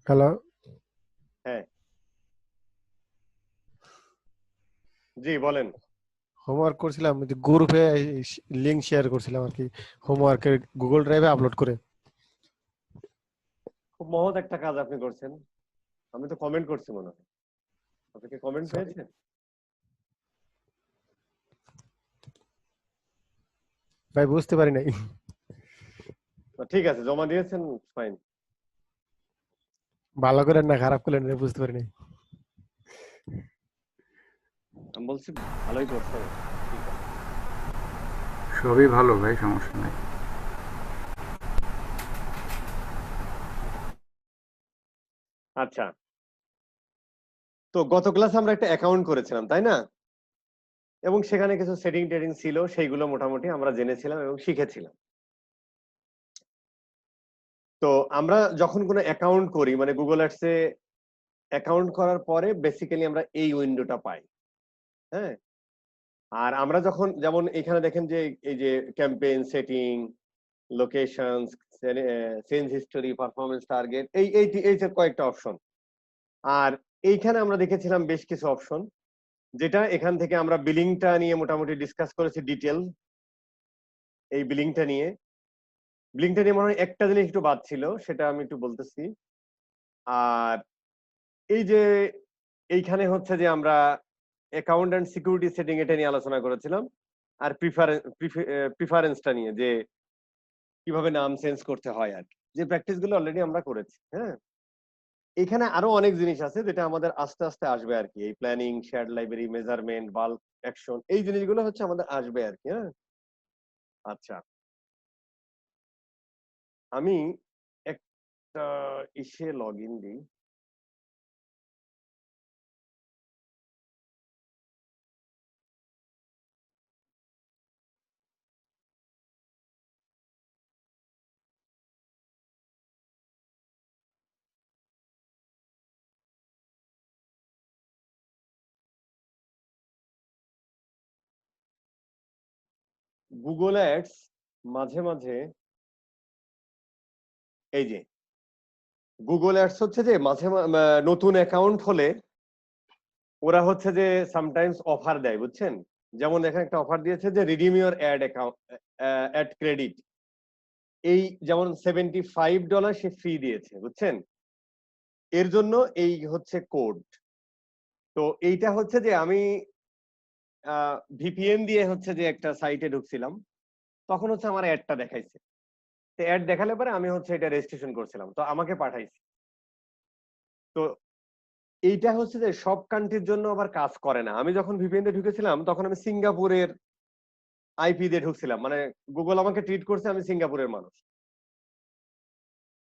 Hello. হ্যাঁ, জি বলেন। Homework করছিলাম, ওই যে গ্রুপে লিংক শেয়ার করছিলাম আর কি, হোমওয়ার্কের গুগল ড্রাইভে আপলোড করে। খুব মহৎ একটা কাজ আপনি করছেন। আমি তো কমেন্ট করছি মনে হয়। আপনি কি কমেন্ট সরি পেয়েছেন? ভাই, বুঝতে পারি নাই। ঠিক আছে, জমা দিয়েছেন, ফাইন। ভালো করেন না খারাপ করলেন না, বুঝতে পারি নাই। আমি বলছি ভালোই করছেন। ঠিক আছে। সবই ভালো ভাই, সমস্যা নাই। আচ্ছা, তো গত ক্লাসে আমরা একটা অ্যাকাউন্ট করেছিলাম, তাই না? এবং সেখানে কিছু সেটিং টেটিং ছিল, সেইগুলো মোটামুটি আমরা জেনেছিলাম এবং শিখেছিলাম। তো আমরা যখন কোনো অ্যাকাউন্ট করি, মানে গুগল অ্যাডসে অ্যাকাউন্ট করার পরে বেসিক্যালি আমরা এই উইন্ডোটা পাই। হ্যাঁ, আর আমরা যখন যেমন এখানে দেখেন যে এই যে campaign setting, locations, change history, performance target, এই যে কয়েকটা অপশন। আর এইখানে আমরা দেখেছিলাম বেশ কিছু অপশন, যেটা এখান থেকে আমরা বিলিংটা নিয়ে মোটামুটি ডিসকাস করেছি ডিটেল। এই বিলিংটা নিয়ে মনে হয় একটা জিনিস একটু বাদ ছিল, সেটা আমি একটু বলতেছি। আর এই যে এইখানে হচ্ছে যে আমরা অ্যাকাউন্ট এন্ড সিকিউরিটি সেটিং এটা নিয়ে আলোচনা করেছিলাম। আর প্রিফারেন্সটা নিয়ে, যে কিভাবে নাম চেঞ্জ করতে হয় আর কি, যে প্র্যাকটিস গুলো অলরেডি আমরা করেছি। হ্যাঁ, এখানে আরো অনেক জিনিস আছে যেটা আমাদের আস্তে আস্তে আসবে আর কি। এই planning, shared library, measurement, bulk action, এই জিনিসগুলো হচ্ছে আমাদের আসবে আর কি। হ্যাঁ, আচ্ছা, আমি একটা ইসে লগ ইন দিই। গুগল অ্যাডস মাঝে মাঝে, এই যে গুগল অ্যাডস হচ্ছে যে নতুন অ্যাকাউন্ট হলে ওরা হচ্ছে যে সামটাইমস অফার দেয়, বুঝছেন? যেমন এখানে একটা অফার দিয়েছে যে redeem your ad account, ad credit. এই যেমন $75 সে ফ্রি দিয়েছে, বুঝছেন? এর জন্য এই হচ্ছে কোড। তো এইটা হচ্ছে যে আমি ভিপিএন দিয়ে হচ্ছে যে একটা সাইটে ঢুকছিলাম, তখন হচ্ছে আমার অ্যাডটা দেখাইছে। তো অ্যাড দেখালে পরে আমি হচ্ছে এটা রেজিস্ট্রেশন করছিলাম, তো আমাকে পাঠাইছে। তো এইটা হচ্ছে যে সব কান্ট্রির জন্য আবার কাজ করে না। আমি যখন ভিপিএন দিয়ে ঢুকেছিলাম তখন আমি সিঙ্গাপুরের আইপি দিয়ে ঢুকছিলাম, মানে গুগল আমাকে ট্রিট করছে আমি সিঙ্গাপুরের মানুষ,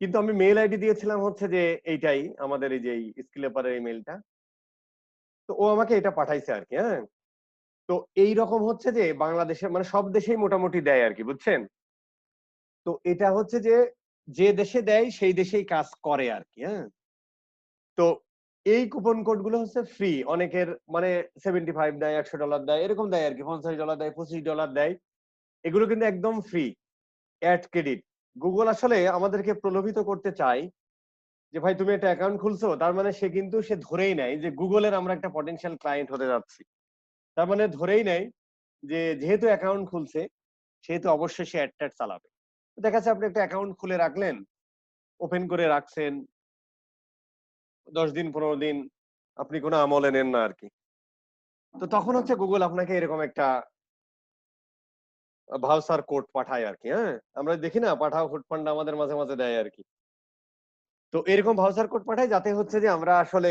কিন্তু আমি মেল আইডি দিয়েছিলাম হচ্ছে যে এইটাই আমাদের এই যে স্কিলেপারের এই মেলটা। তো ও আমাকে এটা পাঠাইছে আর কি। হ্যাঁ, তো এই রকম হচ্ছে যে বাংলাদেশে মানে সব দেশেই মোটামুটি দেয় আর কি, বুঝছেন? তো এটা হচ্ছে যে যে দেশে দেয় সেই দেশেই কাজ করে আর কি। হ্যাঁ, তো এই কুপন কোড গুলো হচ্ছে ফ্রি অনেকের, মানে 75 দেয়, $100 দেয়, এরকম দেয় আর কি, $50 দেয়, $25 দেয়। এগুলো কিন্তু একদম ফ্রি অ্যাড ক্রেডিট। গুগল আসলে আমাদেরকে প্রলোভিত করতে চায় যে ভাই তুমি একটা অ্যাকাউন্ট খুলছো, তার মানে সে ধরেই নেয় যে গুগলের আমরা একটা পটেনশিয়াল ক্লায়েন্ট হতে যাচ্ছি। তার মানে ধরেই নেয় যে যেহেতু অ্যাকাউন্ট খুলছে সেহেতু অবশ্যই সে অ্যাড ট্যাড চালাবে। দেখা যাচ্ছে আপনি একটা অ্যাকাউন্ট খুলে রাখলেন, ওপেন করে রাখছেন, 10 দিন 15 দিন আপনি কোনো আমলে নেন না আর কি। তো তখন হচ্ছে গুগল আপনাকে এরকম একটা ভাউচার কোড পাঠায় আর কি। হ্যাঁ, আমরা দেখি না, পাঠাও ফুড ফান্ড আমাদের মাঝে মাঝে দেয় আর কি। তো এরকম ভাউচার কোড পাঠায় যাতে হচ্ছে যে আমরা আসলে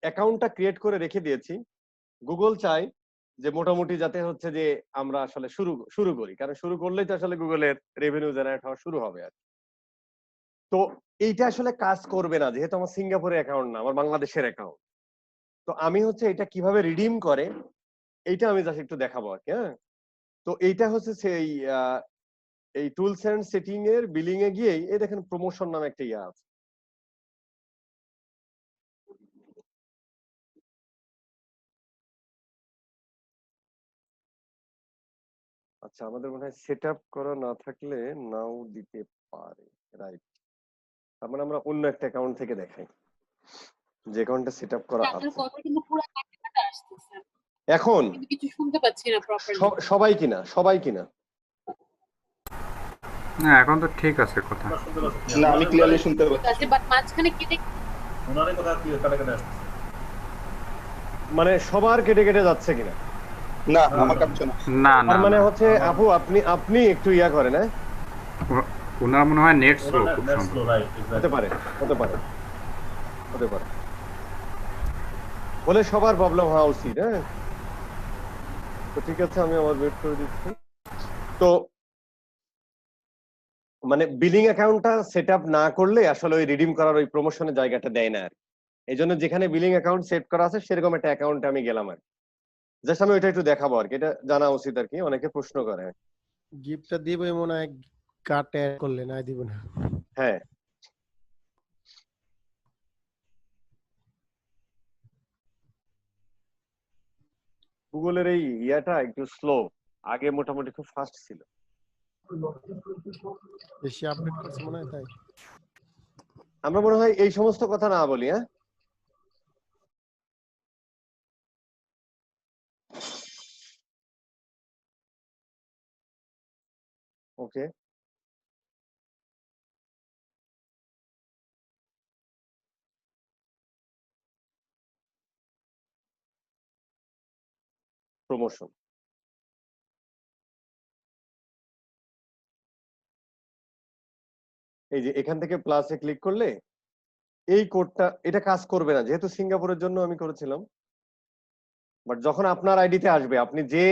অ্যাকাউন্টটা ক্রিয়েট করে রেখে দিয়েছি। গুগল চায় যে মোটামুটি যাতে হচ্ছে যে আমরা আসলে শুরু শুরু করি, কারণ শুরু করলেই তো আসলে গুগলের রেভিনিউ জেনারেট হওয়া শুরু হবে আর কি। তো এইটা আসলে কাজ করবে না যেহেতু আমার সিঙ্গাপুরের অ্যাকাউন্ট না, আমার বাংলাদেশের অ্যাকাউন্ট। তো আমি হচ্ছে এটা কিভাবে রিডিম করে এইটা আমি জাস্ট একটু দেখাবো আর কি। হ্যাঁ, তো এইটা হচ্ছে সেই এই টুলস এন্ড সেটিং এর বিলিং এ গিয়েই এই দেখেন প্রমোশন নামে একটা ইয়া আছে। আচ্ছা, আমাদের মনে হয় সেট আপ করা না থাকলে নাও দিতে পারে, রাইট? তার মানে আমরা অন্য একটা অ্যাকাউন্ট থেকে দেখাই যে অ্যাকাউন্টটা সেট আপ করা আপনার আছে কথা কিন্তু পুরো কাটা কাটা আসতেছে, এখন। কিন্তু কিছু শুনতে পাচ্ছি না প্রপারলি। সবাই কিনা না এখন তো ঠিক আছে কথা। না আমি ক্লিয়ারলি শুনতে পাচ্ছি। আছে বাট মাঝখানে কেটে ওনারে কথা কি কাটা কাটা আসছে। মানে সবার কেটে কেটে যাচ্ছে কিনা? না আমার কাছে না। না না তার মানে না। হচ্ছে আপু আপনি একটু ইয়া করেন, হ্যাঁ ওনার মনে হয় নেট স্লো ওনার খুব নেট সম্ভব। স্লো, রাইট, হতে এক্স্যাক্টলি। পারে বলে সবার প্রবলেম হওয়া উচিত। হ্যাঁ তো ঠিক আছে, আমি আবার ওয়েট করে দিচ্ছি। তো মানে বিলিং অ্যাকাউন্টটা সেট আপ না করলে আসলে ওই রিডিম করার ওই প্রমোশনের জায়গাটা দেয় না আর। এই জন্য যেখানে বিলিং অ্যাকাউন্ট সেট করা আছে সেরকম একটা অ্যাকাউন্টে আমি গেলাম আর জাস্ট আমি ওইটা একটু দেখাবো আর কি, এটা জানা উচিত আর কি, অনেকে প্রশ্ন করে। গিফটটা দিবই মনে হয়, কার্ড অ্যাড করলে না দিব না। হ্যাঁ গুগলের এই ইয়াটা একটু স্লো, আগে মোটামুটি খুব ফাস্ট ছিল। বেশি আপডেট করছে মনে হয় তাই। আমরা মনে হয় এই সমস্ত কথা না বলি। হ্যাঁ ওকে, প্রমোশন। এই যে এখান থেকে প্লাসে ক্লিক করলে এই কোডটা, এটা কাজ করবে না যেহেতু সিঙ্গাপুরের জন্য আমি করেছিলাম, বাট যখন আপনার আইডিতে আসবে, আপনি যে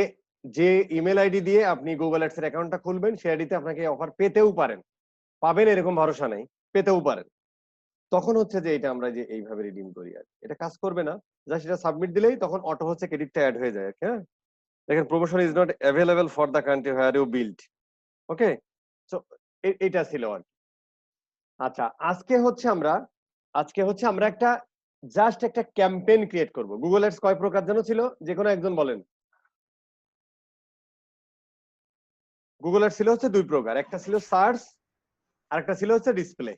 যে ইমেল আইডি দিয়ে আপনি গুগল অ্যাডস এর অ্যাকাউন্টটা খুলবেন সেই আইডিতে আপনাকে অফার পেতেও পারেন, পাবেন এরকম ভরসা নেই, পেতেও পারেন। তখন হচ্ছে যে এটা আমরা যে এইভাবে রিডিম করি আর এটা কাজ করবে না, জাস্ট এটা সাবমিট দিলেই তখন অটো হচ্ছে ক্রেডিটটা অ্যাড হয়ে যায়। হ্যাঁ দেখেন, promotion is not available for the country where you build. Okay, so এটা ছিল আর কি। আচ্ছা আজকে হচ্ছে আমরা একটা জাস্ট একটা ক্যাম্পেইন ক্রিয়েট করব। গুগল অ্যাডস কয় প্রকার যেন ছিল, যে কোনো একজন বলেন। গুগল অ্যাডস ছিল হচ্ছে দুই প্রকার, একটা ছিল সার্চ আর একটা ছিল হচ্ছে ডিসপ্লে।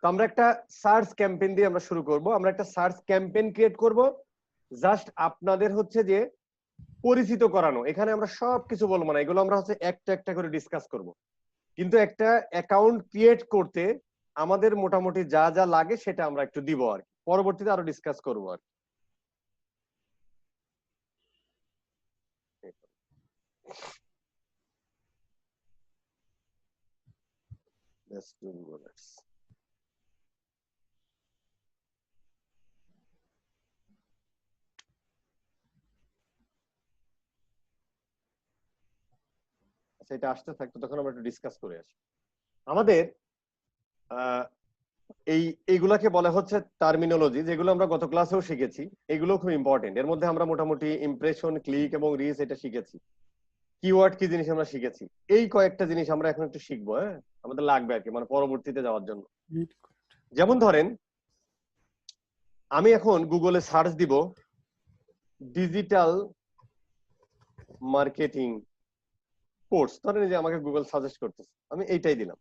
তো আমরা একটা সার্চ ক্যাম্পেইন দিয়ে আমরা শুরু করব। আমরা একটা সার্চ ক্যাম্পেইন ক্রিয়েট করব, জাস্ট আপনাদের হচ্ছে যে পরিচিত করানো। এখানে আমরা সবকিছু বলবো না, এগুলো আমরা হচ্ছে একটা একটা করে ডিসকাস করব। কিন্তু একটা অ্যাকাউন্ট ক্রিয়েট করতে আমাদের মোটামুটি যা যা লাগে সেটা আমরা একটু দিব আর কি, পরবর্তীতে আরো ডিসকাস করবো আর কি। আচ্ছা এটা আসতে থাকতো, তখন আমরা একটু ডিসকাস করে আসি। আমাদের এইগুলাকে বলা হচ্ছে টার্মিনোলজি, যেগুলো আমরা গত ক্লাসেও শিখেছি। এগুলো খুব ইম্পর্টেন্ট। এর মধ্যে আমরা মোটামুটি ইমপ্রেশন, ক্লিক এবং রিচ এটা শিখেছি। কিওয়ার্ড কি জিনিস আমরা শিখেছি। এই কয়েকটা জিনিস আমরা এখন একটু শিখবো। হ্যাঁ আমাদের লাগবে আর কি, মানে পরবর্তীতে যাওয়ার জন্য। যেমন ধরেন আমি এখন গুগলে সার্চ দিব ডিজিটাল মার্কেটিং কোর্স, ধরেন যে আমাকে গুগল সাজেস্ট করতেছে, আমি এইটাই দিলাম।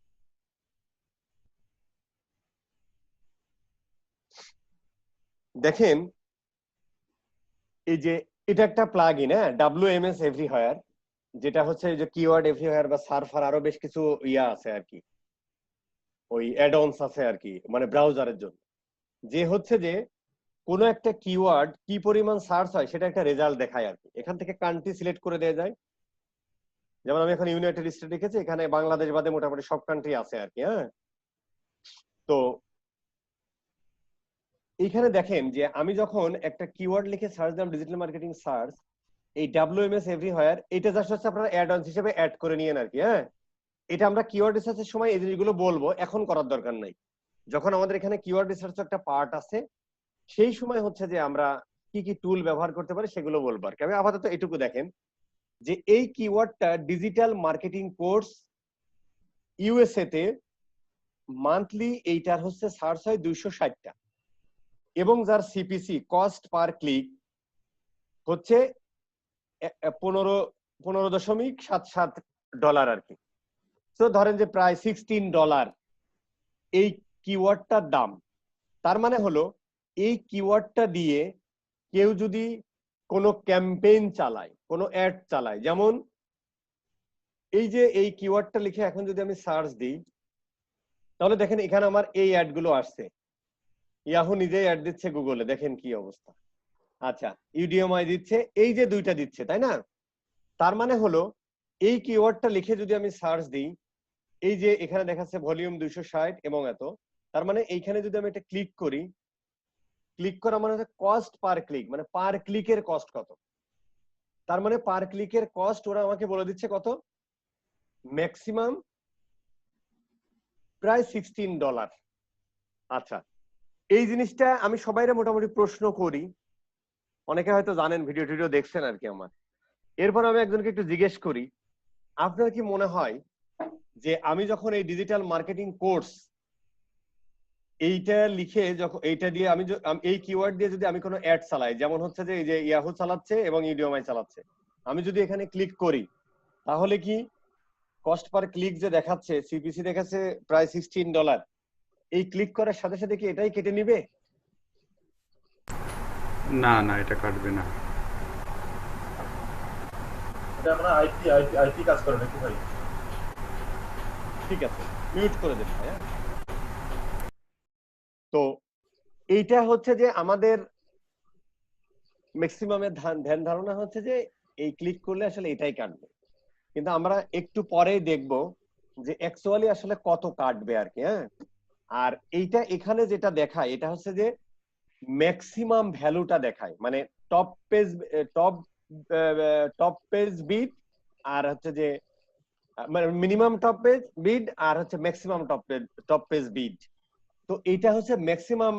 দেখেন এই যে এটা একটা প্লাগইন, হ্যাঁ WMS এভরিহোয়ার, যেটা হচ্ছে যে কিওয়ার্ড এভরিহোয়ার বা সার্ফার, আরো বেশ কিছু ইয়া আছে আর কি, ওই অ্যাড-অনস আছে আর কি, মানে ব্রাউজারের জন্য। যে হচ্ছে যে কোনো একটা কিওয়ার্ড কি পরিমাণ সার্চ হয় সেটা একটা রেজাল্ট দেখায় আর কি। এখান থেকে কান্ট্রি সিলেক্ট করে দেওয়া যায়। যেমন আমি এখন ইউনাইটেড স্টেট রেখেছি, এখানে বাংলাদেশ বাদে মোটামুটি সব কান্ট্রি আছে আর কি। হ্যাঁ তো এইখানে দেখেন যে আমি যখন একটা কিওয়ার্ড লিখে সার্চ দিলাম, ডিজিটাল মার্কেটিং সার্চ, এই WMS এভরিহোয়ার, এটা জাস্ট হচ্ছে আপনারা অ্যাড অনস হিসেবে অ্যাড করে নিয়েন আর কি। হ্যাঁ এটা আমরা কিওয়ার্ড রিসার্চের সময় এই জিনিসগুলো বলবো, এখন করার দরকার নাই। যখন আমাদের এখানে কিওয়ার্ড রিসার্চ একটা পার্ট আছে, সেই সময় হচ্ছে যে আমরা কি কি টুল ব্যবহার করতে পারি সেগুলো বলবো আর কি। আমি আপাতত এটুকু দেখেন যে এই কিওয়ার্ডটা ডিজিটাল মার্কেটিং কোর্স USA তে মান্থলি এইটার হচ্ছে সার্চ হয় 260টা, এবং যার CPC কস্ট পার ক্লিক হচ্ছে $15.77 আর কি। তো ধরেন যে প্রায় $16 এই কিওয়ার্ডটার দাম। তার মানে হলো এই কিওয়ার্ডটা দিয়ে কেউ যদি কোনো ক্যাম্পেইন চালায়, কোনো অ্যাড চালায়, যেমন এই যে এই কিওয়ার্ডটা লিখে এখন যদি আমি সার্চ দিই, তাহলে দেখেন এখানে আমার এই অ্যাড গুলো আসছে। ইয়াহু নিজেই অ্যাড দিচ্ছে গুগলে, দেখেন কি অবস্থা। আচ্ছা, ইউডিএমআই দিচ্ছে, এই যে দুইটা দিচ্ছে, তাই না? তার মানে হলো এই কিওয়ার্ডটা লিখে যদি আমি সার্চ দিই, এই যে এখানে দেখাচ্ছে ভলিউম 260 এবং এত, তার মানে এইখানে যদি আমি এটা ক্লিক করি, ক্লিক করা মানে হচ্ছে কস্ট পার ক্লিক, মানে পার ক্লিকের কস্ট কত। তার মানে পার ক্লিকের কস্ট ওরা আমাকে বলে দিচ্ছে কত, ম্যাক্সিমাম প্রায় $16। আচ্ছা, এই জিনিসটা আমি সবাইরে মোটামুটি প্রশ্ন করি, অনেকে হয়তো জানেন, ভিডিও টিডিও দেখছেন আর কি আমার। এরপর আমি একজনকে একটু জিজ্ঞেস করি, আপনার কি মনে হয় যে আমি যখন এই ডিজিটাল মার্কেটিং কোর্স এইটা লিখে, যখন এইটা দিয়ে আমি এই কিওয়ার্ড দিয়ে যদি আমি কোনো অ্যাড চালাই, যেমন হচ্ছে যে এই যে ইয়াহু চালাচ্ছে এবং ইউডিএমআই চালাচ্ছে, আমি যদি এখানে ক্লিক করি, তাহলে কি কস্ট পার ক্লিক যে দেখাচ্ছে, সিপিসি দেখাচ্ছে প্রায় $16, এই ক্লিক করার সাথে সাথে কি এটাই কেটে নিবে? না না, এটা কাটবে না। এটা আমরা আইপি কাজ করে নাকি ভাই? ঠিক আছে, মিউট করে দেন ভাইয়া। তো এইটা হচ্ছে যে আমাদের ম্যাক্সিমামের ধ্যান ধারণা হচ্ছে যে এই ক্লিক করলে আসলে এটাই কাটবে, কিন্তু আমরা একটু পরেই দেখব যে অ্যাকচুয়ালি আসলে কত কাটবে আর কি। হ্যাঁ, আর এইটা এখানে যেটা দেখায় এটা হচ্ছে যে ম্যাক্সিমাম ভ্যালুটা দেখায়, মানে টপ পেজ বিড, আর হচ্ছে যে মানে মিনিমাম টপ পেজ বিড, আর হচ্ছে ম্যাক্সিমাম টপ পেজ বিড। তো এটা হচ্ছে ম্যাক্সিমাম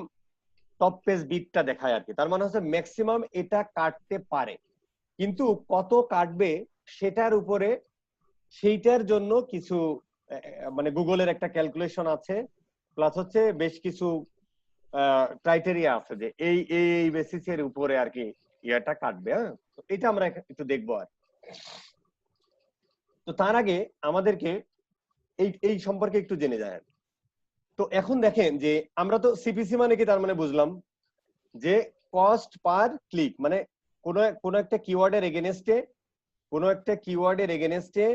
টপ পেজ বিডটা দেখায় আর কি। তার মানে হচ্ছে ম্যাক্সিমাম এটা কাটতে পারে, কিন্তু কত কাটবে সেটার উপরে, সেইটার জন্য কিছু মানে গুগলের একটা ক্যালকুলেশন আছে, প্লাস হচ্ছে বেশ কিছু ক্রাইটেরিয়া আছে যে এই এই বেসিসের উপরে আর কি ইয়াটা কাটবে। হ্যাঁ, তো এটা আমরা একটু দেখবো আর। তো তার আগে আমাদেরকে এই সম্পর্কে একটু জেনে যায়। তো এখন দেখেন যে আমরা তো সিপিসি মানে কি, তার মানে বুঝলাম যে কস্ট পার ক্লিক, মানে কোন একটা কিওয়ার্ডের এগেনস্টে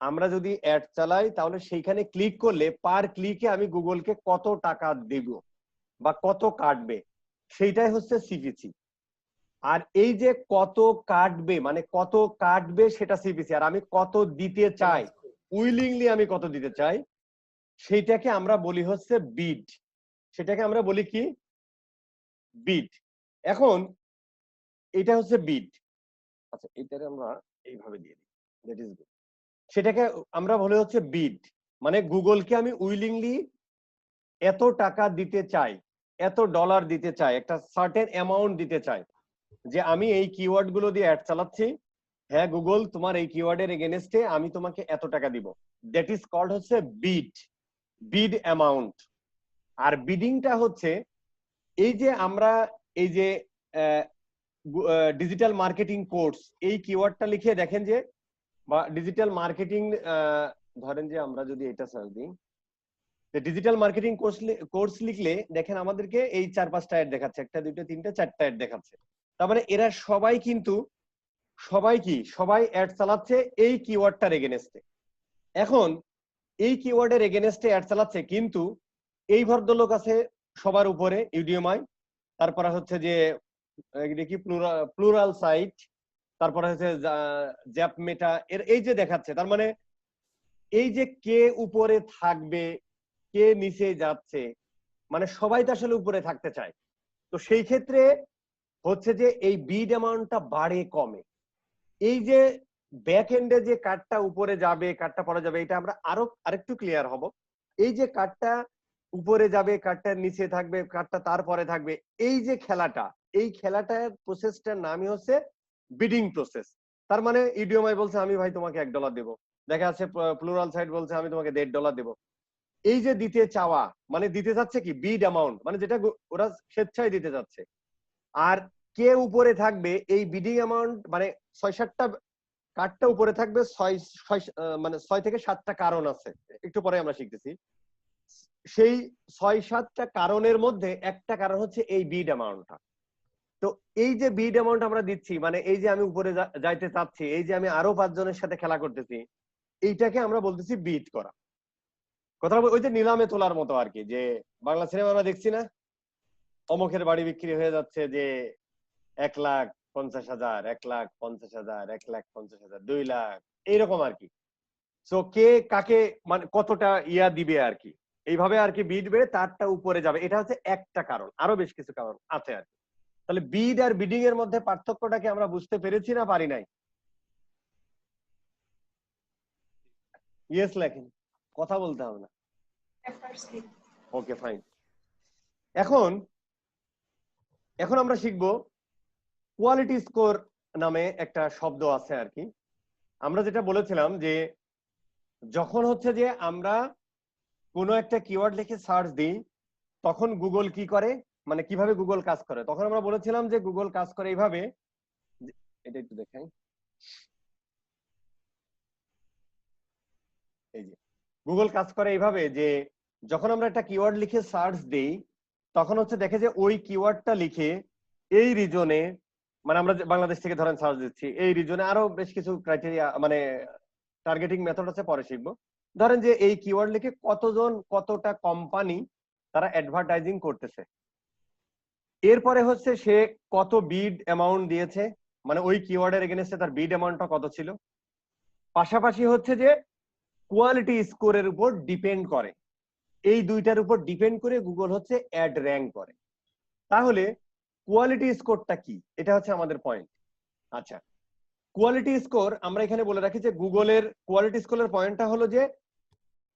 আমরা যদি অ্যাড চালাই, তাহলে সেইখানে ক্লিক করলে পার ক্লিকে আমি গুগলকে কত টাকা দেব বা কত কাটবে, সেইটাই হচ্ছে সিপিসি। আর এই যে কত কাটবে, মানে কত কাটবে সেটা সিপিসি, আর আমি কত দিতে চাই, উইলিংলি আমি কত দিতে চাই, সেইটাকে আমরা বলি হচ্ছে বিড। সেটাকে আমরা বলি কি, বিড। এখন এটা হচ্ছে বিড। আচ্ছা, এটারে আমরা এইভাবে দিয়ে দিই, দ্যাট ইজ গুড। সেটাকে আমরা বলি হচ্ছে বিড, মানে গুগলকে আমি উইলিংলি এত টাকা দিতে চাই, এত ডলার দিতে চাই, একটা সার্টেন অ্যামাউন্ট দিতে চাই, যে আমি এই কিওয়ার্ড গুলো দিয়ে অ্যাড চালাচ্ছি, হ্যাঁ গুগল তোমার এই কিওয়ার্ডের এগেনস্টে আমি তোমাকে এত টাকা দিব, দ্যাট ইজ কল্ড হচ্ছে বিড অ্যামাউন্ট। আর বিডিংটা হচ্ছে এই যে আমরা এই যে ডিজিটাল মার্কেটিং কোর্স এই কিওয়ার্ডটা লিখে দেখেন যে, বা ডিজিটাল মার্কেটিং, ধরেন যে আমরা যদি এটা সার্চ দিই, ডিজিটাল মার্কেটিং কোর্স লিখলে দেখেন আমাদেরকে এই 4-5টা অ্যাড দেখাচ্ছে, 1, 2, 3, 4টা অ্যাড দেখাচ্ছে। তার মানে এরা সবাই কিন্তু সবাই অ্যাড চালাচ্ছে এই কিওয়ার্ডটার এগেনস্টে। এখন এই কিওয়ার্ডের এগেনস্টে অ্যাড চালাচ্ছে, কিন্তু এই ভদ্রলোক আছে সবার উপরে ইউডিএমআই, তারপরে হচ্ছে যে কি প্লুরাল সাইট, তারপরে হচ্ছে জ্যাপমেটা, এর এই যে দেখাচ্ছে। তার মানে এই যে কে উপরে থাকবে, কে নিচে যাচ্ছে, মানে সবাই তো আসলে উপরে থাকতে চায়। তো সেই ক্ষেত্রে হচ্ছে যে এই বিড অ্যামাউন্টটা বাড়ে কমে। এই যে ব্যাক এন্ডে যে কার্ডটা উপরে যাবে, কার্ডটা পরে যাবে, এটা আমরা আরেকটু ক্লিয়ার হব। এই যে কার্ডটা উপরে যাবে, কার্ডটার নিচে থাকবে, কার্ডটা তারপরে থাকবে, এই যে এই খেলাটার প্রসেসটার নামই হচ্ছে বিডিং প্রসেস। তার মানে ইউডিএমআই বলছে আমি ভাই তোমাকে $1 দেবো, দেখা যাচ্ছে প্লুরাল সাইট বলছে আমি তোমাকে $1.5 দেবো। এই যে দিতে চাওয়া, মানে দিতে যাচ্ছে কি বিড অ্যামাউন্ট, মানে যেটা ওরা স্বেচ্ছায় দিতে যাচ্ছে। আর কে উপরে থাকবে এই বিডিং অ্যামাউন্ট, মানে 6-7টা কার্ডটা উপরে থাকবে, মানে 6 থেকে 7টা কারণ আছে, একটু পরে আমরা শিখতেছি। সেই 6-7টা কারণের মধ্যে একটা কারণ হচ্ছে এই বিড অ্যামাউন্টটা। তো এই যে বিড অ্যামাউন্ট আমরা দিচ্ছি, মানে এই যে আমি উপরে যাইতে চাচ্ছি, এই যে আমি আরো 5 জনের সাথে খেলা করতেছি, এইটাকে আমরা বলতেছি বিড করা। কথা ওই যে নিলামে তোলার মতো আর কি, যে বাংলা সিনেমা আমরা দেখছি না, অমুকের বাড়ি বিক্রি হয়ে যাচ্ছে যে 1,50,000, 1,50,000, 1,50,000, 2 লাখ, এইরকম আর কি। সো কে কাকে মানে কতটা ইয়া দিবে আর কি, এইভাবে আর কি বিড বেড়ে তারটা উপরে যাবে। এটা হচ্ছে একটা কারণ, আরো বেশ কিছু কারণ আছে আর কি। তাহলে বিড আর বিডিং এর মধ্যে পার্থক্যটা কি আমরা বুঝতে পেরেছি না পারি নাই? ইয়েস লেখেন, কথা বলতে হবে না। Okay fine. এখন আমরা শিখবো কোয়ালিটি স্কোর নামে একটা শব্দ আছে আর কি। আমরা যেটা বলেছিলাম যে যখন হচ্ছে যে আমরা কোনো একটা কিওয়ার্ড লিখে সার্চ দিই, তখন গুগল কি করে, মানে কিভাবে গুগল কাজ করে, তখন আমরা বলেছিলাম যে গুগল কাজ করে এইভাবে, এটা একটু দেখাই, এই যে গুগল কাজ করে এইভাবে যে যখন আমরা একটা কিওয়ার্ড লিখে সার্চ দিই, তখন হচ্ছে দেখে যে ওই কিওয়ার্ডটা লিখে এই রিজনে, মানে আমরা বাংলাদেশ থেকে ধরেন সার্চ দিচ্ছি, এই রিজনে আরো বেশ কিছু ক্রাইটেরিয়া মানে টার্গেটিং মেথড আছে, পরে শিখবো। ধরেন যে এই কিওয়ার্ড লিখে কতজন কতটা কোম্পানি তারা অ্যাডভার্টাইজিং করতেছে, এরপরে হচ্ছে সে কত বিড অ্যামাউন্ট দিয়েছে, মানে ওই কিওয়ার্ডের এগেইনস্টে তার বিড অ্যামাউন্টটা কত ছিল। পাশাপাশি হচ্ছে যে কোয়ালিটি স্কোরের উপর ডিপেন্ড করে, এই দুইটার উপর ডিপেন্ড করে গুগল হচ্ছে অ্যাড র্যাঙ্ক করে। তাহলে কোয়ালিটি স্কোরটা কি, এটা হচ্ছে আমাদের পয়েন্ট। আচ্ছা, কোয়ালিটি স্কোর আমরা এখানে বলে রাখি যে গুগলের কোয়ালিটি স্কোরের পয়েন্টটা হলো যে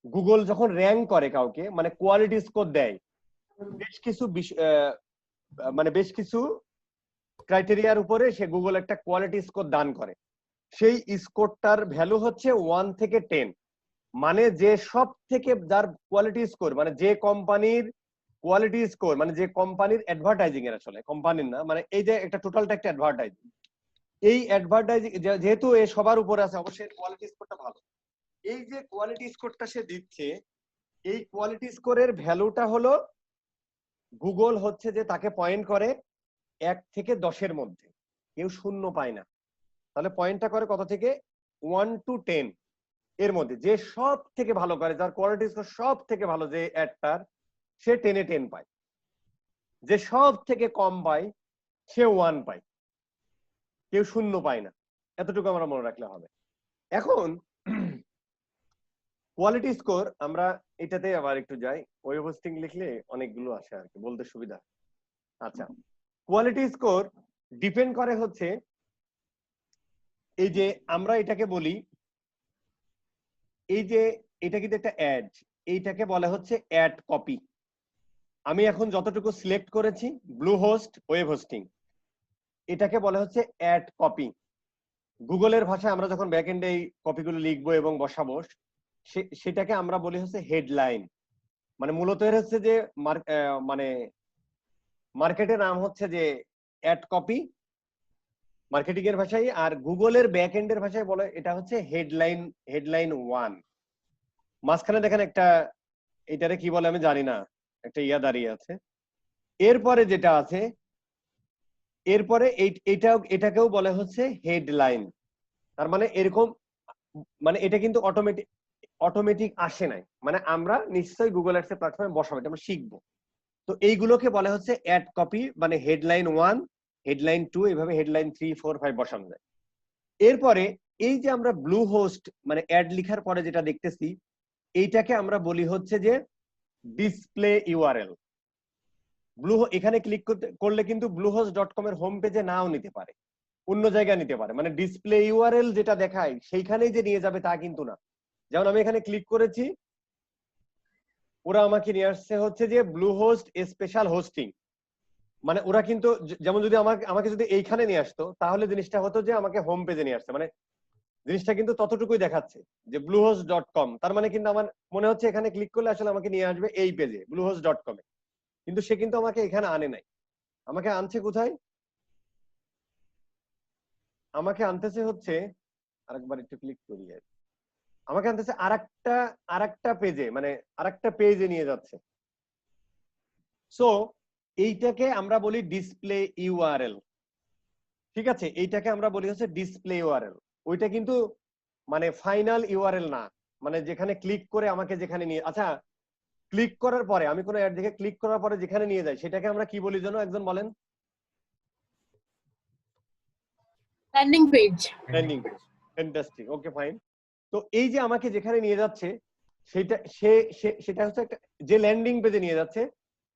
গুগল যখন র্যাঙ্ক করে কাউকে, মানে কোয়ালিটি স্কোর দেয়, বেশ কিছু ক্রাইটেরিয়ার উপরে সে গুগল একটা কোয়ালিটি স্কোর দান করে। সেই স্কোরটার ভ্যালু হচ্ছে 1 থেকে 10, মানে যে সব থেকে যার কোয়ালিটি স্কোর, মানে যে কোম্পানির কোয়ালিটি স্কোর, মানে যে কোম্পানির অ্যাডভার্টাইজিং এর, আসলে কোম্পানির না, মানে এই যে একটা টোটালটা একটা অ্যাডভার্টাইজিং, এই অ্যাডভার্টাইজিং যেহেতু এ সবার উপরে আছে, অবশ্যই কোয়ালিটি স্কোরটা ভালো। এই যে কোয়ালিটি স্কোরটা সে দিচ্ছে, এই কোয়ালিটি স্কোরের ভ্যালুটা হলো গুগল হচ্ছে যে তাকে পয়েন্ট করে 1 থেকে 10-এর মধ্যে, কেউ 0 পায় না। তাহলে পয়েন্টটা করে কত থেকে, 1 to 10 এর মধ্যে। যে সব থেকে ভালো করে, যার কোয়ালিটি স্কোর সব থেকে ভালো, যে অ্যাডটার, সে 10-এ 10 পায়। যে সব থেকে কম পায় সে 1 পায়, কেউ 0 পায় না। এতটুকু আমরা মনে রাখলে হবে। এখন কোয়ালিটি স্কোর আমরা এটাতে আবার একটু যাই, ওয়েব হোস্টিং লিখলে অনেকগুলো আসে আর কি, বলতে সুবিধা। আচ্ছা, কোয়ালিটি স্কোর ডিপেন্ড করে হচ্ছে এই যে আমরা এটাকে বলি, এই যে এটা কিন্তু একটা অ্যাড, এইটাকে বলা হচ্ছে অ্যাড কপি। আমি এখন যতটুকু সিলেক্ট করেছি ব্লু হোস্ট ওয়েব হোস্টিং, এটাকে বলা হচ্ছে অ্যাড কপি। গুগলের ভাষায় আমরা যখন ব্যাকএন্ডে এই কপিগুলো লিখবো এবং বসাবো, সেটাকে আমরা বলি হচ্ছে হেডলাইন। মানে মূলত এর হচ্ছে যে মানে মার্কেটের নাম হচ্ছে যে অ্যাড কপি মার্কেটিং এর ভাষায়, আর গুগলের ব্যাকএন্ডের ভাষায় বলে এটা হচ্ছে হেডলাইন 1। মাঝখানে দেখেন একটা, এটারে কি বলে আমি জানি না, একটা ইয়া দাঁড়িয়ে আছে। এরপরে যেটা আছে, এরপরে এটাকেও বলে হচ্ছে হেডলাইন। তার মানে এরকম, মানে এটা কিন্তু অটোমেটিক আসে নাই, মানে আমরা নিশ্চয়ই গুগল অ্যাডস এর প্ল্যাটফর্মে বসাবো, এটা আমরা শিখবো। তো এইগুলোকে বলে হচ্ছে অ্যাড কপি, মানে হেডলাইন 1, হেডলাইন 2, এইভাবে হেডলাইন 3, 4, 5 বসানো যায়। এরপরে এই যে আমরা ব্লু হোস্ট মানে অ্যাড লেখার পরে যেটা দেখতেছি, এইটাকে আমরা বলি হচ্ছে যে ডিসপ্লে ইউআরএল। এখানে ক্লিক করলে কিন্তু bluehost.com এর হোম পেজে নাও নিতে পারে, অন্য জায়গায় নিতে পারে। মানে ডিসপ্লে ইউআরএল যেটা দেখায় সেইখানেই যে নিয়ে যাবে তা কিন্তু না। যেমন আমি এখানে ক্লিক করেছি, ওরা আমাকে নিয়ে আসছে হচ্ছে যে ব্লুহোস্ট স্পেশাল হোস্টিং, মানে ওরা কিন্তু যেমন যদি আমাকে যদি এইখানে নিয়ে আসতো, তাহলে জিনিসটা হতো যে আমাকে হোম পেজে নিয়ে আসছে, মানে জিনিসটা কিন্তু ততটুকুই দেখাচ্ছে যে bluehost.com। তার মানে কিন্তু আমার মনে হচ্ছে এখানে ক্লিক করলে আসলে আমাকে নিয়ে আসবে এই পেজে bluehost.com এ, কিন্তু সে কিন্তু আমাকে এখানে আনে নাই। আমাকে আনছে কোথায়, আমাকে আনতেছে হচ্ছে, আরেকবার একটু ক্লিক করি, আমাকে আনতেছে আরেকটা পেজে, মানে আরেকটা পেজে নিয়ে যাচ্ছে। সো এইটাকে আমরা বলি ডিসপ্লে ইউআরএল, ঠিক আছে? এইটাকে আমরা বলি হচ্ছে ডিসপ্লে ইউআরএল। ওইটা কিন্তু মানে ফাইনাল ইউআরএল না, মানে যেখানে ক্লিক করে আমাকে যেখানে নিয়ে, আচ্ছা ক্লিক করার পরে আমি কোনো অ্যাড দেখে ক্লিক করার পরে যেখানে নিয়ে যাই সেটাকে আমরা কি বলি যেন একজন বলেন? Landing page. Landing page. Fantastic, okay fine. তো এই যে আমাকে যেখানে নিয়ে যাচ্ছে সেটা সেটা হচ্ছে একটা, যে ল্যান্ডিং পেজে নিয়ে যাচ্ছে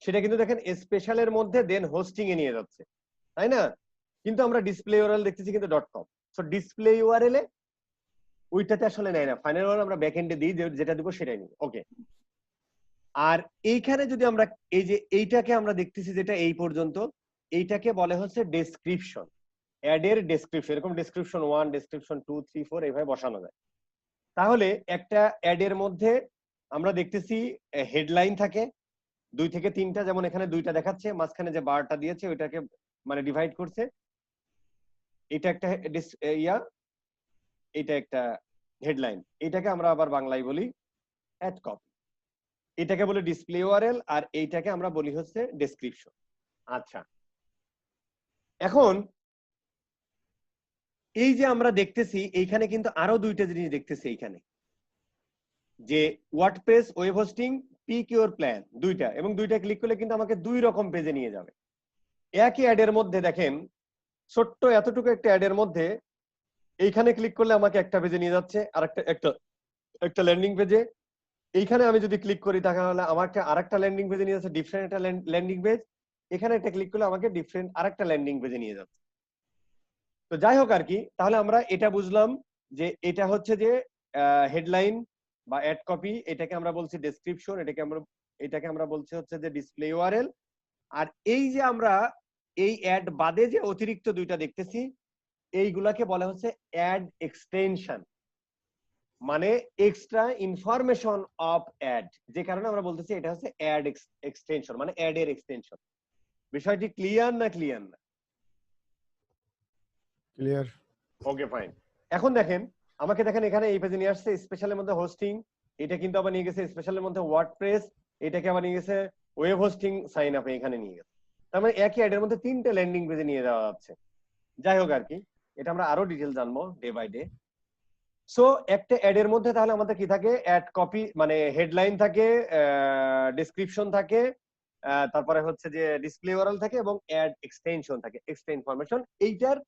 সেটা কিন্তু দেখেন স্পেশালের মধ্যে দেন হোস্টিং এ নিয়ে যাচ্ছে, তাই না? কিন্তু আমরা ডিসপ্লে ইউআরএল দেখতেছি কিন্তু .com। সো ডিসপ্লে ইউআরএল এ ওইটাতে আসলে নেয় না, ফাইনাল ইউআরএল আমরা ব্যাকএন্ডে দিই, যেটা দিব সেটাই নিই, ওকে। আর এইখানে যদি আমরা এই যে এইটাকে আমরা দেখতেছি যেটা এই পর্যন্ত, এইটাকে বলে হচ্ছে ডেসক্রিপশন, অ্যাডের ডেসক্রিপশন। এরকম ডেসক্রিপশন 1, ডেসক্রিপশন 2, 3, 4 এইভাবে বসানো যায়। তাহলে একটা অ্যাডের মধ্যে আমরা দেখতেছি হেডলাইন থাকে 2 থেকে 3টা, যেমন এখানে 2টা দেখাচ্ছে, মাঝখানে যে বারটা দিয়েছে ওইটাকে মানে ডিভাইড করছে। এটা একটা এটা একটা হেডলাইন, এটাকে আমরা আবার বাংলায় বলি অ্যাড কপি, এটাকে বলি ডিসপ্লে ইউআরএল, আর এইটাকে আমরা বলি হচ্ছে ডেসক্রিপশন। আচ্ছা, এখন এই যে আমরা দেখতেছি এইখানে কিন্তু আরো 2টা জিনিস দেখতেছি এইখানে, যে ওয়ার্ডপ্রেস ওয়েব হোস্টিং পিকিউর প্ল্যান 2টা, এবং 2টা ক্লিক করলে কিন্তু আমাকে 2 রকম পেজে নিয়ে যাবে। একই অ্যাডের মধ্যে দেখেন ছোট্ট এতটুকু একটা অ্যাডের মধ্যে এইখানে ক্লিক করলে আমাকে একটা পেজে নিয়ে যাচ্ছে, আর একটা ল্যান্ডিং পেজে। এইখানে আমি যদি ক্লিক করি তাহলে আমাকে আরেকটা ল্যান্ডিং পেজে নিয়ে যাচ্ছে, ডিফারেন্ট একটা ল্যান্ডিং পেজ। এখানে একটা ক্লিক করলে আমাকে ডিফারেন্ট আরেকটা ল্যান্ডিং পেজে নিয়ে যাচ্ছে। তো যাই হোক আর কি, তাহলে আমরা এটা বুঝলাম যে এটা হচ্ছে যে হেডলাইন বা অ্যাড কপি, এটাকে আমরা বলছি ডেসক্রিপশন, এটাকে আমরা বলছি হচ্ছে যে ডিসপ্লে ইউআরএল। আর এই যে আমরা এই অ্যাড বাদে যে অতিরিক্ত 2টা দেখতেছি এইগুলাকে বলা হচ্ছে অ্যাড এক্সটেনশন, মানে এক্সট্রা ইনফরমেশন অফ অ্যাড, যে কারণে আমরা বলতেছি এটা হচ্ছে অ্যাড এক্সটেনশন, মানে অ্যাড এর এক্সটেনশন। বিষয়টি ক্লিয়ার না? ক্লিয়ার না? ক্লিয়ার। Okay fine. এখন দেখেন আমাকে দেখেন এখানে এই পেজে নিয়ে আসছে স্পেশালের মধ্যে হোস্টিং, এটা কিন্তু আবার নিয়ে গেছে স্পেশালের মধ্যে ওয়ার্ডপ্রেস, এটাকে আবার নিয়ে গেছে ওয়েব হোস্টিং সাইন আপ এখানে নিয়ে গেছে। তার মানে একই অ্যাডের মধ্যে 3টে ল্যান্ডিং পেজে নিয়ে যাওয়া যাচ্ছে। যাই হোক আর কি, এটা আমরা আরো ডিটেইল জানবো ডে বাই ডে। সো একটা অ্যাডের মধ্যে তাহলে আমাদের কি থাকে? অ্যাড কপি মানে হেডলাইন থাকে, ডেসক্রিপশন থাকে, তারপরে হচ্ছে যে ডিসপ্লে ইউআরএল থাকে, এবং অ্যাড এক্সটেনশন থাকে, এক্সট্রা ইনফরমেশন। এইটার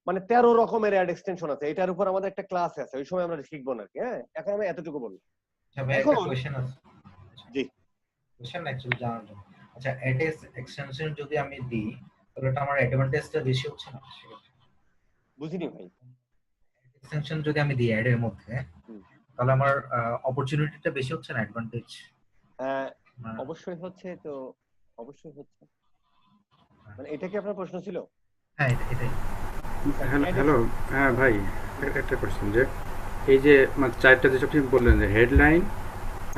মানে 13 রকমের অ্যাড এক্সটেনশন আছে, এটার উপর আমাদের একটা ক্লাস আছে, ওই সময় আমরা শিখবো না কি। হ্যাঁ, এখন আমি এতটুকু বলবো। আচ্ছা ভাই, একটা কোশ্চেন আছে। জি, কোশ্চেন অ্যাকচুয়ালি জানার জন্য। আচ্ছা, অ্যাড এক্সটেনশন যদি আমি দিই তাহলে এটা আমার অ্যাডভান্টেজটা বেশি হচ্ছে না? বুঝিনি ভাই। এক্সটেনশন যদি আমি দিই অ্যাড এর মধ্যে তাহলে আমার অপরচুনিটিটা বেশি হচ্ছে না অ্যাডভান্টেজ? অবশ্যই হচ্ছে, তো অবশ্যই হচ্ছে। মানে এটা কি আপনার প্রশ্ন ছিল? হ্যাঁ, এটাই। হ্যালো, হ্যাঁ ভাই, একটা কোশ্চেন, যে এই যে মানে 4টা যেসব আপনি বললেন, যে হেডলাইন,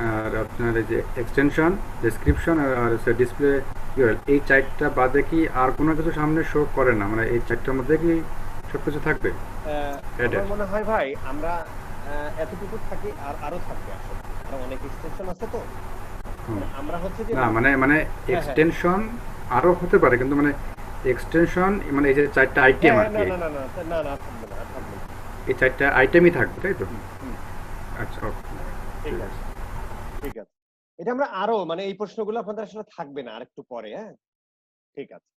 আর আপনার এই যে এক্সটেনশন, ডেসক্রিপশন, আর ডিসপ্লে ইউআরএল, এই 4টা বাদে কি আর কোনো কিছু সামনে শো করে না? মানে এই 4টার মধ্যে কি সবকিছু থাকবে? আমার মনে হয় ভাই আমরা এতটুকু থাকি, আর আরো থাকবে আসলে, কারণ অনেক এক্সটেনশন আছে তো। আমরা হচ্ছে যে না মানে এক্সটেনশন আরো হতে পারে, কিন্তু মানে এক্সটেনশন মানে এই যে 4টা আইটেম আর কি, না না না না না থাকবে না, থাকবে না। এই 4টা আইটেমই থাকবে, তাই তো? আচ্ছা, ওকে, ঠিক আছে, ঠিক আছে। এটা আমরা আরো মানে এই প্রশ্নগুলো আপনাদের আসলে থাকবে না, আরেকটু পরে। হ্যাঁ, ঠিক আছে।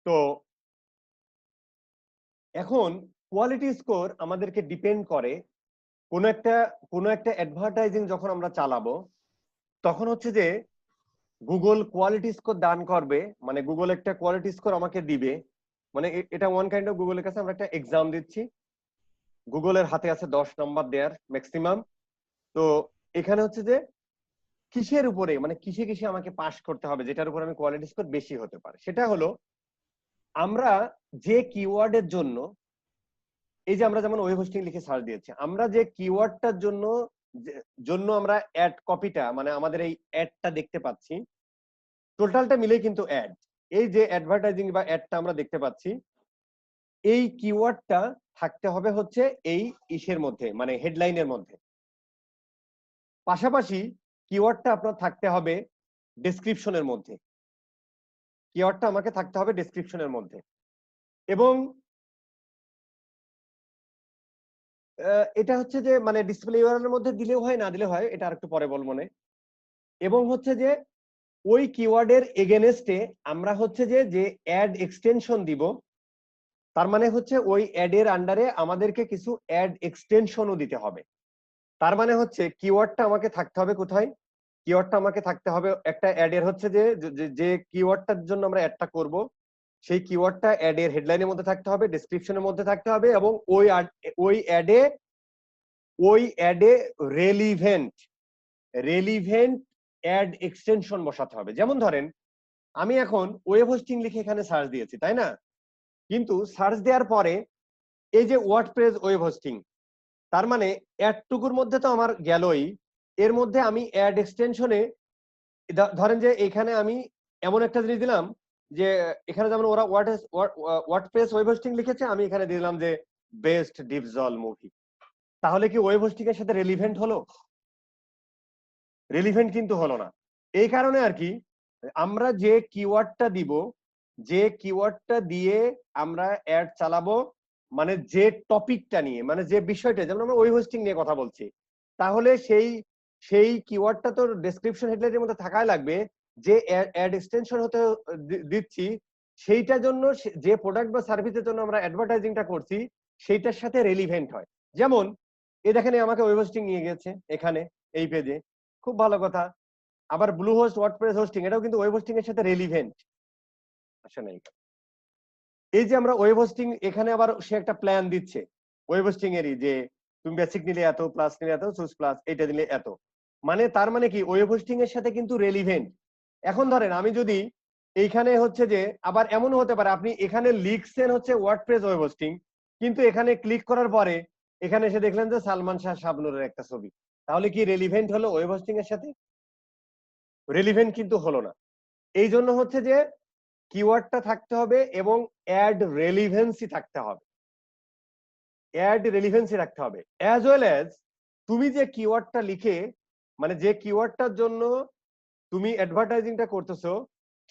তো এখন কোয়ালিটি স্কোর আমাদেরকে ডিপেন্ড করে কোনো একটা অ্যাডভার্টাইজিং যখন আমরা চালাবো তখন হচ্ছে যে গুগল কোয়ালিটি স্কোর দান করবে, মানে গুগল একটা কোয়ালিটি স্কোর আমাকে দিবে। মানে এটা ওয়ান কাইন্ড অফ গুগলের কাছে আমরা একটা এক্সাম দিচ্ছি, গুগলের হাতে আছে 10 নাম্বার দেয়ার ম্যাক্সিমাম। তো এখানে হচ্ছে যে কিসের উপরে মানে কিসে কিসে আমাকে পাস করতে হবে, যেটার উপর আমি কোয়ালিটি স্কোর বেশি হতে পারে, সেটা হলো আমরা যে কিওয়ার্ডের জন্য, এই যে আমরা যেমন ওয়েব হোস্টিং লিখে সার্চ দিয়েছি, আমরা যে কিওয়ার্ডটার জন্য আমরা অ্যাড কপিটা মানে আমাদের এই অ্যাডটা দেখতে পাচ্ছি, টোটালটা মিলেই কিন্তু অ্যাড। এই যে অ্যাডভার্টাইজিং বা অ্যাডটা আমরা দেখতে পাচ্ছি, এই কিওয়ার্ডটা থাকতে হবে হচ্ছে এই ইসের মধ্যে, মানে হেডলাইনের মধ্যে। পাশাপাশি কিওয়ার্ডটা আপনার থাকতে হবে ডেসক্রিপশনের মধ্যে। কিওয়ার্ডটা আমাকে থাকতে হবে ডেসক্রিপশনের মধ্যে। এবং এটা হচ্ছে যে মানে ডিসপ্লে ইউআরএল এর মধ্যে দিলেও হয়, না দিলেও হয়, এটা আরেকটু পরে বলবো না। এবং হচ্ছে যে ওই কিওয়ার্ডের এগেনস্টে আমরা হচ্ছে যে অ্যাড এক্সটেনশন দিব, তার মানে হচ্ছে ওই অ্যাড এর আন্ডারে আমাদেরকে কিছু অ্যাড এক্সটেনশনও দিতে হবে। তার মানে হচ্ছে কিওয়ার্ডটা আমাকে থাকতে হবে কোথায়? কিওয়ার্ডটা আমাকে থাকতে হবে একটা অ্যাড এর হচ্ছে যে কিওয়ার্ডটার জন্য আমরা অ্যাডটা করব, সেই কিওয়ার্ডটা অ্যাড এর হেডলাইনের মধ্যে থাকতে হবে, ডেসক্রিপশনের মধ্যে থাকতে হবে, এবং ওই অ্যাডে রেলিভেন্ট অ্যাড এক্সটেনশন বসাতে হবে। যেমন ধরেন আমি এখন ওয়েব হোস্টিং লিখে এখানে সার্চ দিয়েছি, তাই না? কিন্তু সার্চ দেওয়ার পরে এই যে ওয়ার্ডপ্রেস ওয়েব হোস্টিং, তার মানে অ্যাডটুকুর মধ্যে তো আমার গেলই, এর মধ্যে আমি অ্যাড এক্সটেনশনে ধরেন যে এখানে আমি এমন একটা জিনিস দিলাম যে এখানে যেমন ওরা ওয়ার্ডপ্রেস ওয়েব হোস্টিং লিখেছে, আমি এখানে দিলাম যে বেস্ট ডিপজল মুভি। তাহলে কি ওয়েব হোস্টিং এর সাথে রেলিভেন্ট হলো? রেলিভেন্ট কিন্তু হলো না। এই কারণে আর কি আমরা যে কিওয়ার্ডটা দিব, যে কিওয়ার্ডটা দিয়ে আমরা অ্যাড চালাবো, মানে যে টপিকটা নিয়ে, মানে যে বিষয়টা, যেমন আমরা ওয়েব হোস্টিং নিয়ে কথা বলছি, তাহলে সেই কিওয়ার্ডটা তো ডেসক্রিপশন হেডলাইনের মধ্যে থাকাই লাগবে। যে অ্যাড এক্সটেনশন হতে দিচ্ছি সেইটার জন্য, যে প্রোডাক্ট বা সার্ভিসের জন্য আমরা অ্যাডভার্টাইজিংটা করছি সেইটার সাথে রেলিভেন্ট হয়। যেমন এই দেখেন আমাকে ওয়েব হোস্টিং নিয়ে গেছে এখানে এই পেজে, খুব ভালো কথা। আবার ব্লু হোস্ট ওয়ার্ডপ্রেস হোস্টিং, এটাও কিন্তু ওয়েব হোস্টিং এর সাথে রেলিভেন্ট। আসে নাই এই যে আমরা ওয়েব হোস্টিং, এখানে আবার সে একটা প্ল্যান দিচ্ছে ওয়েব হোস্টিং এরই, যে তুমি বেসিক নিলে এত, প্লাস নিলে এত, সুস প্লাস এটা দিলে এত, মানে তার মানে কি ওয়েব হোস্টিং এর সাথে কিন্তু রেলিভেন্ট। এখন ধরেন আমি যদি এইখানে হচ্ছে যে, আবার এমন হতে পারে আপনি এখানে লিখছেন হচ্ছে ওয়ার্ডপ্রেস ওয়েব হোস্টিং, কিন্তু এখানে ক্লিক করার পরে এখানে এসে দেখলেন যে সালমান শাহ শাবনুরের একটা ছবি, তাহলে কি রেলিভেন্ট হলো ওয়েব হোস্টিং এর সাথে? রেলিভেন্ট কিন্তু হলো না। এই জন্য হচ্ছে যে কিওয়ার্ডটা থাকতে হবে এবং অ্যাড রেলিভেন্সি থাকতে হবে, অ্যাড রেলিভেন্সি রাখতে হবে। অ্যাজ ওয়েল অ্যাজ তুমি যে কিওয়ার্ডটা লিখে, মানে যে কিওয়ার্ডটার জন্য তুমি অ্যাডভার্টাইজিংটা করতেছো,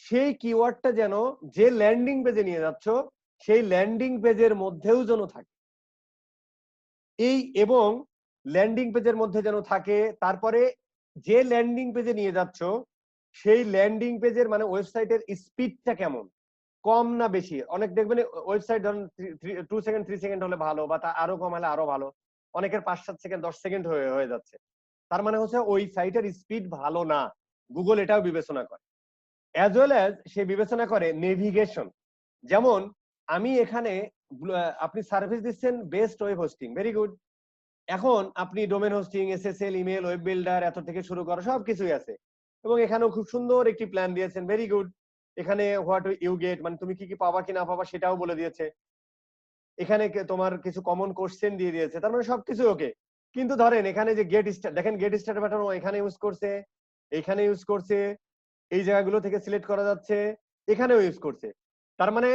সেই কিওয়ার্ডটা যেন যে ল্যান্ডিং পেজে নিয়ে যাচ্ছ সেই ল্যান্ডিং পেজের মধ্যেও যেন থাকে, এই এবং ল্যান্ডিং পেজের মধ্যে যেন থাকে। তারপরে যে ল্যান্ডিং পেজে নিয়ে যাচ্ছ সেই ল্যান্ডিং পেজের মানে ওয়েবসাইটের স্পিডটা কেমন, কম না বেশি। অনেক দেখবেন ওয়েবসাইট ধরুন 2 সেকেন্ড 3 সেকেন্ড হলে ভালো, বা তা আরো কম হলে আরো ভালো, অনেকের 5-7 সেকেন্ড 10 সেকেন্ড হয়ে যাচ্ছে, তার মানে হচ্ছে ওই সাইটের স্পিড ভালো না। গুগল এটাও বিবেচনা করে। অ্যাজ ওয়েল অ্যাজ সে বিবেচনা করে নেভিগেশন। যেমন আমি এখানে আপনি সার্ভিস দিচ্ছেন best web hosting, very good. এখন আপনি domain hosting, SSL, email, web builder এত থেকে শুরু করা সবকিছুই আছে, এবং এখানেও খুব সুন্দর একটি প্ল্যান দিয়েছেন, ভেরি গুড। এখানে হোয়াট ইউ গেট, মানে তুমি কি কি পাবা কি না পাবা সেটাও বলে দিয়েছে। এখানে তোমার কিছু কমন কোশ্চেন দিয়ে দিয়েছে, তার মানে সবকিছু ওকে। কিন্তু ধরেন এখানে যে গেট স্টার্ট, দেখেন গেট স্টার্ট বাটন এখানে ইউজ করছে, এইখানে ইউজ করছে, এই জায়গাগুলো থেকে সিলেক্ট করা যাচ্ছে, এখানেও ইউজ করছে। তার মানে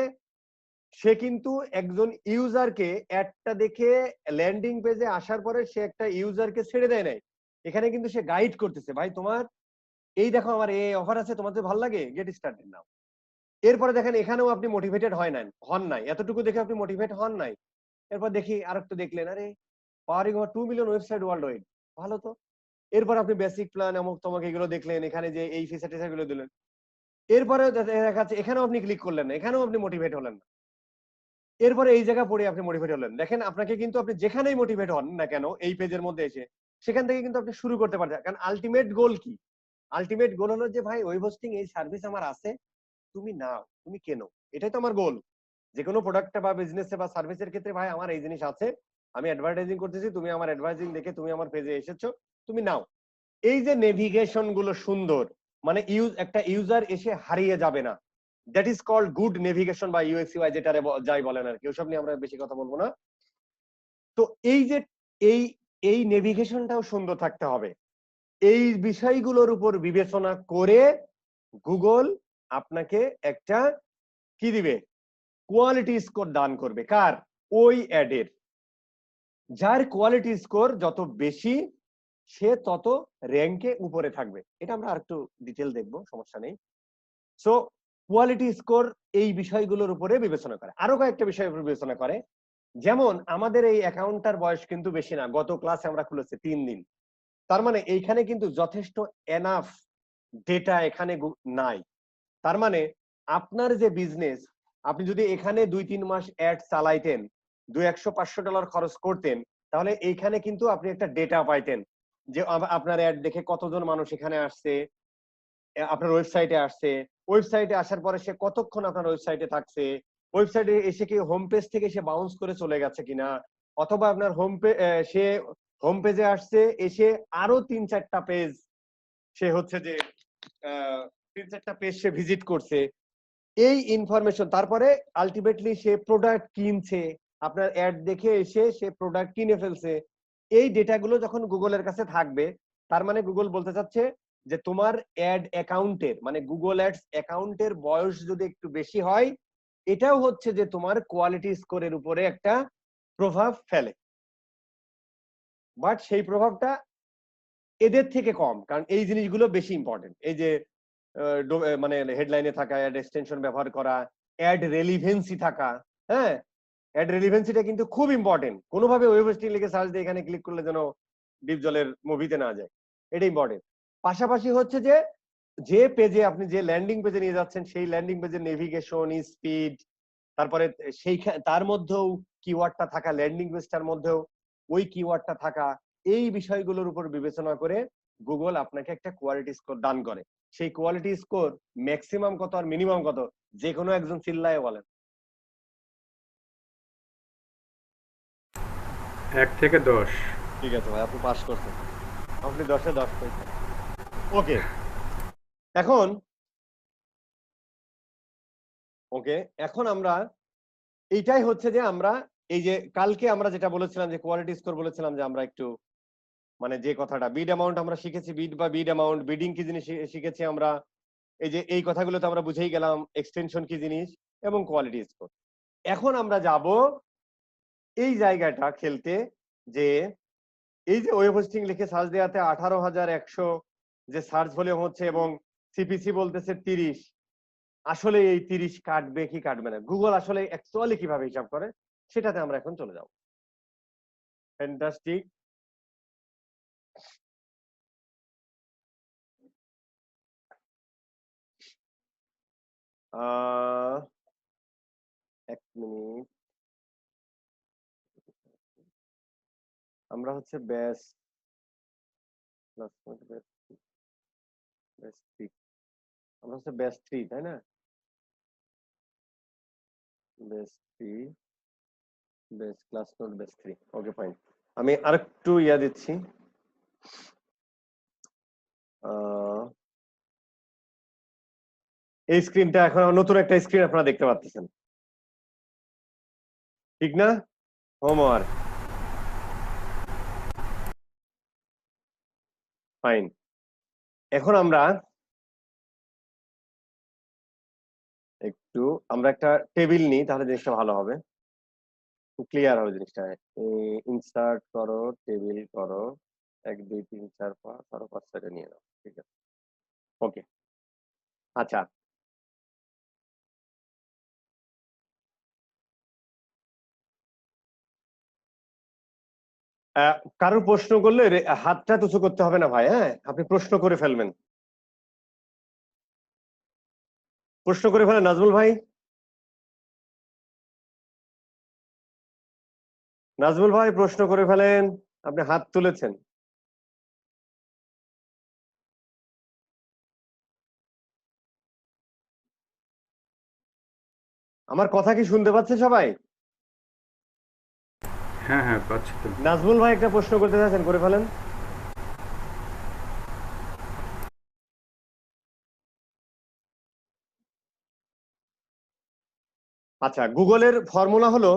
সে কিন্তু একজন ইউজারকে অ্যাডটা দেখে ল্যান্ডিং পেজে আসার পরে সে একটা ইউজারকে ছেড়ে দেয় নাই, এখানে কিন্তু সে গাইড করতেছে, ভাই তোমার এই দেখো আমার এই অফার আছে, তোমার যদি ভালো লাগে গেট স্টার্টেড নাও। এরপরে দেখেন এখানেও আপনি মোটিভেটেড হন নাই, এতটুকু দেখে আপনি মোটিভেট হন নাই। এরপর দেখি আরেকটু দেখলেন, আরে powering over 2 million website world wide, ভালো তো। এরপর আপনি বেসিক প্ল্যান অমুক তমুক এগুলো দেখলেন, এখানে যে এই ফিচার টিচার গুলো দিলেন। এরপরে দেখা যাচ্ছে এখানেও আপনি ক্লিক করলেন না, এখানেও আপনি মোটিভেট হলেন না। এরপরে এই জায়গা পড়ে আপনি মোটিভেট হলেন। দেখেন আপনাকে কিন্তু আপনি যেখানেই মোটিভেট হন না কেন এই পেজের মধ্যে এসে, সেখান থেকে কিন্তু আপনি শুরু করতে পারছেন। কারণ আলটিমেট গোল কি? আলটিমেট গোল হলো যে ভাই ওয়েব হোস্টিং এই সার্ভিস আমার আছে, তুমি নাও, তুমি কেনো, এটাই তো আমার গোল। যে কোনো প্রোডাক্টে বা বিজনেসে বা সার্ভিসের ক্ষেত্রে ভাই আমার এই জিনিস আছে, আমি অ্যাডভার্টাইজিং করতেছি, তুমি আমার অ্যাডভার্টাইজিং দেখে তুমি আমার পেজে এসেছো, তুমি নাও। এই যে নেভিগেশন গুলো সুন্দর, মানে একটা ইউজার এসে হারিয়ে যাবে না, that is called good navigation বা ইউএক্স ইউআই যেটা যাই বলেন আর কি, ওসব নিয়ে আমরা বেশি কথা বলবো না। তো এই যে এই নেভিগেশনটাও সুন্দর থাকতে হবে। এই বিষয়গুলোর উপর বিবেচনা করে গুগল আপনাকে একটা কি দিবে, কোয়ালিটি স্কোর দান করবে। কার? ওই অ্যাডের। যার কোয়ালিটি স্কোর যত বেশি সে তত র্যাঙ্কে উপরে থাকবে। এটা আমরা আরেকটু ডিটেল দেখবো, সমস্যা নেই। সো কোয়ালিটি স্কোর এই বিষয়গুলোর উপরে বিবেচনা করে, আরো কয়েকটা বিষয়ের উপর বিবেচনা করে। যেমন আমাদের এই অ্যাকাউন্টটার বয়স কিন্তু বেশি না, গত ক্লাসে আমরা খুলেছি 3 দিন, তার মানে এইখানে কিন্তু যথেষ্ট এনাফ ডেটা এখানে নাই। তার মানে আপনার যে বিজনেস, আপনি যদি এখানে 2-3 মাস অ্যাড চালাইতেন, $200-500 খরচ করতেন, তাহলে এইখানে কিন্তু আপনি একটা ডেটা পাইতেন যে আপনার অ্যাড দেখে কতজন মানুষ এখানে আসছে, আপনার ওয়েবসাইটে আসছে, ওয়েবসাইটে আসার পরে সে কতক্ষণ আপনার ওয়েবসাইটে থাকছে, ওয়েবসাইটে এসে কি হোম পেজ থেকে সে বাউন্স করে চলে গেছে কিনা, অথবা আপনার সে হোম পেজে আসছে, এসে আরো 3-4টা পেজ সে হচ্ছে যে 3-4টা পেজ সে ভিজিট করছে, এই ইনফরমেশন। তারপরে আলটিমেটলি সে প্রোডাক্ট কিনছে, আপনার অ্যাড দেখে এসে সে প্রোডাক্ট কিনে ফেলছে। এই ডেটাগুলো যখন গুগলের কাছে থাকবে, তার মানে গুগল বলতে চাচ্ছে যে তোমার অ্যাড অ্যাকাউন্টের, মানে গুগল অ্যাডস অ্যাকাউন্টের বয়স যদি একটু বেশি হয়, এটাও হচ্ছে যে তোমার কোয়ালিটি স্কোরের উপরে একটা প্রভাব ফেলে। বাট সেই প্রভাবটা এদের থেকে কম, কারণ এই জিনিসগুলো বেশি ইম্পর্টেন্ট। এই যে মানে হেডলাইনে থাকা, অ্যাড এক্সটেনশন ব্যবহার করা, অ্যাড রেলিভেন্সি থাকা, হ্যাঁ, অ্যাড রেলিভেন্সিটা কিন্তু খুব ইম্পর্টেন্ট। কোনোভাবে ওয়েব হোস্টিং লিখে সার্চ দিয়ে এখানে ক্লিক করলে যেন ডিপ জলের মুভিতে না যায়, এটা ইম্পর্টেন্ট। পাশাপাশি হচ্ছে যে যে পেজে আপনি যে ল্যান্ডিং পেজে নিয়ে যাচ্ছেন, সেই ল্যান্ডিং পেজের নেভিগেশন স্পিড, তারপরে সেই তার মধ্যেও কিওয়ার্ডটা থাকা, ল্যান্ডিং পেজটার মধ্যেও ওই কিওয়ার্ডটা থাকা, এই বিষয়গুলোর উপর বিবেচনা করে গুগল আপনাকে একটা কোয়ালিটি স্কোর দান করে। সেই কোয়ালিটি স্কোর ম্যাক্সিমাম কত আর মিনিমাম কত, যে কোনো একজন চিল্লায় বলেন। 1 থেকে 10। ঠিক আছে ভাই, আপনি পাস করছেন, আপনি 10-এ 10 পেয়েছেন। ওকে, এখন আমরা এইটাই হচ্ছে যে আমরা এই যে কালকে আমরা যেটা বলেছিলাম যে কোয়ালিটি স্কোর বলেছিলাম যে আমরা একটু মানে যে কথাটা বিড অ্যামাউন্ট আমরা শিখেছি, বিড বা বিড অ্যামাউন্ট, বিডিং কি জিনিস শিখেছি আমরা, এই যে এই কথাগুলো তো আমরা বুঝেই গেলাম, এক্সটেনশন কি জিনিস এবং কোয়ালিটি স্কোর। এখন আমরা যাব এই জায়গাটা খেলতে, যে এই যে ওয়েব হোস্টিং লিখে সার্চ দেওয়াতে 18,100 যে সার্চ ভলিউম হচ্ছে এবং সিপিসি বলতেছে 30, আসলে এই 30 কাটবে কি কাটবে না, গুগল আসলে অ্যাকচুয়ালি কিভাবে হিসাব করে, সেটাতে আমরা এখন চলে যাব। ফ্যান্টাস্টিক। এক মিনিট, আমরা হচ্ছে ব্যাস আমরা হচ্ছে ব্যাস 3, তাই না? ব্যাস 3, ব্যাস ক্লাস নোট ব্যাস 3। ওকে ফাইন, আমি আরেকটু দিচ্ছি। এই স্ক্রিনটা এখন নতুন একটা স্ক্রিন আপনারা দেখতে পাচ্ছেন, ঠিক না? Homework fine. এখন আমরা একটা টেবিল নিই, তাহলে জিনিসটা ভালো হবে, ক্লিয়ার হবে জিনিসটা। ইনসার্ট করো, টেবিল করো, 1 2 3 4 5 আরো 5টা নিয়ে নাও, ঠিক আছে? ওকে, আচ্ছা, কারোর প্রশ্ন করলে হাতটা উঁচু করতে হবে না ভাই, হ্যাঁ, আপনি প্রশ্ন করে ফেলবেন, প্রশ্ন করে ফেলেন। নাজমুল ভাই, নাজমুল ভাই প্রশ্ন করে ফেলেন, আপনি হাত তুলেছেন। আমার কথা কি শুনতে পাচ্ছে সবাই? হ্যাঁ হ্যাঁ, পাচ্ছি তো। নাজমুল ভাই একটা প্রশ্ন করতে চাচ্ছেন, করে ফেলেন। আচ্ছা, গুগলের ফর্মুলা হলো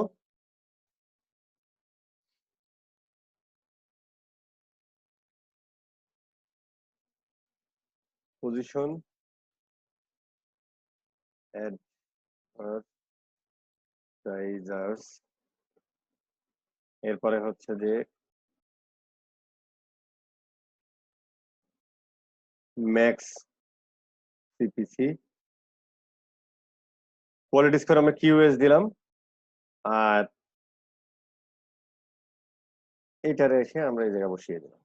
পজিশন অ্যাডভার্টাইজার্স এরপরে হচ্ছে যে ম্যাক্স সিপিসি, কোয়ালিটি স্কোর আমরা কিউএস দিলাম, আর এটারে এসে আমরা এই জায়গায় বসিয়ে দিলাম।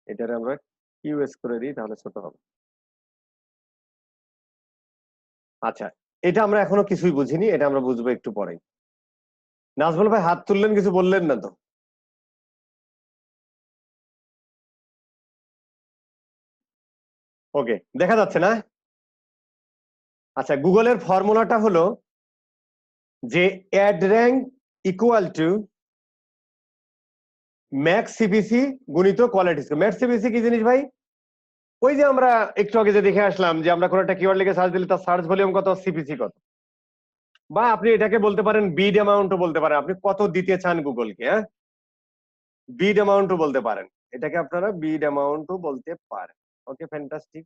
এটারে আমরা কিউএস করে দিই, তাহলে ছোট হবে। আচ্ছা, এটা আমরা এখনো কিছুই বুঝিনি, এটা আমরা বুঝবো একটু পরেই। নাজমুল ভাই হাত তুললেন, কিছু বললেন না তো? ওকে, দেখা যাচ্ছে না? আচ্ছা, গুগলের ফর্মুলাটা হলো যে ad rank equal to max CPC গুণিত কোয়ালিটি স্কোর। ম্যাক্স সিপিসি কি জিনিস ভাই? ওই যে আমরা একটু আগে যে দেখে আসলাম যে আমরা কোনো একটা কিওয়ার্ড লিখে সার্চ দিলে তার সার্চ ভলিউম কত, সিপিসি কত। বা আপনি এটাকে বলতে পারেন বিড অ্যামাউন্টও বলতে পারেন, আপনি কত দিতে চান গুগলকে। হ্যাঁ, বিড অ্যামাউন্টও বলতে পারেন, এটাকে আপনারা বিড অ্যামাউন্টও বলতে পারেন। ওকে, ফ্যান্টাস্টিক।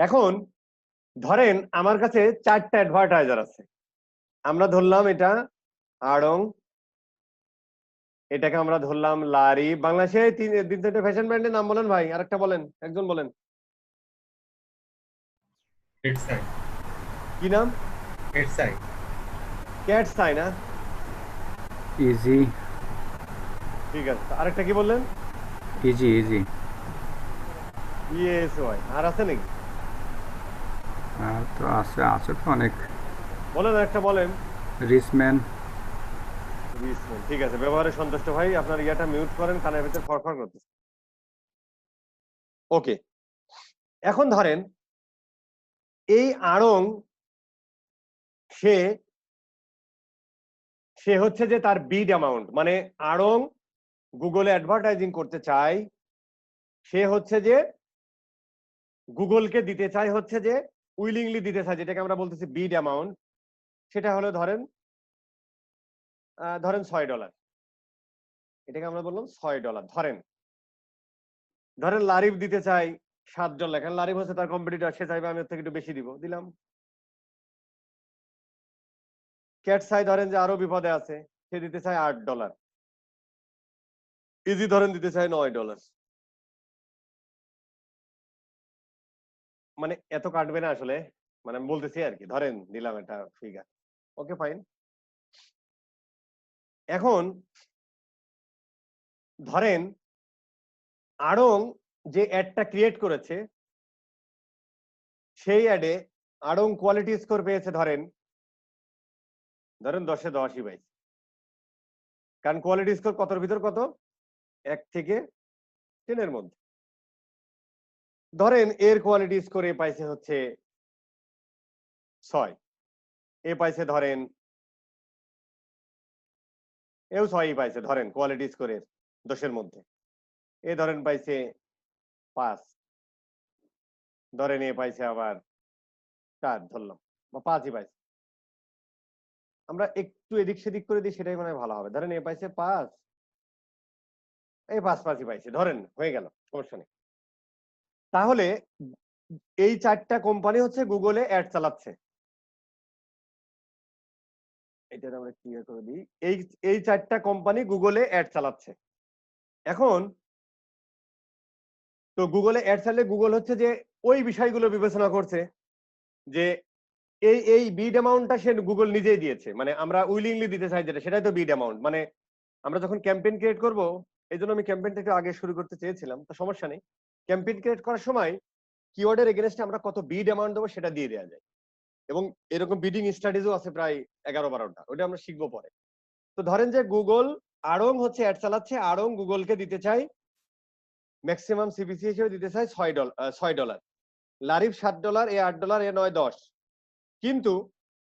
এখন ধরেন আমার কাছে 4টা অ্যাডভার্টাইজার আছে, আমরা ধরলাম এটা আড়ং, এটাকে আমরা ধরলাম লারি। বাংলাদেশে তিন চারটে ফ্যাশন ব্র্যান্ডের নাম বলেন ভাই, আরেকটা বলেন, একজন বলেন। কি নাম? ক্যাটস আই না? ইজি। ঠিক আছে, আরেকটা কি বললেন? ইজি। ইএসওয়াই। আর আছে নাকি? তো আছে তো অনেক। বলেন একটা বলেন। রিসম্যান। ঠিক আছে, ব্যবহারে সন্তুষ্ট ভাই। আপনার ইয়াটা মিউট করেন, কানের ভিতর ফরফর করতেছে। ওকে, এখন ধরেন এই আড়ং সে হচ্ছে যে তার বিড অ্যামাউন্ট, মানে আড়ং গুগলে অ্যাডভার্টাইজিং করতে চায়, সে হচ্ছে যে গুগলকে দিতে চায় হচ্ছে যে উইলিংলি দিতে চায়, যেটাকে আমরা বলতেছি বিড অ্যামাউন্ট। সেটা হলো ধরেন $6, এটাকে আমরা বললাম $6। ধরেন লারিফ দিতে চাই $7, কারণ লারিফ হচ্ছে তার কম্পিটিটর, সে চাইবে আমি ওর থেকে একটু বেশি দিব, দিলাম। ক্যাটসাই ধরেন যে আরো বিপদে আছে, সে দিতে চায় $8। ইজি ধরেন দিতে চায় $9। মানে এত কাটবে না আসলে, মানে আমি বলতেছি আর কি, ধরেন দিলাম এটা ফিগার। ওকে, ফাইন। এখন ধরেন আড়ং যে অ্যাডটা ক্রিয়েট করেছে, সেই অ্যাডে আড়ং কোয়ালিটি স্কোর পেয়েছে ধরেন 10-এ 10ই পাইছে, কারণ কোয়ালিটি স্কোর কতর ভিতর কত, 1 থেকে 10-এর মধ্যে। ধরেন এর কোয়ালিটি স্কোর এ পাইছে হচ্ছে 6, এ পাইছে ধরেন এও 6ই পাইছে, ধরেন কোয়ালিটি স্কোরের 10-এর মধ্যে। এ ধরেন পাইছে 5, ধরেন এ পাইছে আবার 4 ধরলাম, বা 5ই পাইছে। আমরা একটু এদিক সেদিক করে দিই, সেটাই মনে হয় ভালো হবে। ধরেন এ পাইছে 5, এই 5ই পাইছে, ধরেন হয়ে গেল, সমস্যা নেই। তাহলে এই 4টা কোম্পানি হচ্ছে গুগলে অ্যাড চালাচ্ছে। এটা আমরা ক্লিয়ার করে দিই, এই 4টা কোম্পানি গুগলে অ্যাড চালাচ্ছে। এখন তো গুগলে অ্যাড চালালে গুগল হচ্ছে যে ওই বিষয়গুলো বিবেচনা করছে যে এই বিড অ্যামাউন্টটা সে গুগল নিজেই দিয়েছে, মানে আমরা উইলিংলি দিতে চাই যেটা, সেটাই তো বিড অ্যামাউন্ট। মানে আমরা যখন ক্যাম্পেইন ক্রিয়েট করব, এই জন্য আমি ক্যাম্পেইনটা একটু আগে শুরু করতে চেয়েছিলাম, তো সমস্যা নেই। ক্যাম্পেইন ক্রিয়েট করার সময় কিওয়ার্ডের এগেইনস্টে আমরা কত বিড অ্যামাউন্ট দেবো সেটা দিয়ে দেওয়া যায়, এবং এরকম বিডিং স্ট্র্যাটেজিও আছে প্রায় 11-12টা, ওটা আমরা শিখবো পরে। তো ধরেন যে গুগল আড়ং হচ্ছে অ্যাড চালাচ্ছে, আড়ং গুগলকে দিতে চাই ম্যাক্সিমাম সিপিসি হিসেবে দিতে চাই $6, লারিফ $7, এ $8, এ 9-10। কিন্তু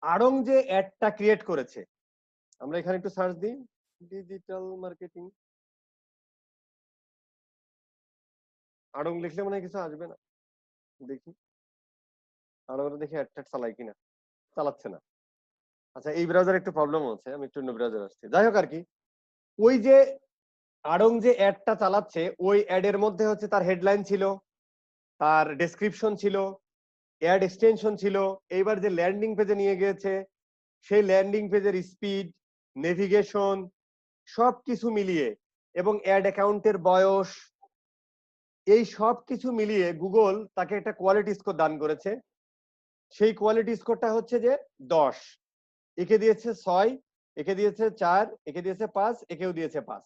আড়ং যে অ্যাডটা ক্রিয়েট করেছে, আমরা এখানে একটু সার্চ দিই ডিজিটাল মার্কেটিং, আড়ং লিখলে মনে হয় কিছু আসবে না, দেখি আড়ং দেখি অ্যাড চালাই কিনা, চালাচ্ছে না। আচ্ছা, এই ব্রাউজার একটু প্রবলেম হচ্ছে, আমি একটু অন্য ব্রাউজার আসছি। যাই হোক আর কি, ওই যে আড়ং যে অ্যাডটা চালাচ্ছে, ওই অ্যাডের মধ্যে হচ্ছে তার হেডলাইন ছিল, তার ডেসক্রিপশন ছিল, অ্যাড এক্সটেনশন ছিল। এইবার যে ল্যান্ডিং পেজে নিয়ে গিয়েছে, সেই ল্যান্ডিং পেজের স্পিড, নেভিগেশন সবকিছু মিলিয়ে এবং অ্যাড অ্যাকাউন্টের বয়স, এই সব কিছু মিলিয়ে গুগল তাকে একটা কোয়ালিটি স্কোর দান করেছে। সেই কোয়ালিটি স্কোরটা হচ্ছে যে 10, একে দিয়েছে 6, একে দিয়েছে 4, একে দিয়েছে 5, একেও দিয়েছে 5।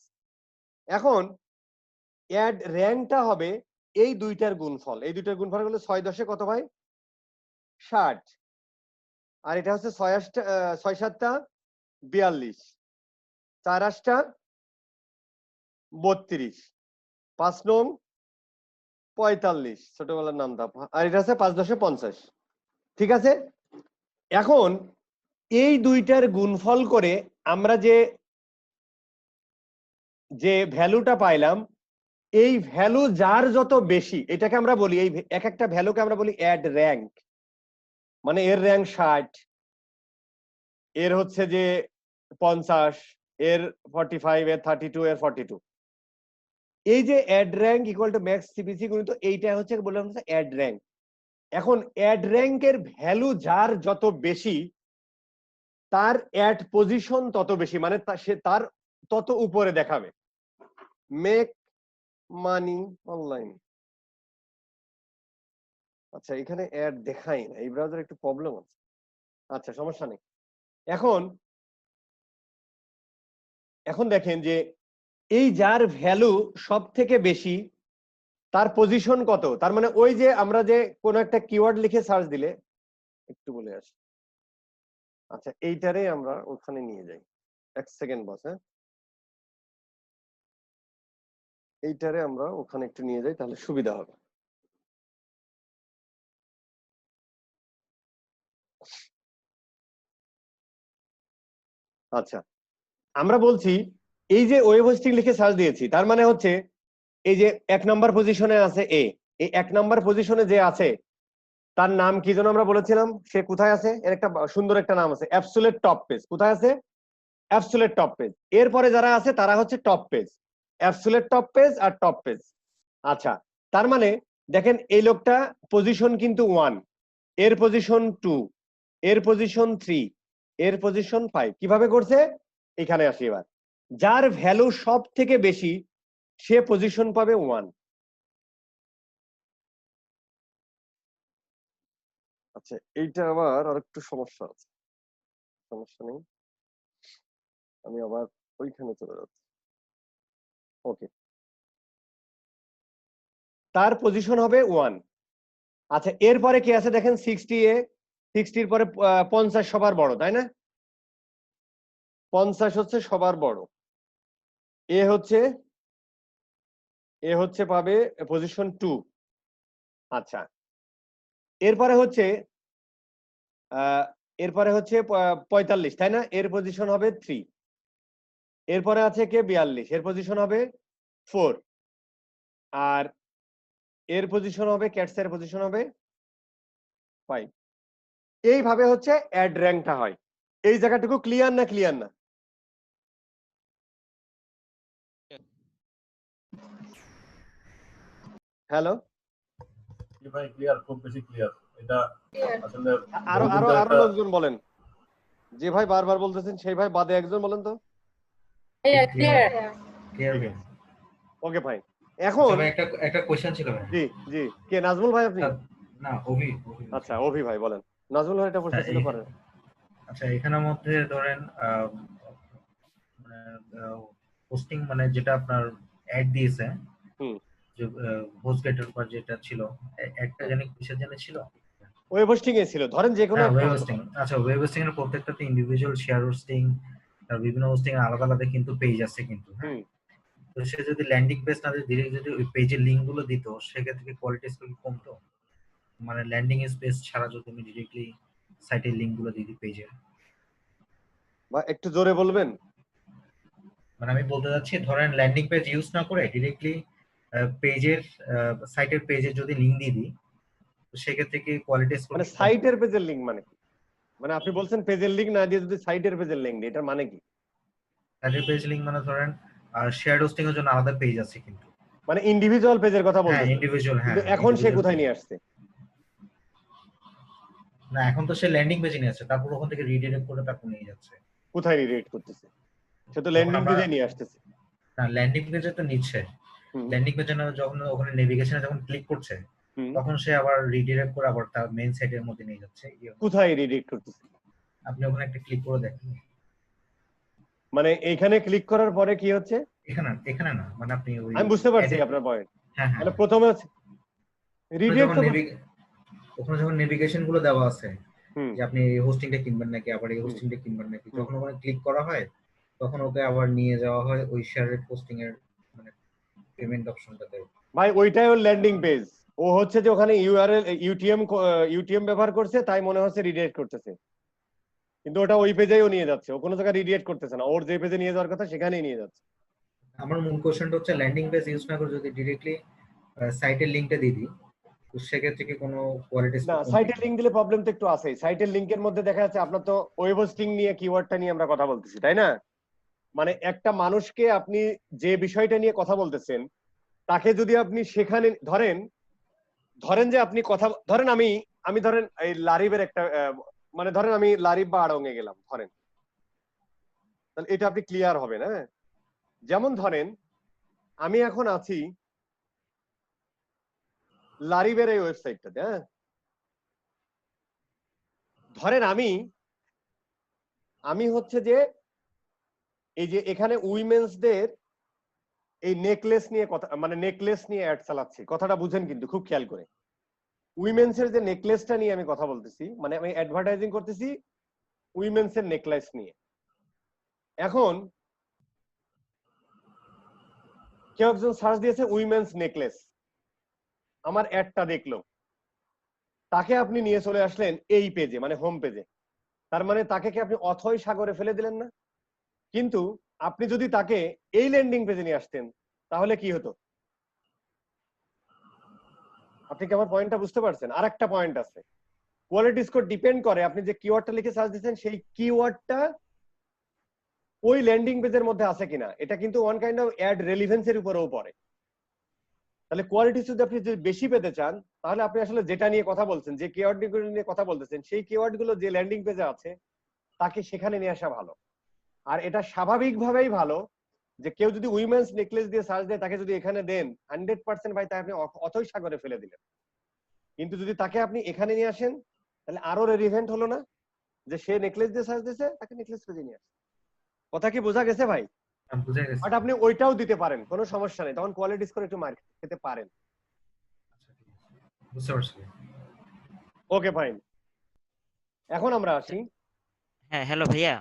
এখন অ্যাড র্যাঙ্কটা হবে এই দুইটার গুণফল। এই দুইটার গুণফল হলো 6 10 কত ভাই? 60। আর এটা হচ্ছে 6 7টা 42, 4 8টা 32, 5 9 45, ছোটবেলার নামটা। আর এটা হচ্ছে 5 10 50। ঠিক আছে, এখন এই দুইটার গুণফল করে আমরা যে ভ্যালুটা পাইলাম, এই ভ্যালু যার যত বেশি, এটাকে আমরা বলি, এই এক একটা ভ্যালুকে আমরা বলি অ্যাড র্যাঙ্ক। মানে এর র্যাঙ্ক 60, এর হচ্ছে যে 50, এর 45, এর 32, এর 42। এই যে ad rank equal to max CPC গুণিত এইটা হচ্ছে বললাম অ্যাড র্যাঙ্ক। এখন অ্যাড র্যাঙ্কের ভ্যালু যার যত বেশি, তার অ্যাড পজিশন তত বেশি, মানে সে তার তত উপরে দেখাবে। Make money online. আচ্ছা, এখানে অ্যাড দেখাই না, এই ব্রাউজারে একটু প্রবলেম আছে। আচ্ছা, সমস্যা নেই। এখন দেখেন যে এই যার ভ্যালু সব থেকে বেশি, তার পজিশন কত। তার মানে ওই যে আমরা যে কোন একটা কিওয়ার্ড লিখে সার্চ দিলে, একটু বলে আসি। আচ্ছা, এইটারে আমরা ওখানে নিয়ে যাই। এক সেকেন্ড বস, হ্যাঁ, এইটারে আমরা ওখানে একটু নিয়ে যাই, তাহলে সুবিধা হবে। আচ্ছা, আমরা বলছি এই যে ওয়েব হোস্টিং লিখে সার্চ দিয়েছি, তার মানে হচ্ছে এই যে 1 নাম্বার পজিশনে আছে এ, এই 1 নাম্বার পজিশনে যে আছে তার নাম কি যেন আমরা বলেছিলাম, সে কোথায় আছে, এর একটা সুন্দর একটা নাম আছে, অ্যাবসোলিউট টপ পেজ। কোথায় আছে? Absolute top page. এরপরে যারা আছে তারা হচ্ছে top page, absolute top page আর টপ পেজ। আচ্ছা, তার মানে দেখেন এই লোকটা পজিশন কিন্তু 1, এর পজিশন 2, এর পজিশন 3, এর পজিশন 5। কিভাবে করছে? এখানে আসি এবার। যার ভ্যালু সব থেকে বেশি সে পজিশন পাবে 1। আচ্ছা, এইটা আবার আরেকটু সমস্যা আছে। সমস্যা নেই, আমি আবার ওইখানে চলে যাচ্ছি। ওকে, তার পজিশন হবে 1। আচ্ছা, এরপরে কি আছে দেখেন, 60 60-র পরে 50 সবার বড়, তাই না? 50 হচ্ছে সবার বড়। এ হচ্ছে পাবে পজিশন 2। আচ্ছা, এরপরে হচ্ছে 45, তাই না? এর পজিশন হবে 3। এরপরে আছে কে 42, এর পজিশন হবে 4। আর এর পজিশন হবে ক্যাটস, এর পজিশন হবে 5। এইভাবে হচ্ছে অ্যাড র্যাঙ্কটা হয়। এই জায়গাটুকু ক্লিয়ার না? ক্লিয়ার না? হ্যালো, কি ভাই ক্লিয়ার, খুব বেশি ক্লিয়ার। এটা আসলে আরো লোকজন বলেন। যে ভাই বারবার বলতেছেন সেই ভাই বাদে একজন বলেন তো। Yeah, clear. ক্লিয়ার ভাই। ওকে ভাই, এখন তবে একটা কোশ্চেন ছিল ভাই। জি জি, কে নাজমুল ভাই আপনি? না, অভি। আচ্ছা, অভি ভাই বলেন। নাজমুল ভাই এটা প্রশ্ন ছিল করেন। আচ্ছা, এখানের মধ্যে ধরেন পোস্টিং মানে যেটা আপনার অ্যাড দিয়েছে, যে হোস্টগেটের উপর যেটা ছিল, একটা জানি কিসের জন্য ছিল? ওয়েব হোস্টিং এ ছিল, ধরেন যে কোনো ওয়েব হোস্টিং। আচ্ছা, ওয়েব হোস্টিং এর প্রত্যেকটাতে ইন্ডিভিজুয়াল শেয়ার হোস্টিং আর বিভিন্ন হোস্টিং এর আলাদা আলাদা কিন্তু পেজ আছে কিন্তু, হ্যাঁ। তো সে যদি ল্যান্ডিং পেজ না দিয়ে ডিরেক্ট যদি ওই পেজের লিংক গুলো দিত, সেক্ষেত্রে কি কোয়ালিটি স্কোর কমতো? মানে ল্যান্ডিং পেজ ছাড়া যদি আমি ডিরেক্টলি সাইটের লিংক গুলো দিয়ে দিই পেজের। বা একটু জোরে বলবেন। মানে আমি বলতে যাচ্ছি, ধরেন ল্যান্ডিং পেজ ইউজ না করে ডিরেক্টলি পেজের সাইটের পেজে যদি লিংক দিয়ে দিই, তো সেক্ষেত্রে কি কোয়ালিটি স্কোর? মানে সাইটের পেজের লিংক মানে কি? মানে আপনি বলছেন পেজের লিংক না দিয়ে যদি সাইটের পেজের লিংক দিই, এটার মানে কি? সাইটের পেজ লিংক মানে ধরেন শেয়ার হোস্টিং এর জন্য আলাদা পেজ আছে কিন্তু, মানে ইন্ডিভিজুয়াল পেজের কথা বলছেন। হ্যাঁ ইন্ডিভিজুয়াল, হ্যাঁ। এখন সে কোথায় নিয়ে আসছে? না, এখন তো সে ল্যান্ডিং পেজে নিয়ে আসছে, তারপর ওখান থেকে রিডাইরেক্ট করে তারপর নিয়ে যাচ্ছে। কোথায় রিডাইরেক্ট করতেছে? সে তো ল্যান্ডিং পেজে নিয়ে আসতেছে। না, ল্যান্ডিং পেজে তো নিচ্ছে, ল্যান্ডিং পেজে যখন ওখানে নেভিগেশনে যখন ক্লিক করছে তখন সে আবার রিডিরেক্ট করে আবার তার মেইন সাইটের মধ্যে নিয়ে যাচ্ছে। কোথায় রিডিরেক্ট করতেছে? আপনি ওখানে একটা ক্লিক করে দেখেন, মানে এইখানে ক্লিক করার পরে কি হচ্ছে? এখানে না, মানে আপনি ওই আমি বুঝতে পারছি আপনার পয়েন্ট। হ্যাঁ, মানে প্রথমে আছে রিডিরেক্ট, ওখানে যখন নেভিগেশন গুলো দেওয়া আছে যে আপনি এই হোস্টিংটা কিনবেন নাকি, আবার এই হোস্টিংটা কিনবেন নাকি, যখন ওখানে ক্লিক করা হয় তখন ওকে আবার নিয়ে যাওয়া হয় ওই শেয়ারের পোস্টিং এর মানে পেমেন্ট অপশনটা দেয়। ভাই ওইটাই ওর ল্যান্ডিং পেজ। ও হচ্ছে যে ওখানে ইউআরএল ইউটিএম ব্যবহার করছে, তাই মনে হচ্ছে রিডিরেক্ট করতেছে, কিন্তু ওটা ওই পেজেই ও নিয়ে যাচ্ছে। ও কোনো জায়গায় রিডিরেক্ট করতেছে না, ওর যে পেজে নিয়ে যাওয়ার কথা সেখানেই নিয়ে যাচ্ছে। আমার মূল কোশ্চেনটা হচ্ছে ল্যান্ডিং পেজ ইউজ না করে যদি ডাইরেক্টলি সাইটের লিংকটা দিয়ে দিই তো সেক্ষেত্রে কি কোনো কোয়ালিটি? না, সাইটের লিংক দিলে প্রবলেম তো একটু আছেই। সাইটের লিংকের মধ্যে দেখা যাচ্ছে আপনার তো ওয়েব হোস্টিং নিয়ে কিওয়ার্ডটা নিয়ে আমরা কথা বলতেছি, তাই না? মানে একটা মানুষকে আপনি যে বিষয়টা নিয়ে কথা বলতেছেন তাকে যদি আপনি সেখানে ধরেন যে আপনি কথা ধরেন আমি ধরেন এই লারিবের একটা মানে ধরেন আমি লারিব বা আড়ং-এ গেলাম ধরেন, তাহলে এটা আপনি ক্লিয়ার হবে না। যেমন ধরেন আমি এখন আছি লারিবের এই ওয়েবসাইটটাতে, হ্যাঁ ধরেন আমি হচ্ছে যে এই যে এখানে উইমেন্সদের এই নেকলেস নিয়ে কথা, মানে নেকলেস নিয়ে অ্যাড চালাচ্ছি, কথাটা বুঝেন কিন্তু খুব খেয়াল করে। উইমেন্সের যে নেকলেসটা নিয়ে আমি কথা বলতেছি, মানে আমি অ্যাডভার্টাইজিং করতেছি উইমেন্সের নেকলেস নিয়ে। এখন কেউ একজন সার্চ দিয়েছে উইমেন্স নেকলেস, আমার অ্যাডটা দেখলো, তাকে আপনি নিয়ে চলে আসলেন এই পেজে, মানে হোম পেজে। তার মানে তাকে কি আপনি অথই সাগরে ফেলে দিলেন না? কিন্তু আপনি যদি তাকে এই ল্যান্ডিং পেজে নিয়ে আসতেন তাহলে কি হতো? আপনি কি আমার পয়েন্টটা বুঝতে পারছেন? আর একটা পয়েন্ট আছে, কোয়ালিটি স্কোর ডিপেন্ড করে আপনি যে কিওয়ার্ডটা লিখে সার্চ দিচ্ছেন সেই কিওয়ার্ডটা ওই ল্যান্ডিং পেজের মধ্যে আছে কিনা। এটা কিন্তু ওয়ান কাইন্ড অফ অ্যাড রেলিভেন্সের উপরেও পড়ে। তাহলে কোয়ালিটি যদি আপনি যদি বেশি পেতে চান তাহলে আপনি আসলে যেটা নিয়ে কথা বলছেন, যে কিওয়ার্ডগুলো নিয়ে কথা বলতেছেন, সেই কিওয়ার্ডগুলো যে ল্যান্ডিং পেজে আছে তাকে সেখানে নিয়ে আসা ভালো। আর এটা স্বাভাবিকভাবেই ভালো যে কেউ যদি উইমেন্স নেকলেস দিয়ে সার্চ দেয়, তাকে যদি এখানে দেন 100% ভাই তাই আপনি অথই সাগরে ফেলে দিলেন। কিন্তু যদি তাকে আপনি এখানে নিয়ে আসেন তাহলে আরো রেলিভেন্ট হলো না, যে সে নেকলেস দিয়ে সার্চ দিয়েছে তাকে নেকলেস পেজে নিয়ে আসে। কথা কি বোঝা গেছে ভাই? বুঝা গেছে। বাট আপনি ওইটাও দিতে পারেন, কোনো সমস্যা নেই, তখন কোয়ালিটি স্কোর একটু মার্ক খেতে পারেন। বুঝতে পারছি। ওকে ফাইন, এখন আমরা আসি। হ্যাঁ, হ্যালো ভাইয়া।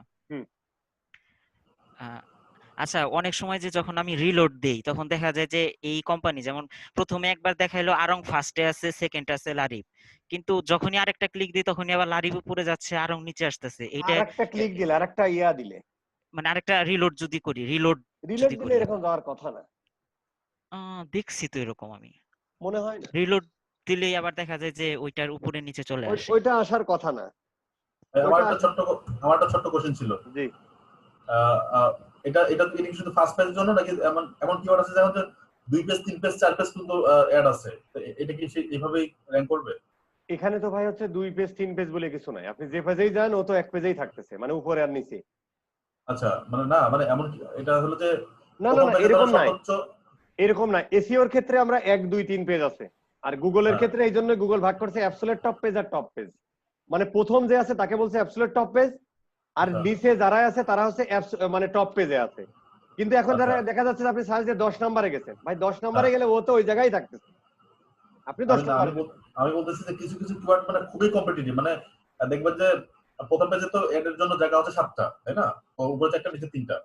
আচ্ছা, অনেক সময় যে যখন আমি রিলোড দেই তখন দেখা যায় যে এই কোম্পানি যেমন প্রথমে একবার দেখাইলো আরং ফার্স্টে আছে, সেকেন্ডে আছে লারিব, কিন্তু যখনই আরেকটা ক্লিক দিই তখনই আবার লারিব উপরে যাচ্ছে, আরং নিচে আসতেছে। এইটা আরেকটা ক্লিক দিলে আরেকটা ইয়া দিলে, মানে আরেকটা রিলোড যদি করি, রিলোড দিলে এরকম যাওয়ার কথা না। দেখছি তো এরকম, আমি মনে হয় না রিলোড দিলেই আবার দেখা যায় যে ওইটার উপরে নিচে চলে আসে। ওইটা আসার কথা না। আমার একটা ছোট্ট কোশ্চেন ছিল। জি, এটা কি শুধু ফার্স্ট পেজের জন্য নাকি এমন কিওয়ার্ড আছে যেমন 2 পেজ 3 পেজ 4 পেজ কিন্তু অ্যাড আছে, তো এটা কি এইভাবেই র‍্যাঙ্ক করবে? এখানে তো ভাই হচ্ছে 2 পেজ 3 পেজ বলে কিছু নাই, আপনি যে পেজেই যান ও তো এক পেজেই থাকতেছে, মানে উপরে আর নিচে। আচ্ছা, মানে না, মানে এমন এটা হলো যে না এরকম নাই। এসইওর ক্ষেত্রে আমরা 1 2 3 পেজ আছে, আর গুগলের ক্ষেত্রে এই জন্য গুগল ভাগ করছে অ্যাবসলিউট টপ পেজ আর টপ পেজ। মানে প্রথম যে আছে তাকে বলছে অ্যাবসলিউট টপ পেজ, আর নিচে যারা আছে তারা হচ্ছে মানে টপ পেজে আছে। কিন্তু এখন যারা দেখা যাচ্ছে আপনি সার্চ দিয়ে 10 নম্বরে গেছেন, ভাই 10 নম্বরে গেলে ও তো ওই জায়গায় থাকতেছে, আপনি 10 নম্বরে। আমি বলতেছি যে কিছু কিছু কিওয়ার্ড মানে খুবই কম্পিটিটিভ, মানে দেখবেন যে প্রথম পেজে তো এর জন্য জায়গা আছে 7টা, তাই না? উপরে 4টা নিচে 3টা,